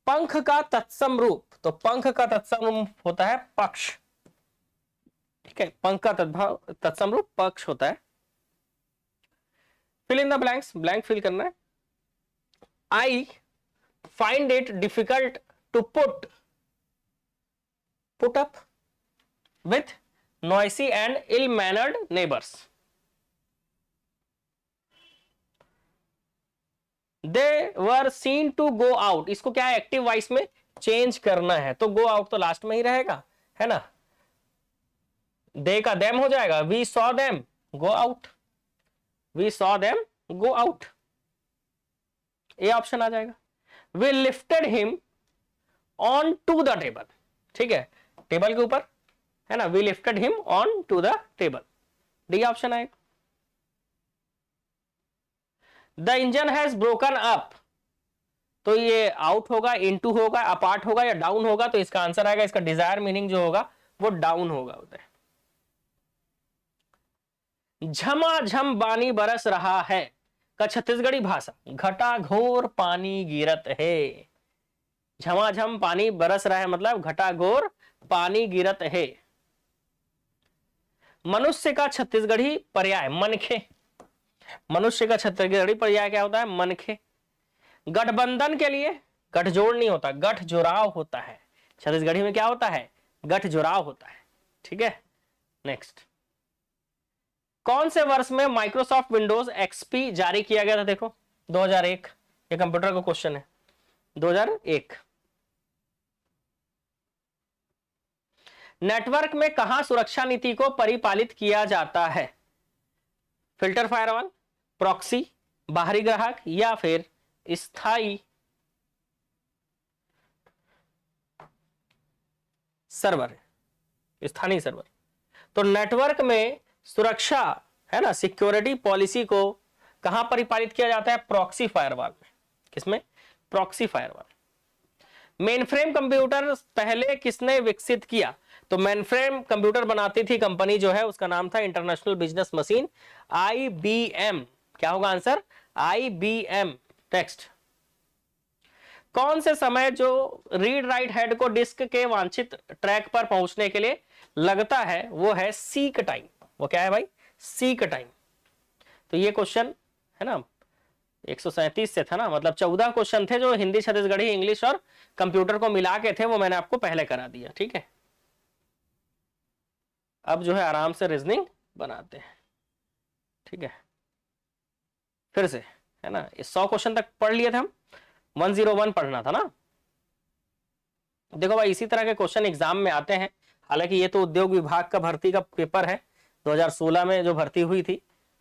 A: पंख का तत्सम रूप, तो पंख का तत्सम रूप होता है पक्ष, ठीक है। पंख का तत्सम रूप पक्ष होता है। Fill in the blanks, blank fill करना है। I find it difficult to put up with noisy and ill mannered neighbors. They were seen to go out. इसको क्या है, एक्टिव वॉइस में चेंज करना है, तो गो आउट तो लास्ट में ही रहेगा, है ना। दे का देम हो जाएगा, we saw them go out, we saw them go out, ये ऑप्शन आ जाएगा। We lifted him on to the table, ठीक है, टेबल के ऊपर, है ना, we lifted him on to the table, D option आएगा। The engine has broken up, तो ये आउट होगा, इनटू होगा, अपार्ट होगा या डाउन होगा, तो इसका आंसर आएगा, इसका डिजायर मीनिंग जो होगा वो डाउन होगा उधर। झमाझम पानी बरस रहा है का छत्तीसगढ़ी भाषा, घटा घोर पानी गिरत है। झमाझम पानी बरस रहा है मतलब घटा घोर पानी गिरत है। मनुष्य का छत्तीसगढ़ी पर्याय मनखे, मनुष्य का छत्तीसगढ़ी पर्याय क्या होता है, मनखे। गठबंधन के लिए गठजोड़ नहीं होता, गठजोड़ाव होता है, छत्तीसगढ़ी में क्या होता है, गठजोड़ाव होता है, ठीक है। नेक्स्ट, कौन से वर्ष में माइक्रोसॉफ्ट विंडोज एक्सपी जारी किया गया था, देखो 2001, ये कंप्यूटर का क्वेश्चन है, 2001। नेटवर्क में कहां सुरक्षा नीति को परिपालित किया जाता है, फिल्टर फायरवॉल, प्रॉक्सी, बाहरी ग्राहक या फिर स्थायी सर्वर, स्थानीय सर्वर। तो नेटवर्क में सुरक्षा, है ना, सिक्योरिटी पॉलिसी को कहां परिपालित किया जाता है, प्रॉक्सी फायरवॉल में। किसमें, प्रॉक्सी फायरवॉल। मेनफ्रेम कंप्यूटर पहले किसने विकसित किया, तो मेनफ्रेम कंप्यूटर बनाती थी कंपनी जो है, उसका नाम था इंटरनेशनल बिजनेस मशीन, IBM। क्या होगा आंसर, IBM। टेक्स्ट, कौन से समय जो रीड राइट हेड को डिस्क के वांछित ट्रैक पर पहुंचने के लिए लगता है वो है सीक टाइम। वो क्या है भाई, सीक टाइम। तो ये क्वेश्चन है ना 137 से था ना, मतलब 14 क्वेश्चन थे जो हिंदी, छत्तीसगढ़ी, इंग्लिश और कंप्यूटर को मिला के थे, वो मैंने आपको पहले करा दिया, ठीक है। अब जो है आराम से रीजनिंग बनाते हैं, ठीक है। फिर से, है ना, 100 क्वेश्चन तक पढ़ लिए थे हम, 101 पढ़ना था ना। देखो भाई, इसी तरह के क्वेश्चन एग्जाम में आते हैं। हालांकि ये तो उद्योग विभाग का भर्ती का पेपर है, 2016 में जो भर्ती हुई थी,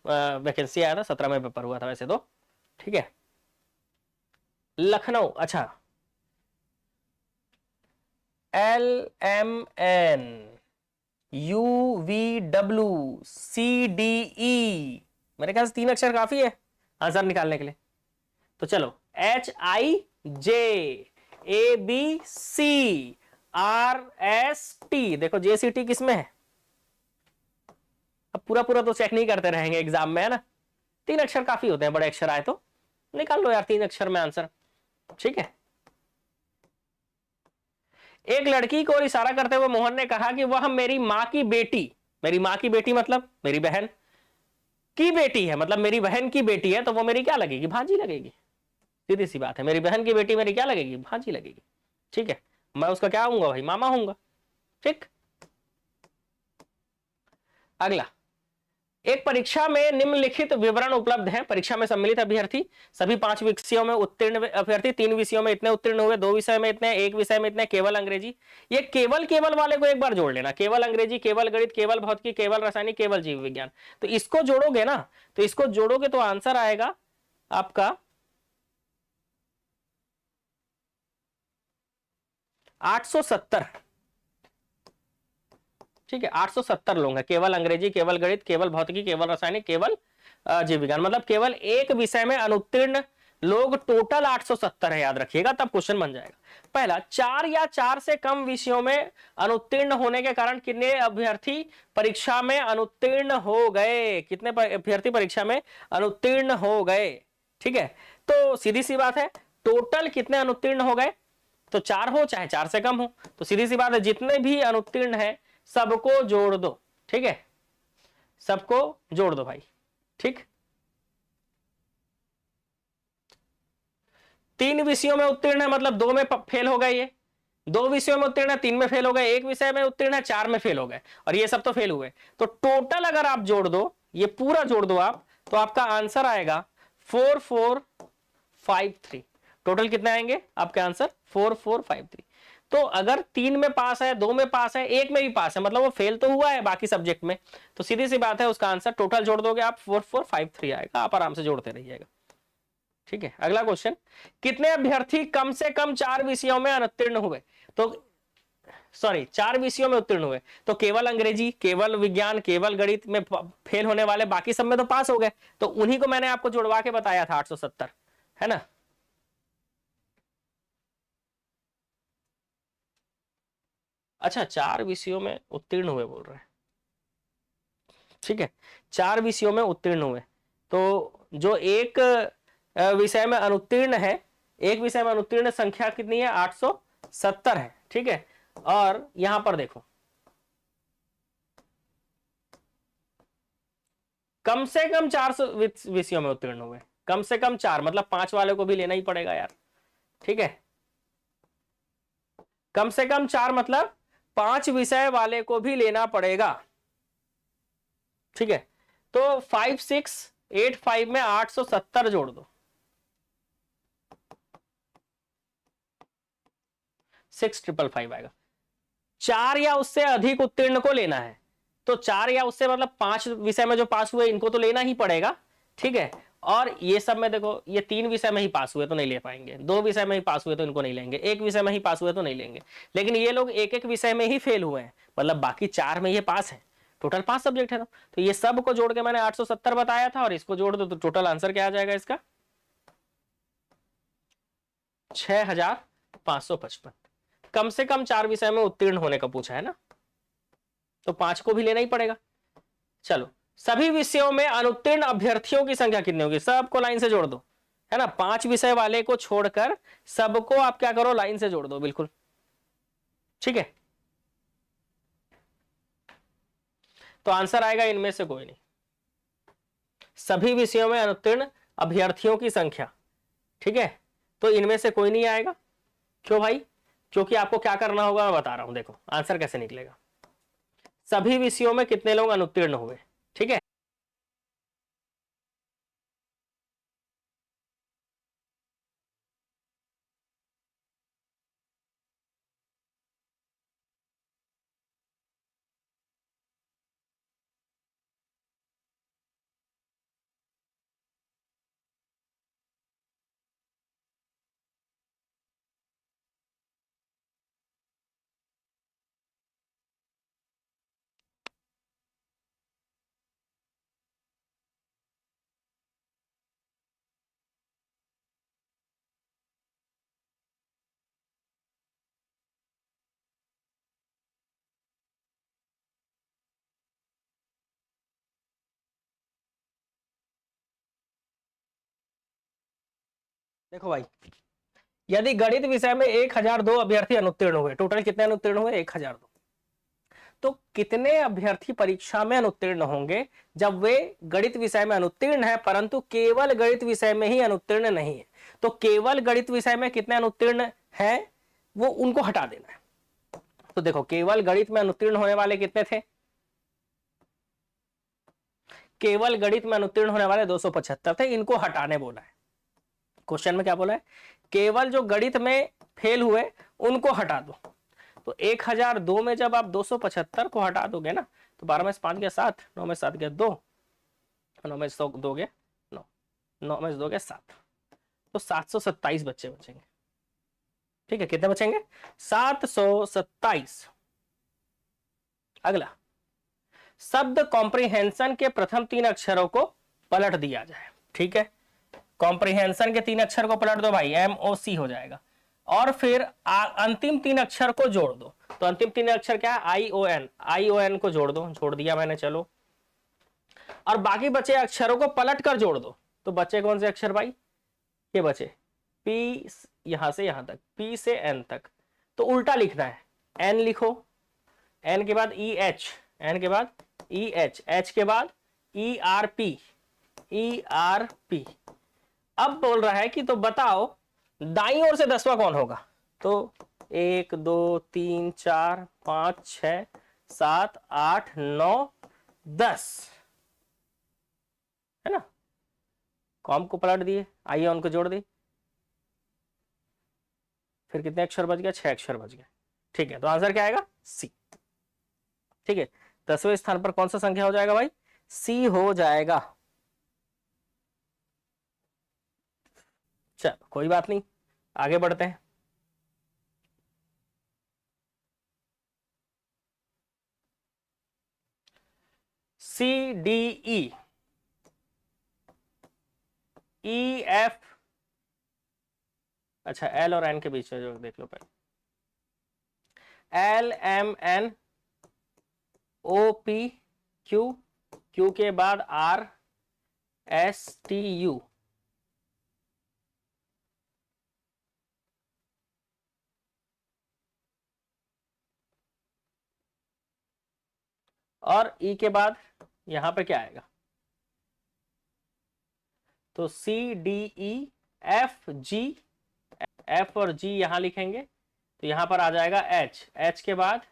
A: वैकेंसी आया था, 17 में पेपर हुआ था वैसे तो, ठीक है। लखनऊ, अच्छा, LMN UVWCDE, मेरे ख्याल से 3 अक्षर काफी है आंसर निकालने के लिए। तो चलो, HIJABCRST, देखो JCT किसमें है, अब पूरा पूरा तो चेक नहीं करते रहेंगे एग्जाम में, है ना। 3 अक्षर काफी होते हैं, बड़े अक्षर आए तो निकाल लो यार 3 अक्षर में आंसर, ठीक है। एक लड़की को इशारा करते हुए मोहन ने कहा कि वह मेरी माँ की बेटी, मेरी माँ की बेटी मतलब मेरी बहन की बेटी है, मतलब मेरी बहन की बेटी है, तो वो मेरी क्या लगेगी, भांजी लगेगी। सीधी सी बात है, मेरी बहन की बेटी मेरी क्या लगेगी, भांजी लगेगी, ठीक है। मैं उसका क्या होऊंगा भाई, मामा होऊंगा, ठीक। अगला, एक परीक्षा में निम्नलिखित विवरण उपलब्ध हैं। परीक्षा में सम्मिलित अभ्यर्थी सभी 5 विषयों में उत्तीर्ण अभ्यर्थी, 3 विषयों में इतने उत्तीर्ण हुए, 2 विषय में इतने, 1 विषय में इतने, केवल अंग्रेजी। ये केवल केवल वाले को एक बार जोड़ लेना, केवल अंग्रेजी, केवल गणित, केवल भौतिकी, केवल रासायनिक, केवल जीव विज्ञान। तो इसको जोड़ोगे ना, तो इसको जोड़ोगे तो आंसर आएगा आपका 870, ठीक है। 870 लोग हैं, केवल अंग्रेजी, केवल गणित, केवल भौतिकी, केवल रासायनिक, केवल जीव विज्ञान, मतलब केवल एक विषय में अनुत्तीर्ण लोग टोटल 870 है, याद रखिएगा, तब क्वेश्चन बन जाएगा। पहला, 4 या 4 से कम विषयों में अनुत्तीर्ण होने के कारण कितने अभ्यर्थी परीक्षा में अनुत्तीर्ण हो गए, कितने अभ्यर्थी परीक्षा में अनुत्तीर्ण हो गए, ठीक है। तो सीधी सी बात है, टोटल कितने अनुत्तीर्ण हो गए, तो 4 हो चाहे 4 से कम हो, तो सीधी सी बात है, जितने भी अनुत्तीर्ण है सबको जोड़ दो, ठीक है, सबको जोड़ दो भाई, ठीक। 3 विषयों में उत्तीर्ण है मतलब 2 में फेल हो गए ये, 2 विषयों में उत्तीर्ण है, 3 में फेल हो गए, 1 विषय में उत्तीर्ण है, 4 में फेल हो गए, और ये सब तो फेल हुए। तो टोटल अगर आप जोड़ दो, ये पूरा जोड़ दो आप, तो आपका आंसर आएगा 4453। टोटल कितने आएंगे आपके आंसर? 4453। तो अगर 3 में पास है, 2 में पास है, 1 में भी पास है, मतलब वो फेल तो हुआ है बाकी सब्जेक्ट में, तो सीधी सी बात है उसका आंसर टोटल जोड़ दोगे आप 4453 आएगा। आप आराम से जोड़ते रहिएगा। ठीक है, अगला क्वेश्चन, कितने अभ्यर्थी कम से कम 4 विषयों में अनुत्तीर्ण हुए? तो सॉरी 4 विषयों में उत्तीर्ण हुए, तो केवल अंग्रेजी, केवल विज्ञान, केवल गणित में फेल होने वाले, बाकी सब में तो पास हो गए। तो उन्हीं को मैंने आपको जुड़वा के बताया था 870, है ना। अच्छा, 4 विषयों में उत्तीर्ण हुए बोल रहे हैं, ठीक है, 4 विषयों में उत्तीर्ण हुए। तो जो एक विषय में अनुत्तीर्ण है, एक विषय में अनुत्तीर्ण संख्या कितनी है? 870 है, ठीक है। और यहां पर देखो, कम से कम 4 विषयों में उत्तीर्ण हुए, कम से कम 4, मतलब 5 वाले को भी लेना ही पड़ेगा यार, ठीक है। कम से कम 4 मतलब 5 विषय वाले को भी लेना पड़ेगा, ठीक है। तो 5685 में 870 जोड़ दो, 6555 आएगा। 4 या उससे अधिक उत्तीर्ण को लेना है, तो 4 या उससे मतलब 5 विषय में जो पास हुए इनको तो लेना ही पड़ेगा, ठीक है। और ये सब में देखो, ये 3 विषय में ही पास हुए तो नहीं ले पाएंगे, 2 विषय में ही पास हुए तो इनको नहीं लेंगे, 1 विषय में ही पास हुए तो नहीं लेंगे। लेकिन ये लोग एक एक विषय में ही फेल हुए हैं, मतलब बाकी 4 में ये पास है, टोटल 5 सब्जेक्ट है। तो ये सब को जोड़ के मैंने 870 बताया था, और इसको जोड़ दो तो टोटल आंसर क्या आ जाएगा इसका? 6555। कम से कम 4 विषय में उत्तीर्ण होने का पूछा है ना, तो 5 को भी लेना ही पड़ेगा। चलो, सभी विषयों में अनुत्तीर्ण अभ्यर्थियों की संख्या कितनी होगी? सबको लाइन से जोड़ दो, है ना। 5 विषय वाले को छोड़कर सबको आप क्या करो? लाइन से जोड़ दो, बिल्कुल, ठीक है। तो आंसर आएगा इनमें से कोई नहीं, सभी विषयों में अनुत्तीर्ण अभ्यर्थियों की संख्या, ठीक है। तो इनमें से कोई नहीं आएगा। क्यों भाई? क्योंकि आपको क्या करना होगा मैं बता रहा हूं, देखो आंसर कैसे निकलेगा। सभी विषयों में कितने लोग अनुत्तीर्ण हुए, ठीक है। देखो भाई, यदि गणित विषय में 1002 अभ्यर्थी अनुत्तीर्ण हुए, टोटल कितने अनुत्तीर्ण हुए? 1002। तो कितने अभ्यर्थी परीक्षा में अनुत्तीर्ण होंगे जब वे गणित विषय में अनुत्तीर्ण है, परंतु केवल गणित विषय में ही अनुत्तीर्ण नहीं है? तो केवल गणित विषय में कितने अनुत्तीर्ण है, वो उनको हटा देना है। तो देखो, केवल गणित में अनुत्तीर्ण होने वाले कितने थे? केवल गणित में अनुत्तीर्ण होने वाले 275 थे, इनको हटाने बोला है। क्वेश्चन में क्या बोला है? केवल जो गणित में फेल हुए उनको हटा दो। तो 1002 में जब आप 275 को हटा दोगे ना, तो 12 में 5 गया 7, 9 में 7 गया 2, 9 में 2 गया 9, 9 में 2 गया 7, तो 727 बच्चे बचेंगे, ठीक है। कितने बचेंगे? 727। अगला, शब्द कॉम्प्रिहेंशन के प्रथम 3 अक्षरों को पलट दिया जाए, ठीक है। कॉम्प्रिहेंशन के 3 अक्षर को पलट दो भाई, MOC हो जाएगा, और फिर अंतिम 3 अक्षर को जोड़ दो। तो अंतिम 3 अक्षर क्या है? ION, ION को जोड़ दो, जोड़ दिया मैंने, चलो। और बाकी बचे अक्षरों को पलट कर जोड़ दो। तो बचे कौन से अक्षर भाई? ये बचे P, यहां से यहां तक, P से N तक। तो उल्टा लिखना है, N लिखो, N के बाद EH, N के बाद EH, H के बाद ERP, ERP। अब बोल रहा है कि तो बताओ दाईं ओर से 10वां कौन होगा? तो 1 2 3 4 5 6 7 8 9 10 है ना। कॉम को पलट दिए, आइए उनको जोड़ दिए, फिर कितने अक्षर बच गया, 6 अक्षर बच गए। ठीक है, तो आंसर क्या आएगा, सी। ठीक है, 10वें स्थान पर कौन सा संख्या हो जाएगा भाई, सी हो जाएगा। चलो कोई बात नहीं, आगे बढ़ते हैं। C D E, E F, अच्छा एल और एन के बीच में जो देख लो पहले, L M N O P Q, Q के बाद आर एस टी यू, और ई के बाद यहां पे क्या आएगा, तो C D E F G, F और जी यहां लिखेंगे, तो यहां पर आ जाएगा एच, एच के बाद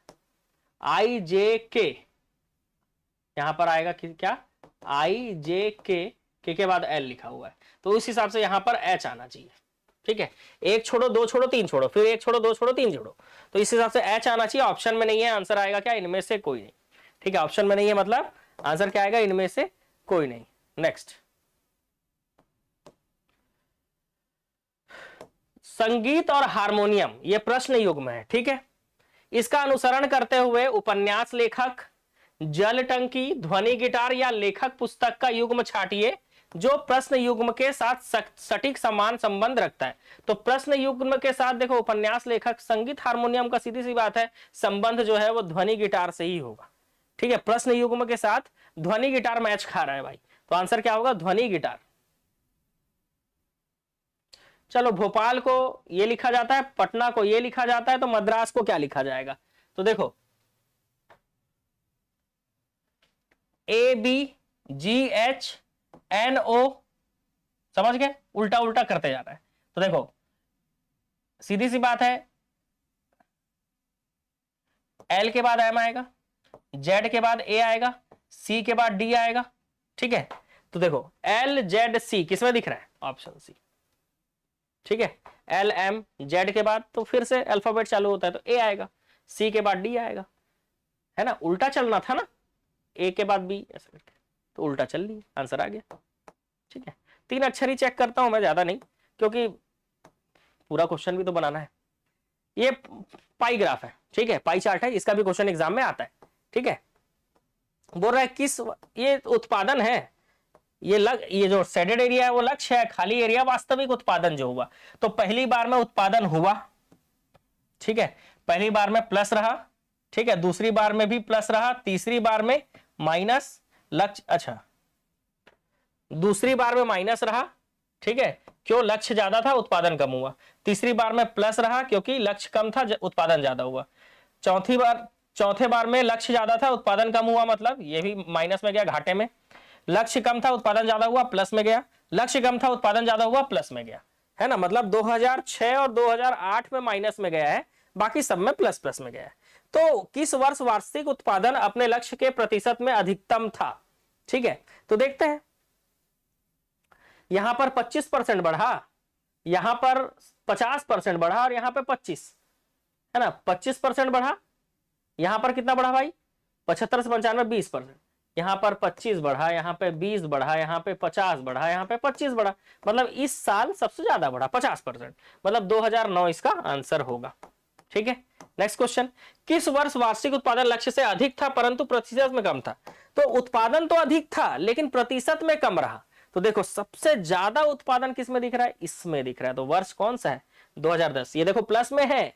A: आई जे के, यहां पर आएगा क्या, आई जे के बाद एल लिखा हुआ है, तो उस हिसाब से यहां पर एच आना चाहिए। ठीक है, एक छोड़ो, दो छोड़ो, तीन छोड़ो, फिर एक छोड़ो, दो छोड़ो, तीन छोड़ो, तो इस हिसाब से एच आना चाहिए। ऑप्शन में नहीं है, आंसर आएगा क्या, इनमें से कोई नहीं। ठीक है, ऑप्शन में नहीं है मतलब आंसर क्या आएगा, इनमें से कोई नहीं। नेक्स्ट, संगीत और हारमोनियम, यह प्रश्न युग्म है। ठीक है, इसका अनुसरण करते हुए उपन्यास लेखक, जल टंकी, ध्वनि गिटार या लेखक पुस्तक का युग्म छाटिए जो प्रश्न युग्म के साथ सटीक समान संबंध रखता है। तो प्रश्न युग्म के साथ देखो, उपन्यास लेखक, संगीत, हारमोनियम का सीधी सी बात है संबंध जो है वो ध्वनि गिटार से ही होगा। ठीक है, प्रश्न युग्म के साथ ध्वनि गिटार मैच खा रहा है भाई, तो आंसर क्या होगा, ध्वनि गिटार। चलो, भोपाल को ये लिखा जाता है, पटना को ये लिखा जाता है, तो मद्रास को क्या लिखा जाएगा, तो देखो A B G H N O, समझ गए, उल्टा उल्टा करते जा रहा है। तो देखो सीधी सी बात है, एल के बाद एम आएगा, जेड के बाद ए आएगा, सी के बाद डी आएगा। ठीक है, तो देखो एल जेड सी किसमें दिख रहा है, ऑप्शन सी। ठीक है, एल एम जेड के बाद तो फिर से अल्फाबेट चालू होता है, तो ए आएगा, सी के बाद डी आएगा, है ना, उल्टा चलना था ना, ए के बाद बी ऐसा करके, तो उल्टा चल ली, आंसर आ गया। ठीक है, 3 अक्षर ही चेक करता हूं मैं, ज्यादा नहीं, क्योंकि पूरा क्वेश्चन भी तो बनाना है। ये पाई ग्राफ है, ठीक है, पाई चार्ट है, इसका भी क्वेश्चन एग्जाम में आता है। ठीक है, बोल रहा है किस, ये उत्पादन है, ये जो शेडेड एरिया है वो लक्ष्य है, खाली एरिया वास्तविक उत्पादन जो हुआ। तो पहली बार में उत्पादन हुआ, ठीक है, पहली बार में प्लस रहा, ठीक है, दूसरी बार में भी प्लस रहा, तीसरी बार में माइनस, लक्ष्य, अच्छा दूसरी बार में माइनस रहा, ठीक है, क्यों, लक्ष्य ज्यादा था उत्पादन कम हुआ। तीसरी बार में प्लस रहा क्योंकि लक्ष्य कम था उत्पादन ज्यादा हुआ। चौथे बार में लक्ष्य ज्यादा था उत्पादन कम हुआ, मतलब ये भी माइनस में गया, घाटे में। लक्ष्य कम था उत्पादन ज्यादा हुआ, प्लस में गया। लक्ष्य कम था उत्पादन ज्यादा हुआ, प्लस में गया, है ना, मतलब 2006 और 2008 में माइनस में गया है, बाकी सब में प्लस प्लस में गया है। तो किस वर्ष वार्षिक उत्पादन अपने लक्ष्य के प्रतिशत में अधिकतम था। ठीक है, तो देखते हैं, यहां पर 25% बढ़ा, यहां पर 50% बढ़ा, और यहां पे 25, है ना, 25% बढ़ा, यहां पर कितना बढ़ा भाई, 75 से 95 20%, यहां पर 25 बढ़ा, यहां पे 20 बढ़ा, यहां पे 50 बढ़ा, यहां पे 25 बढ़ा, मतलब इस साल सबसे ज्यादा बढ़ा 50%, मतलब 2009 इसका आंसर होगा। ठीक है, नेक्स्ट क्वेश्चन, किस वर्ष वार्षिक उत्पादन लक्ष्य से अधिक था परंतु प्रतिशत में कम था। तो उत्पादन तो अधिक था लेकिन प्रतिशत में कम रहा। तो देखो सबसे ज्यादा उत्पादन किस में दिख रहा है, इसमें दिख रहा है, तो वर्ष कौन सा है, 2010। ये देखो प्लस में है,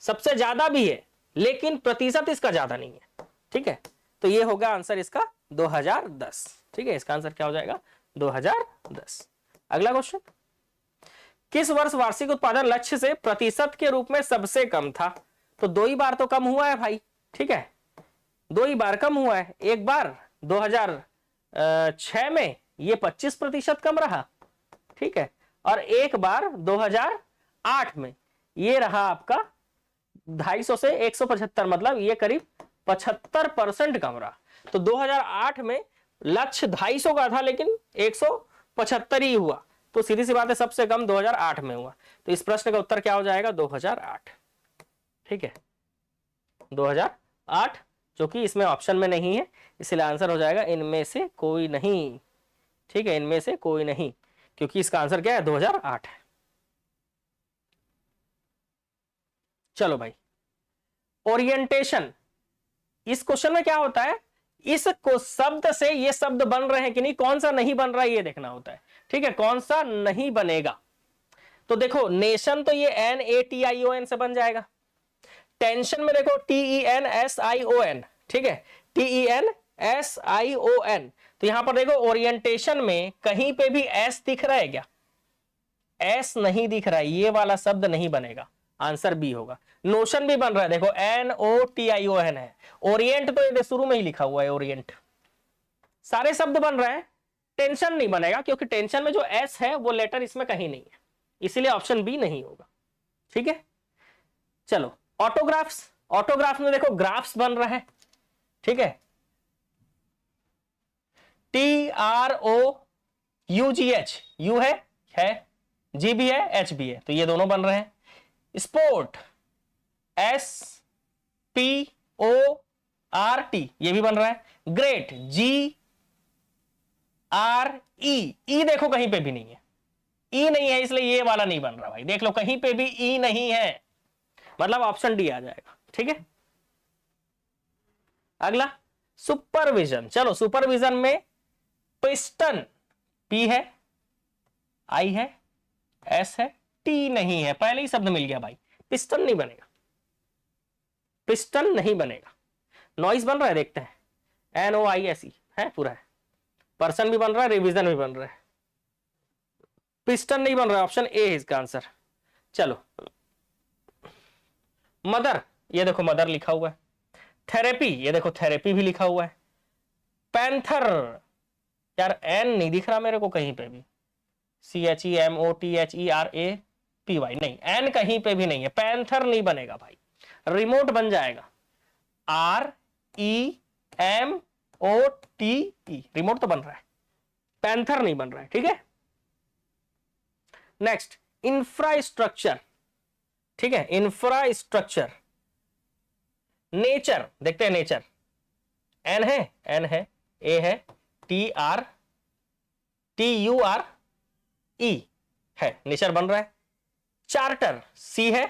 A: सबसे ज्यादा भी है, लेकिन प्रतिशत इसका ज्यादा नहीं है। ठीक है, तो ये होगा आंसर इसका 2010। ठीक है, इसका आंसर क्या हो जाएगा, 2010। अगला क्वेश्चन, किस वर्ष वार्षिक उत्पादन लक्ष्य से प्रतिशत के रूप में सबसे कम था। तो 2 ही बार तो कम हुआ है भाई, ठीक है, 2 ही बार कम हुआ है। एक बार 2006 में ये 25% कम रहा, ठीक है, और एक बार 2008 में ये रहा आपका 250 से 175, मतलब ये करीब 75% कम रहा। तो 2008 में लक्ष्य 250 का था लेकिन 175 ही हुआ, तो सीधी सी बात है सबसे कम 2008 में हुआ। तो इस प्रश्न का उत्तर क्या हो जाएगा? 2008। ठीक है, 2008, जो कि इसमें ऑप्शन में नहीं है, इसलिए आंसर हो जाएगा इनमें से कोई नहीं। ठीक है, इनमें से कोई नहीं, क्योंकि इसका आंसर क्या है? 2008 है। चलो भाई, ओरिएंटेशन। इस क्वेश्चन में क्या होता है, इस को शब्द से ये शब्द बन रहे हैं कि नहीं, कौन सा नहीं बन रहा है ये देखना होता है। ठीक है, कौन सा नहीं बनेगा। तो देखो नेशन तो ये NATION से बन जाएगा। टेंशन में देखो TENSION। ठीक है, TENSION। तो यहां पर देखो ओरिएंटेशन में कहीं पे भी S दिख रहा है क्या? S नहीं दिख रहा है, ये वाला शब्द नहीं बनेगा, आंसर बी होगा। नोशन भी बन रहा है, देखो NOTION है। ओरिएंट तो ये शुरू में ही लिखा हुआ है, ओरिएंट। सारे शब्द बन रहे हैं, टेंशन नहीं बनेगा क्योंकि टेंशन में जो S है वो लेटर इसमें कहीं नहीं है, इसीलिए ऑप्शन बी नहीं होगा। ठीक है, चलो ऑटोग्राफ्स। ऑटोग्राफ में देखो ग्राफ्स बन रहा है। ठीक है, TROUGH, यू है, जी भी है, एच भी है, तो ये दोनों बन रहे हैं। स्पोर्ट SPORT, ये भी बन रहा है। ग्रेट GRE, देखो कहीं पे भी नहीं है, ई नहीं है, इसलिए ये वाला नहीं बन रहा भाई। देख लो कहीं पे भी ई नहीं है, मतलब ऑप्शन डी आ जाएगा। ठीक है, अगला सुपरविजन। चलो सुपरविजन में पिस्टन, पी है, आई है, एस है, टी नहीं है, पहले ही शब्द मिल गया भाई, पिस्टन नहीं बनेगा, पिस्टन नहीं बनेगा। नॉइस बन रहा है, देखते हैं, NOISE है, पूरा है। पर्सन भी बन रहा है, रिवीजन भी बन रहा है, पिस्टन नहीं बन रहा है, ऑप्शन ए है इसका आंसर। चलो मदर, ये देखो मदर लिखा हुआ है। थेरेपी, ये देखो थेरेपी भी लिखा हुआ है। पैंथर, यार एन नहीं दिख रहा मेरे को कहीं पे भी, CHEMOTHERAPY, नहीं एन कहीं पे भी नहीं है, पैंथर नहीं बनेगा भाई। रिमोट बन जाएगा, REMOTE, रिमोट तो बन रहा है, पैंथर नहीं बन रहा है। ठीक है, नेक्स्ट इंफ्रास्ट्रक्चर। ठीक है, इंफ्रास्ट्रक्चर। नेचर, देखते हैं नेचर, एन है, ए है, TRTURE है, नेचर बन रहा है। चार्टर, सी है,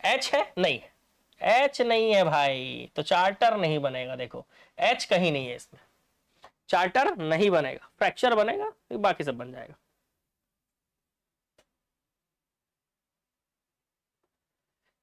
A: एच है, नहीं है, एच नहीं है भाई, तो चार्टर नहीं बनेगा। देखो एच कहीं नहीं है इसमें, चार्टर नहीं बनेगा। फ्रैक्चर बनेगा, बाकी सब बन जाएगा।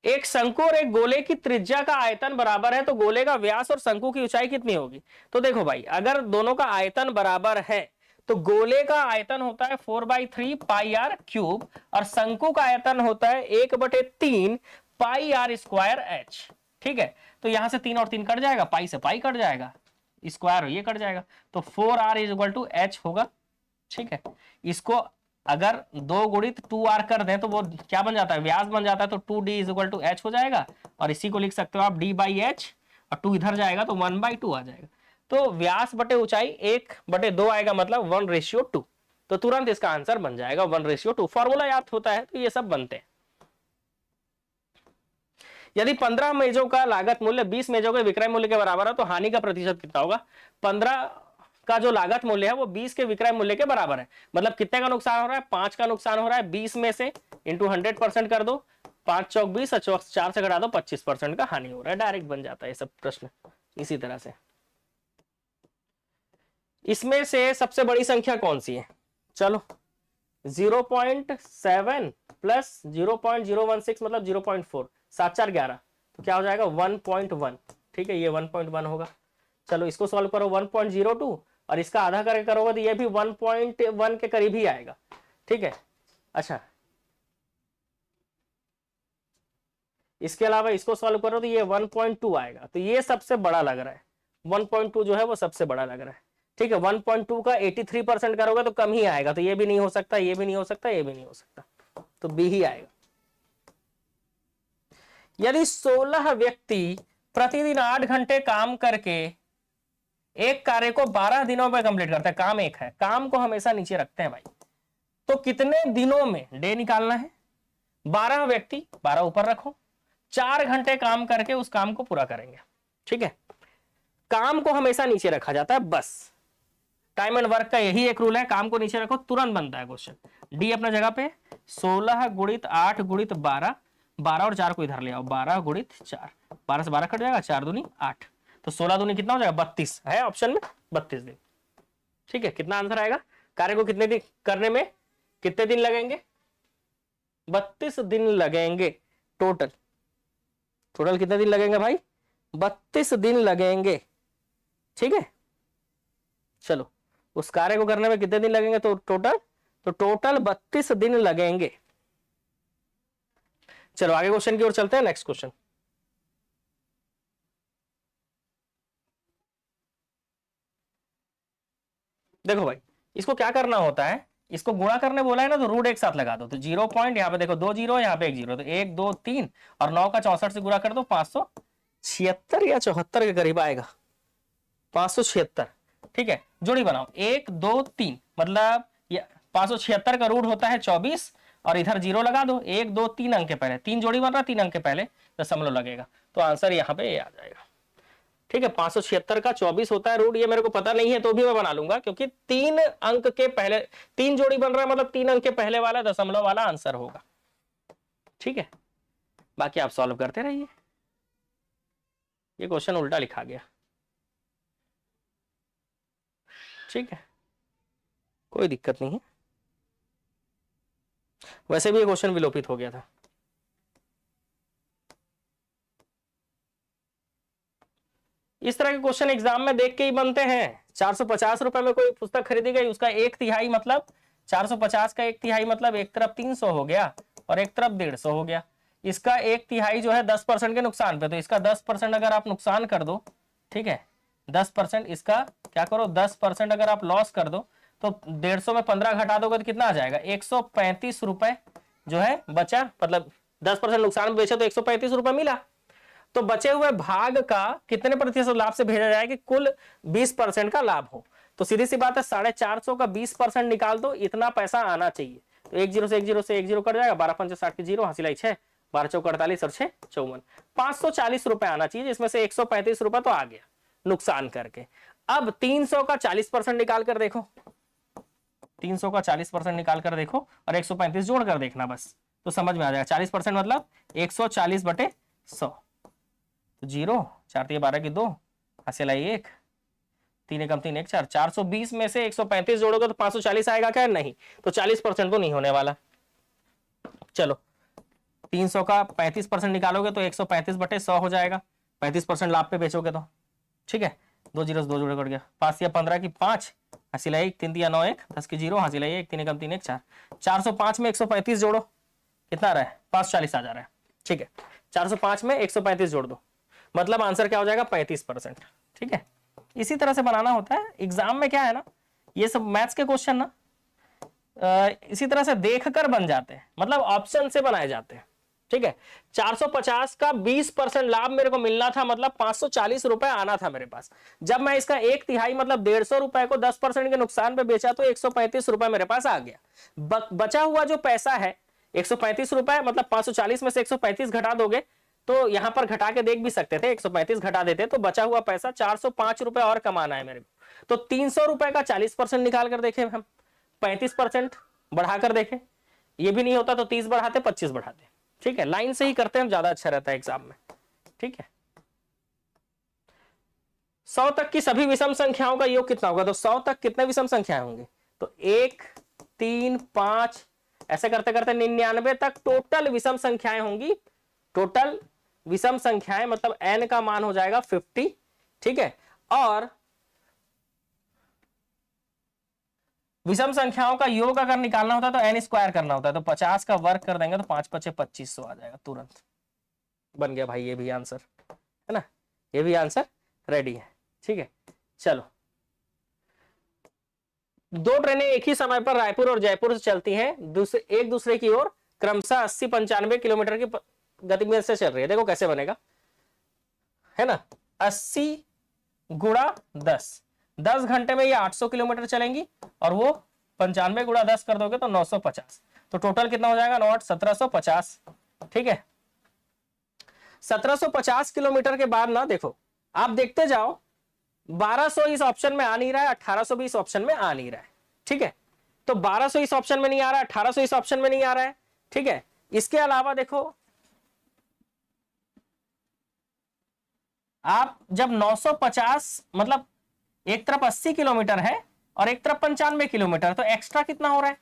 A: एक शंकु और एक गोले की त्रिज्या का आयतन बराबर है, तो गोले का व्यास और शंकु की ऊंचाई कितनी होगी? तो देखो भाई, अगर दोनों का आयतन बराबर है तो गोले का आयतन होता है 4/3 पाई आर क्यूब, और शंकु का आयतन होता है 1/3 पाई आर स्क्वायर एच। ठीक है, तो यहां से 3 और 3 कट जाएगा, पाई से पाई कट जाएगा, स्क्वायर ये कट जाएगा, तो 4r = h होगा। ठीक है, इसको अगर 2 गुणित 2r कर दें तो वो क्या बन जाता है? व्यास बन जाता है, तो 2d = h हो जाएगा, और इसी को लिख सकते हो आप d/h, और 2 इधर जाएगा तो 1/2 आ जाएगा। तो व्यास बटे ऊंचाई 1/2 आएगा, मतलब 1:2, तो तुरंत इसका आंसर बन जाएगा 1:2। फॉर्मूला याद होता है तो ये सब बनते हैं। यदि 15 मेजों का लागत मूल्य 20 मेजों के विक्रय मूल्य के बराबर है तो हानि का प्रतिशत कितना होगा? 15 का जो लागत मूल्य है वो 20 के विक्रय मूल्य के बराबर है, मतलब कितने का नुकसान हो रहा है? 5 का नुकसान हो रहा है। 20 में से इंटू 100% कर दो, 5 चौक 20, 4 से घटा दो, 25% का हानि हो रहा है। डायरेक्ट बन जाता है ये सब प्रश्न इसी तरह से। इसमें से सबसे बड़ी संख्या कौन सी है? चलो 0.7 प्लस 0.016 मतलब 0.4, 7 4 11, तो क्या हो जाएगा? 1.1। ठीक है, ये 1.1 होगा। चलो इसको सॉल्व करो, 1.02, और इसका आधा करके करोगे तो ये भी 1.1 के करीब ही आएगा। ठीक है, अच्छा इसके अलावा इसको सॉल्व करो तो ये 1.2 आएगा, तो ये सबसे बड़ा लग रहा है, 1.2 जो है वो सबसे बड़ा लग रहा है। ठीक है, 1.2 का 83% करोगे तो कम ही आएगा, तो ये भी नहीं हो सकता, ये भी नहीं हो सकता, ये भी नहीं हो सकता, तो बी ही आएगा। यदि 16 व्यक्ति प्रतिदिन 8 घंटे काम करके एक कार्य को 12 दिनों में कंप्लीट करते हैं, काम एक है, काम को हमेशा नीचे रखते हैं भाई, तो कितने दिनों में, डे निकालना है, 12 व्यक्ति 12 ऊपर रखो, 4 घंटे काम करके उस काम को पूरा करेंगे। ठीक है, काम को हमेशा नीचे रखा जाता है, बस टाइम एंड वर्क का यही एक रूल है, काम को नीचे रखो, तुरंत बनता है क्वेश्चन। डी अपना जगह पे, 16 गुणित 8 गुणित 12, 12 और 4 को इधर ले आओ, 12 गुणित 4, 12 से 12 कट जाएगा, 4 दूनी 8, तो 16 दूनी कितना हो जाएगा, 32 है ऑप्शन में, 32 दिन। ठीक है, कितना आंसर आएगा, कार्य को कितने दिन करने में कितने दिन लगेंगे, 32 दिन लगेंगे टोटल। टोटल कितने दिन लगेंगे भाई, 32 दिन लगेंगे। ठीक है, चलो उस कार्य को करने में कितने दिन लगेंगे, तो टोटल 32 दिन लगेंगे। चलो आगे क्वेश्चन की ओर चलते हैं। नेक्स्ट क्वेश्चन, देखो भाई, इसको क्या करना होता है, इसको गुणा करने बोला है ना, तो रूट एक साथ लगा दो, तो 0 पॉइंट यहाँ पे देखो 2 जीरो, यहाँ पे 1 जीरो, तो 1 2 3 और 9 का 64 से गुणा कर दो, 576 या 74 के करीब आएगा, 576। ठीक है, जोड़ी बनाओ, 1 2 3, मतलब 576 का रूट होता है 24 और इधर 0 लगा दो, 1 2 3 अंक के पहले, 3 जोड़ी बन रहा, 3 अंक के पहले दशमलव लगेगा, तो आंसर यहाँ पे आ जाएगा। ठीक है, 576 का 24 होता है रूट, ये मेरे को पता नहीं है तो भी मैं बना लूंगा, क्योंकि 3 अंक के पहले 3 जोड़ी बन रहा है, मतलब 3 अंक के पहले वाला दशमलव वाला आंसर होगा। ठीक है, बाकी आप सॉल्व करते रहिए। ये क्वेश्चन उल्टा लिखा गया। ठीक है, कोई दिक्कत नहीं है, वैसे भी ये क्वेश्चन विलोपित हो गया था। इस तरह के क्वेश्चन एग्जाम में देख के ही बनते हैं। 450 रुपए में कोई पुस्तक खरीदी गई, उसका 1/3 मतलब 450 का 1/3 मतलब एक तरफ 300 हो गया और एक तरफ 150 हो गया। इसका 1/3 जो है 10% के नुकसान पे, तो इसका 10% अगर आप नुकसान कर दो, ठीक है, 10% इसका क्या करो, 10% अगर आप लॉस कर दो, तो 150 में 15 घटा दोगे तो कितना आ जाएगा, 135 रुपए जो है बचा, मतलब 10% नुकसान में बेचे तो 135 रुपए मिला। तो बचे हुए भाग का कितने प्रतिशत लाभ से भेजा जाए कि कुल 20% का लाभ हो, तो सीधी सी बात है 450 का 20% निकाल दो, इतना पैसा आना चाहिए। तो 1 0 से 1 0 से 1 0 कट जाएगा, 12 5 60 की 0, हासिल 6, 12 चौक 48 और 6 54, 540 रुपए आना चाहिए, जिसमें से 135 रुपए तो आ गया नुकसान करके। अब 300 का 40% निकाल कर देखो, 300 का 40% निकाल कर देखो और 135 जोड़ कर देखना, बस तो समझ में आ जाएगा। 40% मतलब 140/100, तो 0 4 3 12 की 2, हासिल 1, 3 एकम 3 1 4, 420 में से 135 जोड़ोगे तो 540 आएगा क्या, नहीं, तो 40% तो नहीं होने वाला। चलो 300 का 35% निकालोगे तो 135/100 हो जाएगा, 35% लाभ पे बेचोगे तो। ठीक है, 2 जीरो 2 जोड़े कट गया, 5 या 15 की 5, हासिल 1, 3 दिया 9 1, 10 की 0, हासिल 1, 3 एकम 3 1 4, 405 में 135 जोड़ो, कितना आ रहा है, 540 आ जा रहा है। ठीक है, 405 में 135 जोड़ दो, मतलब आंसर क्या हो जाएगा, 35%। ठीक है, इसी तरह से बनाना होता है एग्जाम में। क्या है ना, ये सब मैथ्स के क्वेश्चन ना इसी तरह से देखकर बन जाते हैं, मतलब ऑप्शन से बनाए जाते हैं। ठीक है, 450 का 20% लाभ मेरे को मिलना था, मतलब 540 रुपए आना था मेरे पास। जब मैं इसका 1/3 मतलब 150 रुपए को 10% के नुकसान पे बेचा तो 135 रुपए मेरे पास आ गया। बचा हुआ जो पैसा है 135 रुपए, मतलब 540 में से 135 घटा दोगे तो यहां पर घटा के देख भी सकते थे, 135 घटा देते तो बचा हुआ पैसा 405 रुपए और कमाना है मेरे को। तो 300 रुपए का 40% निकाल कर देखे हम, 35% बढ़ाकर देखे, ये भी नहीं होता तो 30 बढ़ाते, 25 बढ़ाते। ठीक है, लाइन से ही करते हैं, ज्यादा अच्छा रहता है एग्जाम में। ठीक है, 100 तक की सभी विषम संख्याओं का योग कितना होगा, तो 100 तक कितने विषम संख्याएं होंगी, तो 1 3 5 ऐसे करते करते 99 तक टोटल विषम संख्याएं होंगी। टोटल विषम संख्याएं मतलब n का मान हो जाएगा 50। ठीक है, और विषम संख्याओं का योग अगर निकालना होता है तो n स्क्वायर करना होता है, तो 50 का वर्ग कर देंगे तो 5 5 2500 आ जाएगा, तुरंत बन गया भाई ये भी आंसर, है ना, ये भी आंसर रेडी है। ठीक है, चलो 2 ट्रेनें एक ही समय पर रायपुर और जयपुर से चलती हैं, एक दूसरे की ओर क्रमशः 80-95 किलोमीटर की गति से चल रही है, देखो कैसे बनेगा, है ना, 80 गुणा 10 घंटे में ये 800 किलोमीटर चलेंगी, और वो 95 गुणा 10 कर दोगे तो 950, तो टोटल कितना हो जाएगा, 9 1750, ठीक है। 1750 किलोमीटर के बाद ना देखो आप देखते जाओ, 1200 इस ऑप्शन में आ नहीं रहा है, 1800 भी इस ऑप्शन में आ नहीं रहा है, ठीक है। तो 1200 इस ऑप्शन में नहीं आ रहा है, 1800 इस ऑप्शन में नहीं आ रहा है, ठीक है। इसके अलावा देखो आप जब 950 मतलब एक तरफ 80 किलोमीटर है और एक तरफ 95 किलोमीटर, तो एक्स्ट्रा कितना हो रहा है,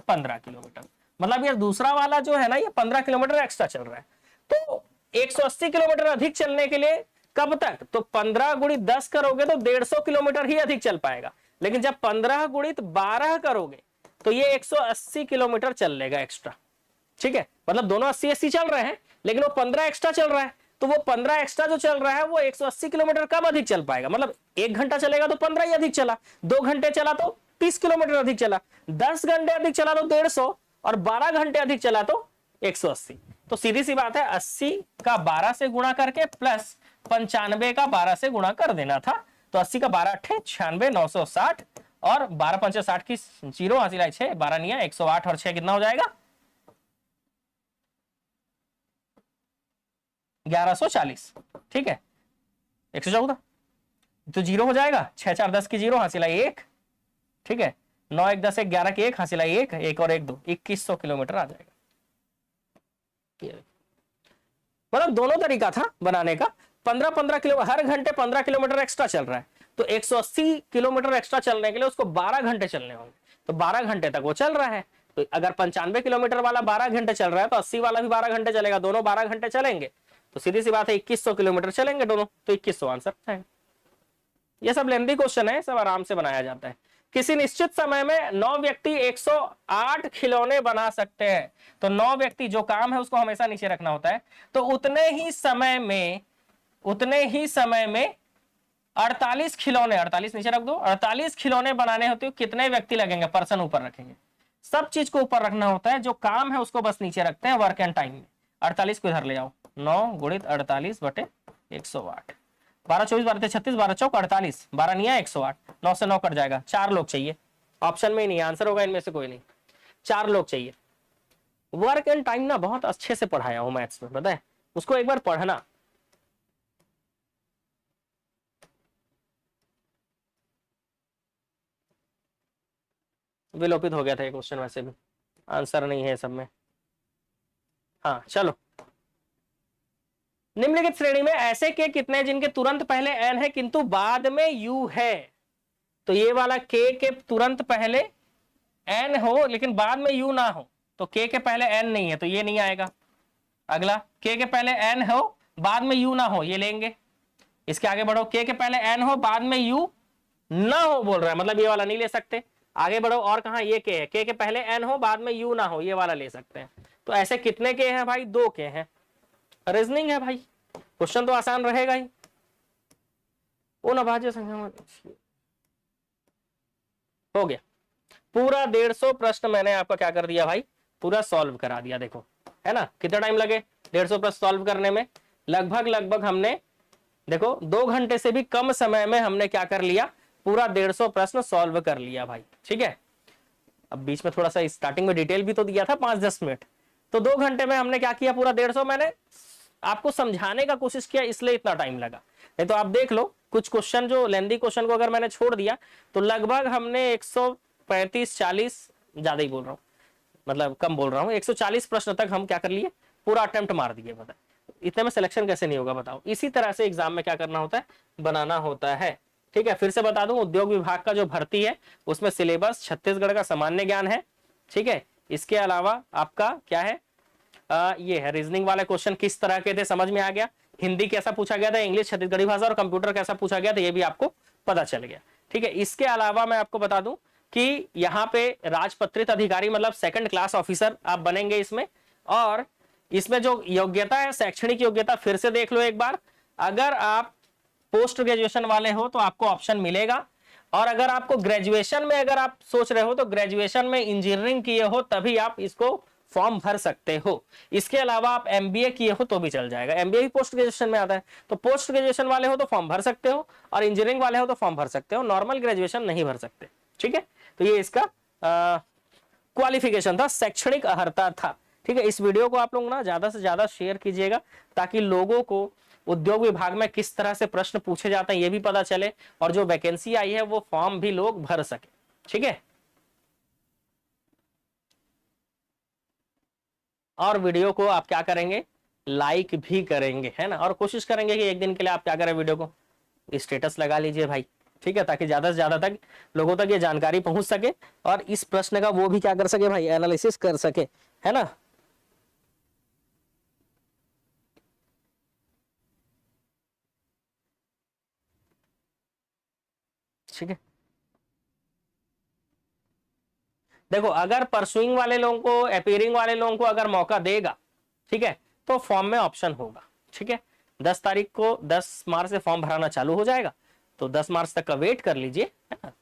A: 15 किलोमीटर, मतलब ये दूसरा वाला जो है ना ये 15 किलोमीटर एक्स्ट्रा चल रहा है। तो 180 किलोमीटर अधिक चलने के लिए कब तक, तो 15 गुणित 10 करोगे तो 150 किलोमीटर ही अधिक चल पाएगा, लेकिन जब 15 गुणित 12 करोगे तो ये 180 किलोमीटर चल लेगा एक्स्ट्रा, ठीक है। मतलब दोनों 80-80 चल रहे हैं, लेकिन वो 15 एक्स्ट्रा चल रहा है, तो वो 15 एक्स्ट्रा जो चल रहा है वो 180 किलोमीटर कब अधिक चल पाएगा, मतलब 1 घंटा चलेगा तो 15 ही अधिक चला, 2 घंटे चला तो 30 किलोमीटर अधिक चला, 10 घंटे अधिक चला तो 150, और 12 घंटे अधिक चला तो 180। तो सीधी सी बात है, 80 का 12 से गुणा करके प्लस 95 का 12 से गुणा कर देना था, तो 80 का 12 अट्ठे 96, 960, और 12 पंचे 60 की 0 हासिल है 6, 12 नहीं है 108, और 6 कितना हो जाएगा, 1140, ठीक है। 114 तो 0 हो जाएगा, 6 4 10 की 0 हासिल है 1, ठीक है। 9 1 10 1 11 की 1 हासिल है 1, 1 और 1 2, 2100 किलोमीटर आ जाएगा। मतलब दोनों तरीका था बनाने का, 15 किलो हर घंटे 15 किलोमीटर एक्स्ट्रा चल रहा है, तो 180 किलोमीटर एक्स्ट्रा चलने के लिए उसको 12 घंटे चलने होंगे, तो 12 घंटे तक वो चल रहा है। तो अगर 95 किलोमीटर वाला 12 घंटे चल रहा है तो 80 वाला भी 12 घंटे चलेगा, दोनों 12 घंटे चलेंगे, तो सीधी सी बात है 2100 किलोमीटर चलेंगे दोनों, तो 2100 आंसर है। ये सब लेंथी क्वेश्चन है, सब आराम से बनाया जाता है। किसी निश्चित समय में 9 व्यक्ति 108 खिलौने बना सकते हैं, तो 9 व्यक्ति जो काम है उसको हमेशा नीचे रखना होता है, तो उतने ही समय में 48 खिलौने, 48 नीचे रख दो, 48 खिलौने बनाने होते हो कितने व्यक्ति लगेंगे, पर्सन ऊपर रखेंगे, सब चीज को ऊपर रखना होता है, जो काम है उसको बस नीचे रखते हैं वर्क एंड टाइम में। 48 को इधर ले आओ, 9 गुणित 48 बटे 108, 12 24 12 36 12 चौक 48, 12 नहीं है 108, 9 से 9 कट जाएगा, 4 लोग चाहिए, ऑप्शन में ही नहीं आंसर होगा इनमें से कोई नहीं, 4 लोग चाहिए। वर्क एंड टाइम ना बहुत अच्छे से पढ़ाया हूं मैथ्स में, पता है, उसको एक बार पढ़ना। विलोपित हो गया था ये क्वेश्चन, वैसे भी आंसर नहीं है सब में। हाँ चलो, निम्नलिखित श्रेणी में ऐसे के कितने जिनके तुरंत पहले एन है किंतु बाद में यू है, तो ये वाला के तुरंत पहले एन हो लेकिन बाद में यू ना हो, तो के पहले एन नहीं है तो ये नहीं आएगा। अगला के पहले एन हो बाद में यू ना हो, ये लेंगे। इसके आगे बढ़ो, के पहले एन हो बाद में यू ना हो बोल रहा है, मतलब ये वाला नहीं ले सकते। आगे बढ़ो, और कहा ये के है, के पहले एन हो बाद में यू ना हो, ये वाला ले सकते हैं। तो ऐसे कितने के हैं भाई, 2 के हैं। रीजनिंग है भाई, क्वेश्चन तो आसान रहेगा ही। उन अभाज्य संख्या में हो गया पूरा 150 प्रश्न मैंने आपका क्या कर दिया भाई, पूरा सॉल्व करा दिया। देखो है ना, कितना टाइम लगे 150 प्रश्न सॉल्व करने में, लगभग हमने देखो 2 घंटे से भी कम समय में हमने क्या कर लिया, पूरा 150 प्रश्न सॉल्व कर लिया भाई, ठीक है। अब बीच में थोड़ा सा स्टार्टिंग में डिटेल भी तो दिया था 5-10 मिनट, तो 2 घंटे में हमने क्या किया, पूरा 150 मैंने आपको समझाने का कोशिश किया, इसलिए इतना टाइम लगा। नहीं तो आप देख लो कुछ क्वेश्चन जो लेंदी क्वेश्चन को अगर मैंने छोड़ दिया तो लगभग हमने 135-40, ज्यादा ही बोल रहा हूँ, मतलब कम बोल रहा हूँ, 140 प्रश्न तक हम क्या कर लिए, पूरा अटेम्प्ट मार दिए। बता इतने में सिलेक्शन कैसे नहीं होगा बताओ। इसी तरह से एग्जाम में क्या करना होता है, बनाना होता है, ठीक है। फिर से बता दूं, उद्योग विभाग का जो भर्ती है उसमें सिलेबस छत्तीसगढ़ का सामान्य ज्ञान है, ठीक है। इसके अलावा आपका क्या है, ये है रीजनिंग वाले क्वेश्चन किस तरह के थे समझ में आ गया, हिंदी कैसा पूछा गया था, इंग्लिश छत्तीसगढ़ी भाषा और कंप्यूटर कैसा पूछा गया था ये भी आपको पता चल गया, ठीक है। इसके अलावा मैं आपको बता दूं कि यहाँ पे राजपत्रित अधिकारी मतलब 2nd क्लास ऑफिसर आप बनेंगे इसमें, और इसमें जो योग्यता है शैक्षणिक योग्यता फिर से देख लो एक बार। अगर आप पोस्ट ग्रेजुएशन वाले हो तो आपको ऑप्शन मिलेगा, और अगर आपको ग्रेजुएशन में अगर आप सोच रहे हो तो ग्रेजुएशन में इंजीनियरिंग किए हो तभी आप इसको फॉर्म भर सकते हो। इसके अलावा आप एमबीए किए हो तो भी चल जाएगा, एमबीए भी पोस्ट ग्रेजुएशन में आता है, तो पोस्ट ग्रेजुएशन वाले हो तो फॉर्म भर सकते हो, और इंजीनियरिंग वाले हो तो फॉर्म भर सकते हो, नॉर्मल ग्रेजुएशन नहीं भर सकते। ठीक है, तो ये इसका क्वालिफिकेशन था, शैक्षणिक अर्हता था। ठीक है, इस वीडियो को आप लोग ना ज्यादा से ज्यादा शेयर कीजिएगा, ताकि लोगों को उद्योग विभाग में किस तरह से प्रश्न पूछे जाते हैं ये भी पता चले, और जो वैकेंसी आई है वो फॉर्म भी लोग भर सके। ठीक है, और वीडियो को आप क्या करेंगे, लाइक भी करेंगे, है ना, और कोशिश करेंगे कि एक दिन के लिए आप क्या करें, वीडियो को स्टेटस लगा लीजिए भाई। ठीक है, ताकि ज्यादा से ज्यादा तक लोगों तक ये जानकारी पहुंच सके, और इस प्रश्न का वो भी क्या कर सके भाई, एनालिसिस कर सके, है ना। ठीक है, देखो अगर परसुइंग वाले लोगों को, अपीयरिंग वाले लोगों को अगर मौका देगा, ठीक है, तो फॉर्म में ऑप्शन होगा। ठीक है, 10 तारीख को 10 मार्च से फॉर्म भराना चालू हो जाएगा, तो 10 मार्च तक का वेट कर लीजिए, है ना।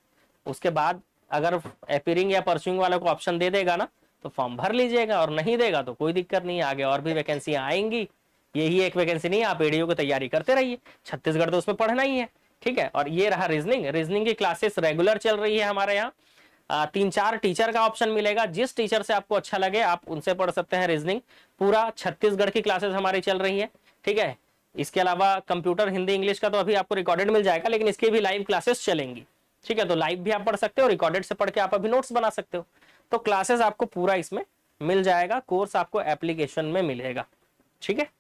A: उसके बाद अगर अपीयरिंग या परसुइंग वाले को ऑप्शन दे देगा ना, तो फॉर्म भर लीजिएगा, और नहीं देगा तो कोई दिक्कत नहीं है, आगे और भी वैकेंसी आएंगी, यही एक वैकेंसी नहीं है, आप एडीओ की तैयारी करते रहिए, छत्तीसगढ़ तो उसमें पढ़ना ही है। ठीक है, और ये रहा रीजनिंग, रीजनिंग की क्लासेस रेगुलर चल रही है हमारे यहाँ, 3-4 टीचर का ऑप्शन मिलेगा, जिस टीचर से आपको अच्छा लगे आप उनसे पढ़ सकते हैं रीजनिंग, पूरा छत्तीसगढ़ की क्लासेस हमारी चल रही है। ठीक है, इसके अलावा कंप्यूटर, हिंदी, इंग्लिश का तो अभी आपको रिकॉर्डेड मिल जाएगा, लेकिन इसकी भी लाइव क्लासेस चलेंगी। ठीक है, तो लाइव भी आप पढ़ सकते हो, रिकॉर्डेड से पढ़ के आप अभी नोट्स बना सकते हो, तो क्लासेस आपको पूरा इसमें मिल जाएगा, कोर्स आपको एप्लीकेशन में मिलेगा। ठीक है,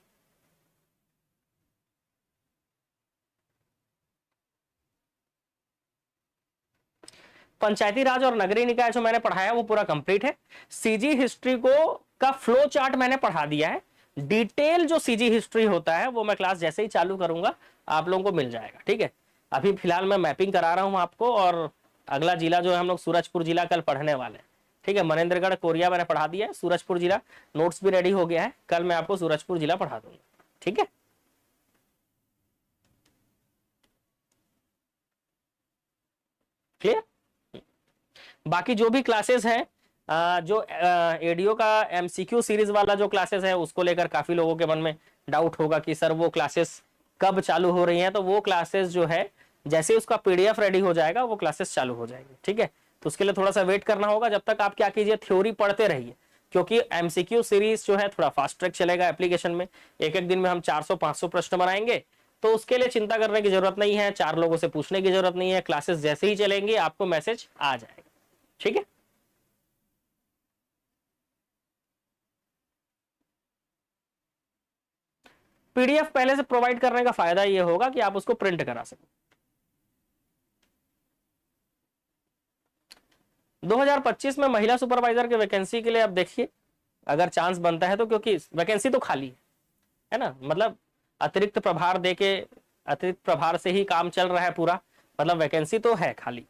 A: पंचायती राज और नगरीय निकाय जो मैंने पढ़ाया वो पूरा कंप्लीट है। सीजी हिस्ट्री को का फ्लो चार्ट मैंने पढ़ा दिया है, डिटेल जो सीजी हिस्ट्री होता है वो मैं क्लास जैसे ही चालू करूंगा आप लोगों को मिल जाएगा। ठीक है, अभी फिलहाल मैं मैपिंग करा रहा हूं आपको, और अगला जिला जो है हम लोग सूरजपुर जिला कल पढ़ने वाले हैं। ठीक है, मनेन्द्रगढ़ कोरिया मैंने पढ़ा दिया है, सूरजपुर जिला नोट्स भी रेडी हो गया है, कल मैं आपको सूरजपुर जिला पढ़ा दूंगा। ठीक है, क्लियर। बाकी जो भी क्लासेस हैं, जो एडीओ का एमसीक्यू सीरीज वाला जो क्लासेस है उसको लेकर काफी लोगों के मन में डाउट होगा कि सर वो क्लासेस कब चालू हो रही हैं, तो वो क्लासेस जो है जैसे उसका पीडीएफ रेडी हो जाएगा वो क्लासेस चालू हो जाएगी। ठीक है, तो उसके लिए थोड़ा सा वेट करना होगा, जब तक आप क्या कीजिए, थ्योरी पढ़ते रहिए, क्योंकि एमसीक्यू सीरीज जो है थोड़ा फास्ट ट्रैक चलेगा एप्लीकेशन में, एक एक दिन में हम 400-500 प्रश्न बनाएंगे, तो उसके लिए चिंता करने की जरूरत नहीं है, 4 लोगों से पूछने की जरूरत नहीं है, क्लासेस जैसे ही चलेंगी आपको मैसेज आ जाएगा। ठीक है, पीडीएफ पहले से प्रोवाइड करने का फायदा यह होगा कि आप उसको प्रिंट करा सकें। 2025 में महिला सुपरवाइजर के वैकेंसी के लिए आप देखिए, अगर चांस बनता है तो, क्योंकि वैकेंसी तो खाली है ना, मतलब अतिरिक्त प्रभार देके, अतिरिक्त प्रभार से ही काम चल रहा है पूरा, मतलब वैकेंसी तो है खाली।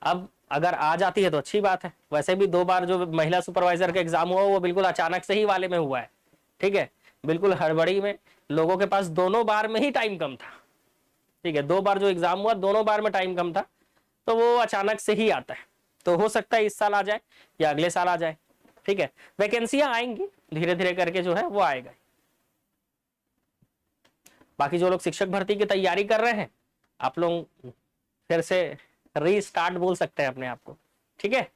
A: अब अगर आ जाती है तो अच्छी बात है, वैसे भी 2 बार जो महिला सुपरवाइजर का एग्जाम हुआ वो बिल्कुल अचानक से ही वाले में हुआ है। ठीक है, बिल्कुल हड़बड़ी में, लोगों के पास दोनों बार में ही टाइम कम था। ठीक है, 2 बार जो एग्जाम हुआ दोनों बार में टाइम कम था, तो वो अचानक से ही आता है, तो हो सकता है इस साल आ जाए या अगले साल आ जाए। ठीक है, वैकेंसियां आएंगी धीरे धीरे करके, जो है वो आएगा। बाकी जो लोग शिक्षक भर्ती की तैयारी कर रहे हैं, आप लोग फिर से रीस्टार्ट बोल सकते हैं अपने आप को। ठीक है,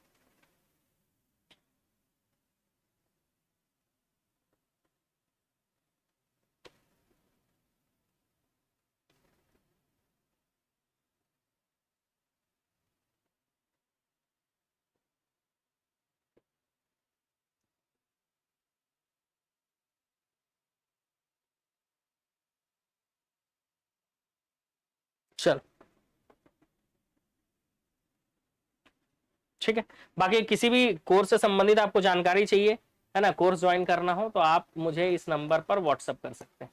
A: चल ठीक है। बाकी किसी भी कोर्स से संबंधित आपको जानकारी चाहिए, है ना, कोर्स ज्वाइन करना हो, तो आप मुझे इस नंबर पर व्हाट्सएप कर सकते हैं।